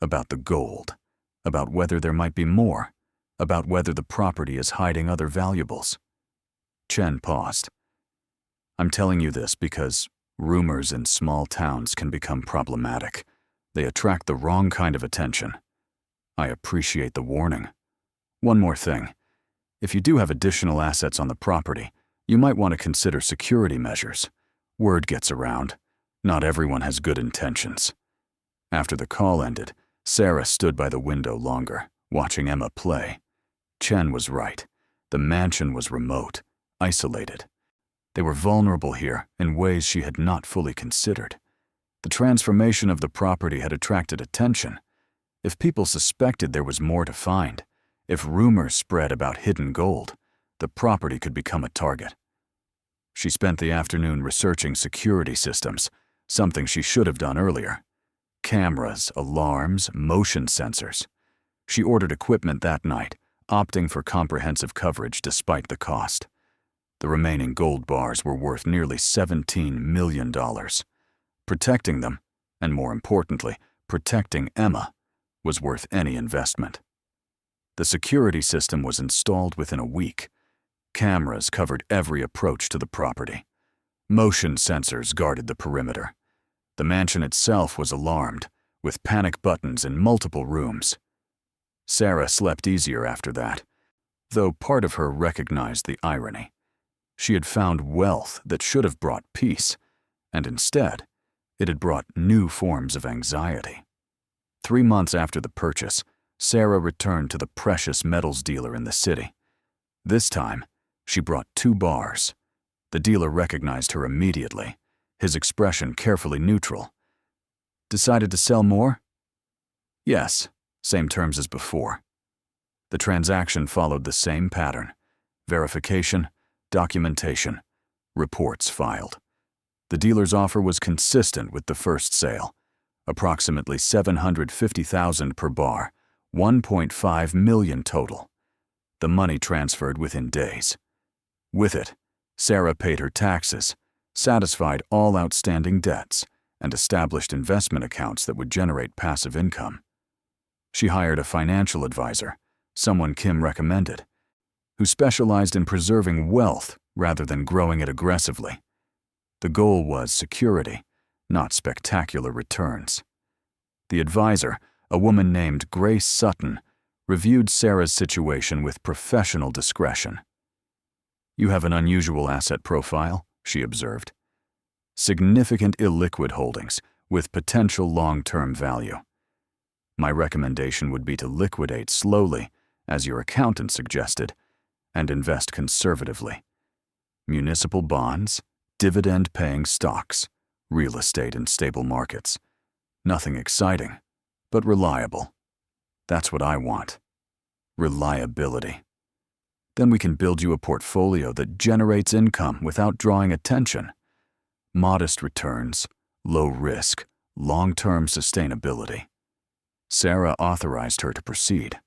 "About the gold, about whether there might be more, about whether the property is hiding other valuables." Chen paused. "I'm telling you this because rumors in small towns can become problematic. They attract the wrong kind of attention. I appreciate the warning. One more thing. If you do have additional assets on the property, you might want to consider security measures. Word gets around. Not everyone has good intentions." After the call ended, Sarah stood by the window longer, watching Emma play. Chen was right. The mansion was remote, isolated. They were vulnerable here in ways she had not fully considered. The transformation of the property had attracted attention. If people suspected there was more to find, If rumors spread about hidden gold, the property could become a target. She spent the afternoon researching security systems, something she should have done earlier. Cameras, alarms, motion sensors. She ordered equipment that night, opting for comprehensive coverage despite the cost. The remaining gold bars were worth nearly $17 million. Protecting them, and more importantly, protecting Emma, was worth any investment. The security system was installed within a week. Cameras covered every approach to the property. Motion sensors guarded the perimeter. The mansion itself was alarmed, with panic buttons in multiple rooms. Sarah slept easier after that, though part of her recognized the irony. She had found wealth that should have brought peace, and instead, it had brought new forms of anxiety. 3 months after the purchase, Sarah returned to the precious metals dealer in the city. This time, she brought 2 bars. The dealer recognized her immediately, his expression carefully neutral. Decided to sell more? Yes, same terms as before. The transaction followed the same pattern: verification, documentation, reports filed. The dealer's offer was consistent with the first sale, approximately $750,000 per bar, $1.5 million total. The money transferred within days. With it, Sarah paid her taxes, satisfied all outstanding debts, and established investment accounts that would generate passive income. She hired a financial advisor, someone Kim recommended, who specialized in preserving wealth rather than growing it aggressively. The goal was security, not spectacular returns. The advisor, a woman named Grace Sutton, reviewed Sarah's situation with professional discretion. "You have an unusual asset profile," she observed. "Significant illiquid holdings with potential long-term value. My recommendation would be to liquidate slowly, as your accountant suggested, and invest conservatively. Municipal bonds, dividend-paying stocks, real estate in stable markets. Nothing exciting, but reliable. That's what I want. Reliability. Then we can build you a portfolio that generates income without drawing attention. Modest returns, low risk, long-term sustainability." Sarah authorized her to proceed.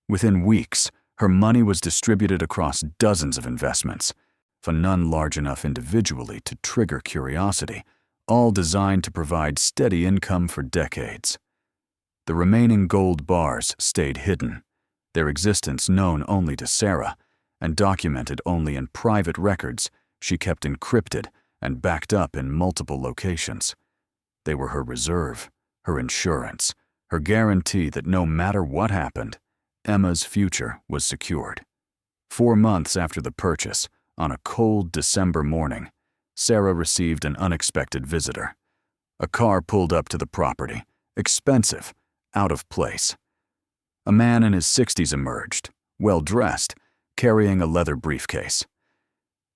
Within weeks, her money was distributed across dozens of investments, for none large enough individually to trigger curiosity, all designed to provide steady income for decades. The remaining gold bars stayed hidden, their existence known only to Sarah, and documented only in private records she kept encrypted and backed up in multiple locations. They were her reserve, her insurance, her guarantee that no matter what happened, Emma's future was secured. 4 months after the purchase, on a cold December morning, Sarah received an unexpected visitor. A car pulled up to the property, expensive, out of place. A man in his 60s emerged, well-dressed, carrying a leather briefcase.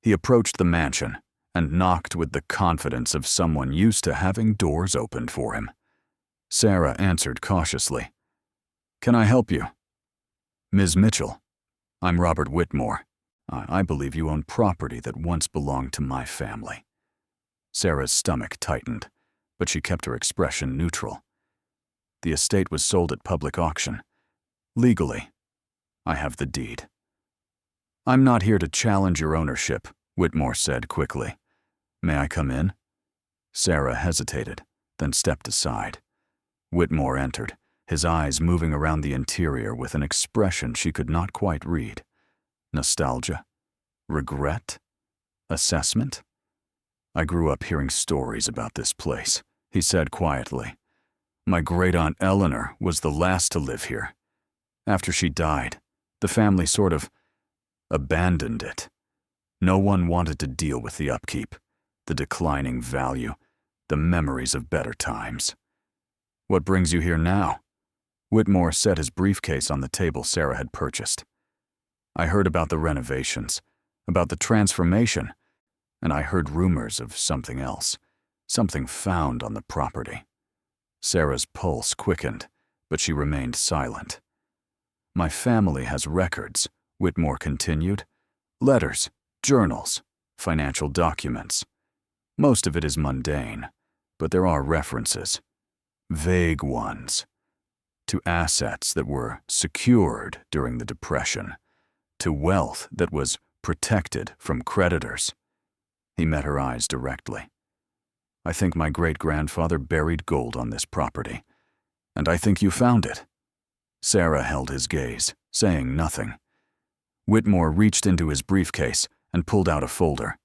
He approached the mansion and knocked with the confidence of someone used to having doors opened for him. Sarah answered cautiously, "Can I help you?" "Ms. Mitchell, I'm Robert Whitmore. I believe you own property that once belonged to my family." Sarah's stomach tightened, but she kept her expression neutral. "The estate was sold at public auction. Legally, I have the deed." "I'm not here to challenge your ownership," Whitmore said quickly. "May I come in?" Sarah hesitated, then stepped aside. Whitmore entered, his eyes moving around the interior with an expression she could not quite read. Nostalgia? Regret? Assessment? "I grew up hearing stories about this place," he said quietly. "My great-aunt Eleanor was the last to live here. After she died, the family sort of abandoned it. No one wanted to deal with the upkeep, the declining value, the memories of better times." "What brings you here now?" Whitmore set his briefcase on the table Sarah had purchased. "I heard about the renovations, about the transformation, and I heard rumors of something else, something found on the property." Sarah's pulse quickened, but she remained silent. My family has records, Whitmore continued. Letters, journals, financial documents. Most of it is mundane, but there are references, vague ones, to assets that were secured during the Depression, to wealth that was protected from creditors. He met her eyes directly. I think my great-grandfather buried gold on this property, and I think you found it. Sarah held his gaze, saying nothing. Whitmore reached into his briefcase and pulled out a folder.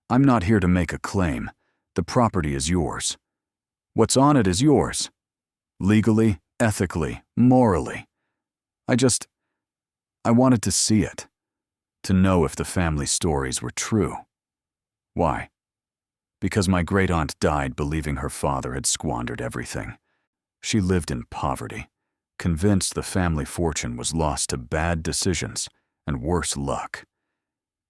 I'm not here to make a claim. The property is yours. What's on it is yours. Legally, ethically, morally. I wanted to see it, to know if the family stories were true. Why? Because my great-aunt died believing her father had squandered everything. She lived in poverty, convinced the family fortune was lost to bad decisions and worse luck.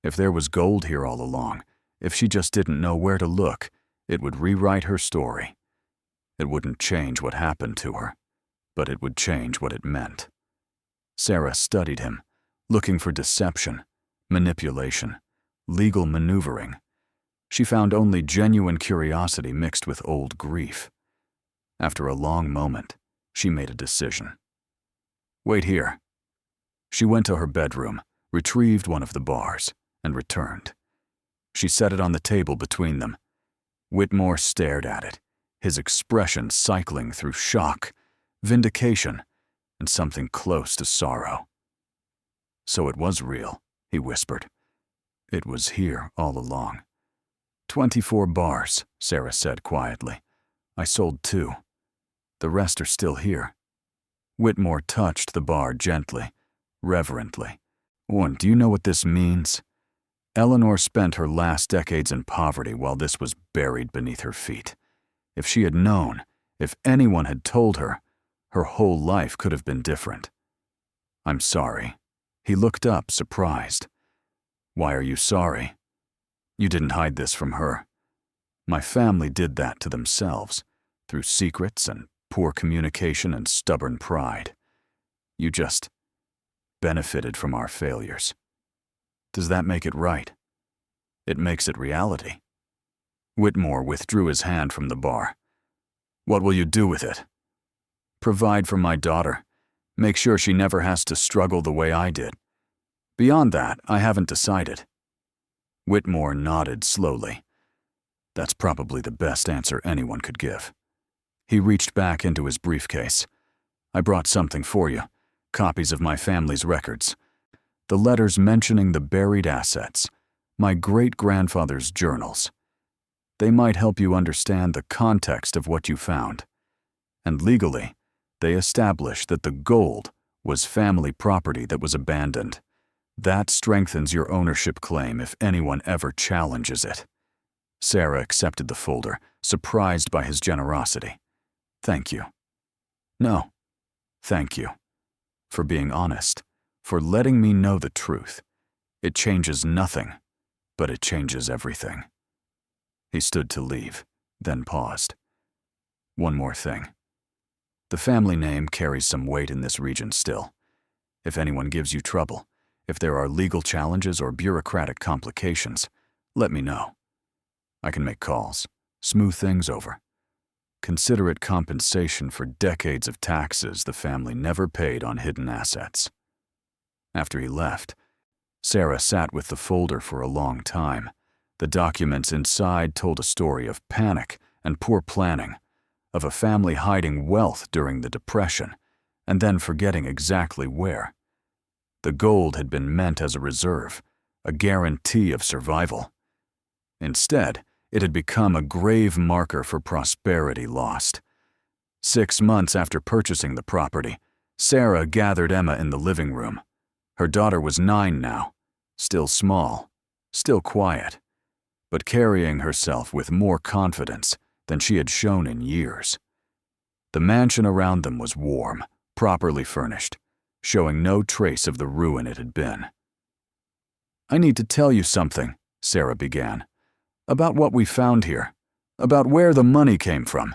If there was gold here all along, if she just didn't know where to look, it would rewrite her story. It wouldn't change what happened to her, but it would change what it meant. Sarah studied him, looking for deception, manipulation, legal maneuvering. She found only genuine curiosity mixed with old grief. After a long moment, she made a decision. Wait here. She went to her bedroom, retrieved one of the bars, and returned. She set it on the table between them. Whitmore stared at it, his expression cycling through shock, vindication, and something close to sorrow. So it was real, he whispered. It was here all along. 24 bars, Sarah said quietly. I sold 2. The rest are still here. Whitmore touched the bar gently, reverently. One, do you know what this means? Eleanor spent her last decades in poverty while this was buried beneath her feet. If she had known, if anyone had told her, her whole life could have been different. I'm sorry. He looked up, surprised. Why are you sorry? You didn't hide this from her. My family did that to themselves, through secrets and poor communication and stubborn pride. You just benefited from our failures. Does that make it right? It makes it reality. Whitmore withdrew his hand from the bar. What will you do with it? Provide for my daughter. Make sure she never has to struggle the way I did. Beyond that, I haven't decided. Whitmore nodded slowly. That's probably the best answer anyone could give. He reached back into his briefcase. I brought something for you. Copies of my family's records. The letters mentioning the buried assets. My great-grandfather's journals. They might help you understand the context of what you found. And legally, they establish that the gold was family property that was abandoned. That strengthens your ownership claim if anyone ever challenges it. Sarah accepted the folder, surprised by his generosity. Thank you. No, thank you. For being honest, for letting me know the truth. It changes nothing, but it changes everything. He stood to leave, then paused. One more thing. The family name carries some weight in this region still. If anyone gives you trouble, if there are legal challenges or bureaucratic complications, let me know. I can make calls, smooth things over. Consider it compensation for decades of taxes the family never paid on hidden assets. After he left, Sarah sat with the folder for a long time. The documents inside told a story of panic and poor planning, of a family hiding wealth during the Depression, and then forgetting exactly where. The gold had been meant as a reserve, a guarantee of survival. Instead, it had become a grave marker for prosperity lost. 6 months after purchasing the property, Sarah gathered Emma in the living room. Her daughter was 9 now, still small, still quiet, but carrying herself with more confidence than she had shown in years. The mansion around them was warm, properly furnished, showing no trace of the ruin it had been. I need to tell you something, Sarah began, about what we found here, about where the money came from.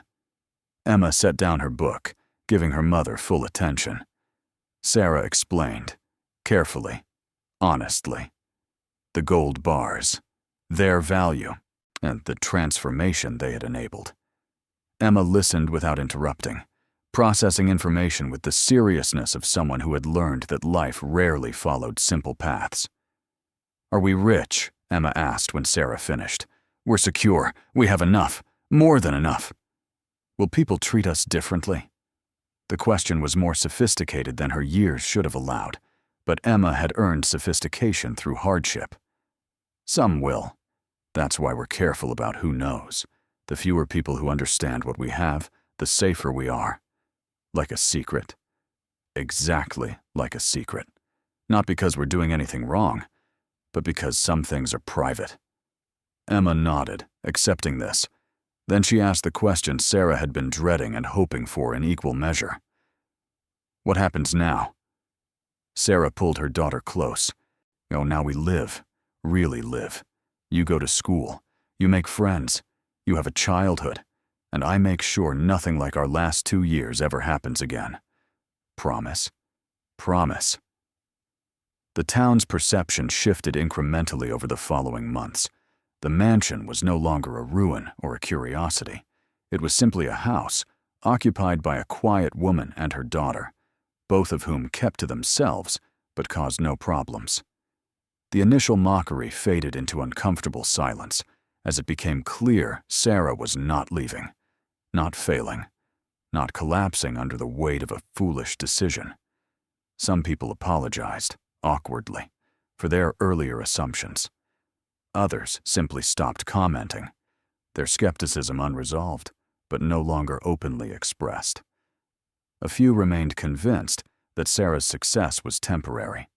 Emma set down her book, giving her mother full attention. Sarah explained, carefully, honestly. The gold bars, their value, and the transformation they had enabled. Emma listened without interrupting, processing information with the seriousness of someone who had learned that life rarely followed simple paths. "Are we rich?" Emma asked when Sarah finished. "We're secure. We have enough. More than enough. Will people treat us differently?" The question was more sophisticated than her years should have allowed, but Emma had earned sophistication through hardship. "Some will. That's why we're careful about who knows. The fewer people who understand what we have, the safer we are. Like a secret. Exactly like a secret. Not because we're doing anything wrong, but because some things are private." Emma nodded, accepting this. Then she asked the question Sarah had been dreading and hoping for in equal measure. "What happens now?" Sarah pulled her daughter close. "Oh, now we live. Really live. You go to school. You make friends. You have a childhood. And I make sure nothing like our last 2 years ever happens again. Promise? Promise." The town's perception shifted incrementally over the following months. The mansion was no longer a ruin or a curiosity. It was simply a house, occupied by a quiet woman and her daughter, both of whom kept to themselves but caused no problems. The initial mockery faded into uncomfortable silence as it became clear Sarah was not leaving, not failing, not collapsing under the weight of a foolish decision. Some people apologized, awkwardly, for their earlier assumptions. Others simply stopped commenting, their skepticism unresolved, but no longer openly expressed. A few remained convinced that Sarah's success was temporary,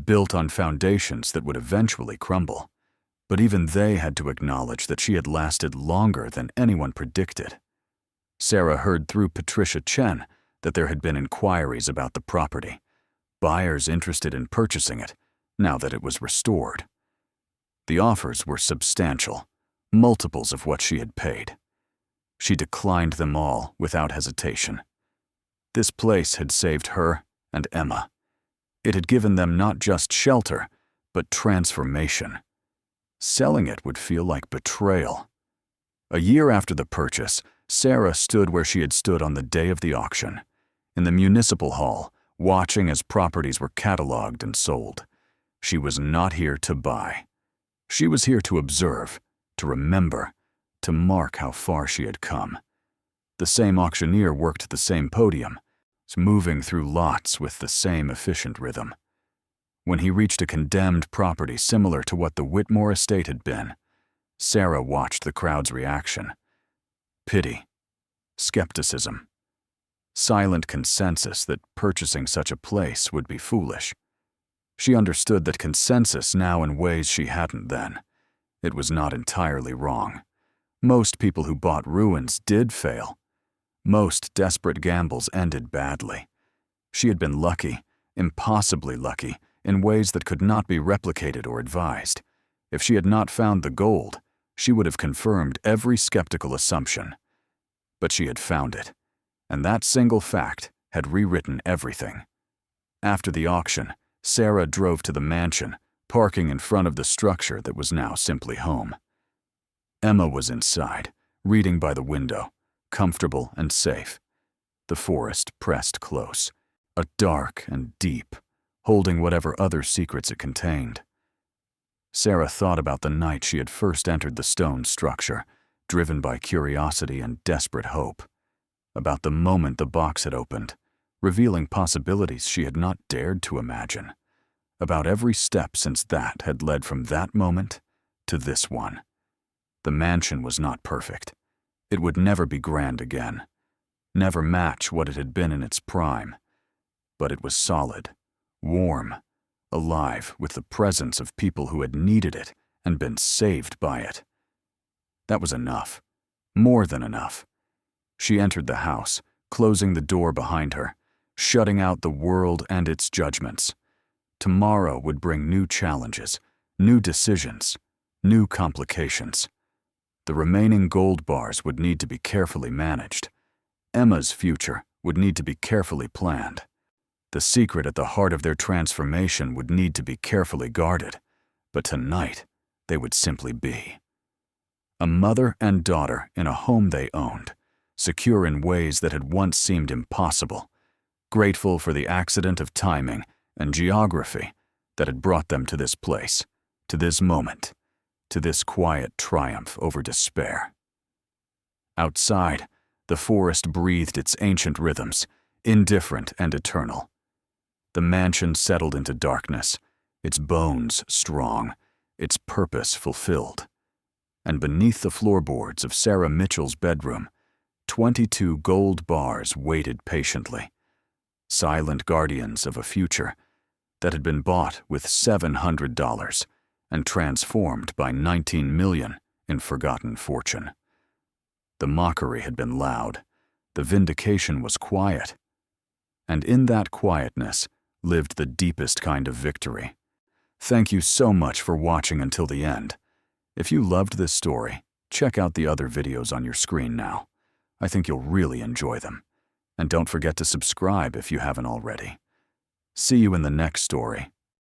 built on foundations that would eventually crumble. But even they had to acknowledge that she had lasted longer than anyone predicted. Sarah heard through Patricia Chen that there had been inquiries about the property, buyers interested in purchasing it now that it was restored. The offers were substantial, multiples of what she had paid. She declined them all without hesitation. This place had saved her and Emma. It had given them not just shelter, but transformation. Selling it would feel like betrayal. A year after the purchase, Sarah stood where she had stood on the day of the auction, in the municipal hall, watching as properties were cataloged and sold. She was not here to buy. She was here to observe, to remember, to mark how far she had come. The same auctioneer worked the same podium, moving through lots with the same efficient rhythm. When he reached a condemned property similar to what the Whitmore estate had been, Sarah watched the crowd's reaction. Pity, skepticism, silent consensus that purchasing such a place would be foolish. She understood that consensus now in ways she hadn't then. It was not entirely wrong. Most people who bought ruins did fail. Most desperate gambles ended badly. She had been lucky, impossibly lucky, in ways that could not be replicated or advised. If she had not found the gold, she would have confirmed every skeptical assumption. But she had found it, and that single fact had rewritten everything. After the auction, Sarah drove to the mansion, parking in front of the structure that was now simply home. Emma was inside, reading by the window, comfortable and safe. The forest pressed close, a dark and deep, holding whatever other secrets it contained. Sarah thought about the night she had first entered the stone structure, driven by curiosity and desperate hope. About the moment the box had opened, revealing possibilities she had not dared to imagine. About every step since that had led from that moment to this one. The mansion was not perfect. It would never be grand again, never match what it had been in its prime. But it was solid, warm, alive with the presence of people who had needed it and been saved by it. That was enough, more than enough. She entered the house, closing the door behind her, shutting out the world and its judgments. Tomorrow would bring new challenges, new decisions, new complications. The remaining gold bars would need to be carefully managed. Emma's future would need to be carefully planned. The secret at the heart of their transformation would need to be carefully guarded, but tonight they would simply be. A mother and daughter in a home they owned, secure in ways that had once seemed impossible, grateful for the accident of timing and geography that had brought them to this place, to this moment, to this quiet triumph over despair. Outside, the forest breathed its ancient rhythms, indifferent and eternal. The mansion settled into darkness, its bones strong, its purpose fulfilled. And beneath the floorboards of Sarah Mitchell's bedroom, 22 gold bars waited patiently, silent guardians of a future that had been bought with $700 and transformed by $19 million in forgotten fortune. The mockery had been loud, the vindication was quiet, and in that quietness lived the deepest kind of victory. Thank you so much for watching until the end. If you loved this story, check out the other videos on your screen now. I think you'll really enjoy them. And don't forget to subscribe if you haven't already. See you in the next story.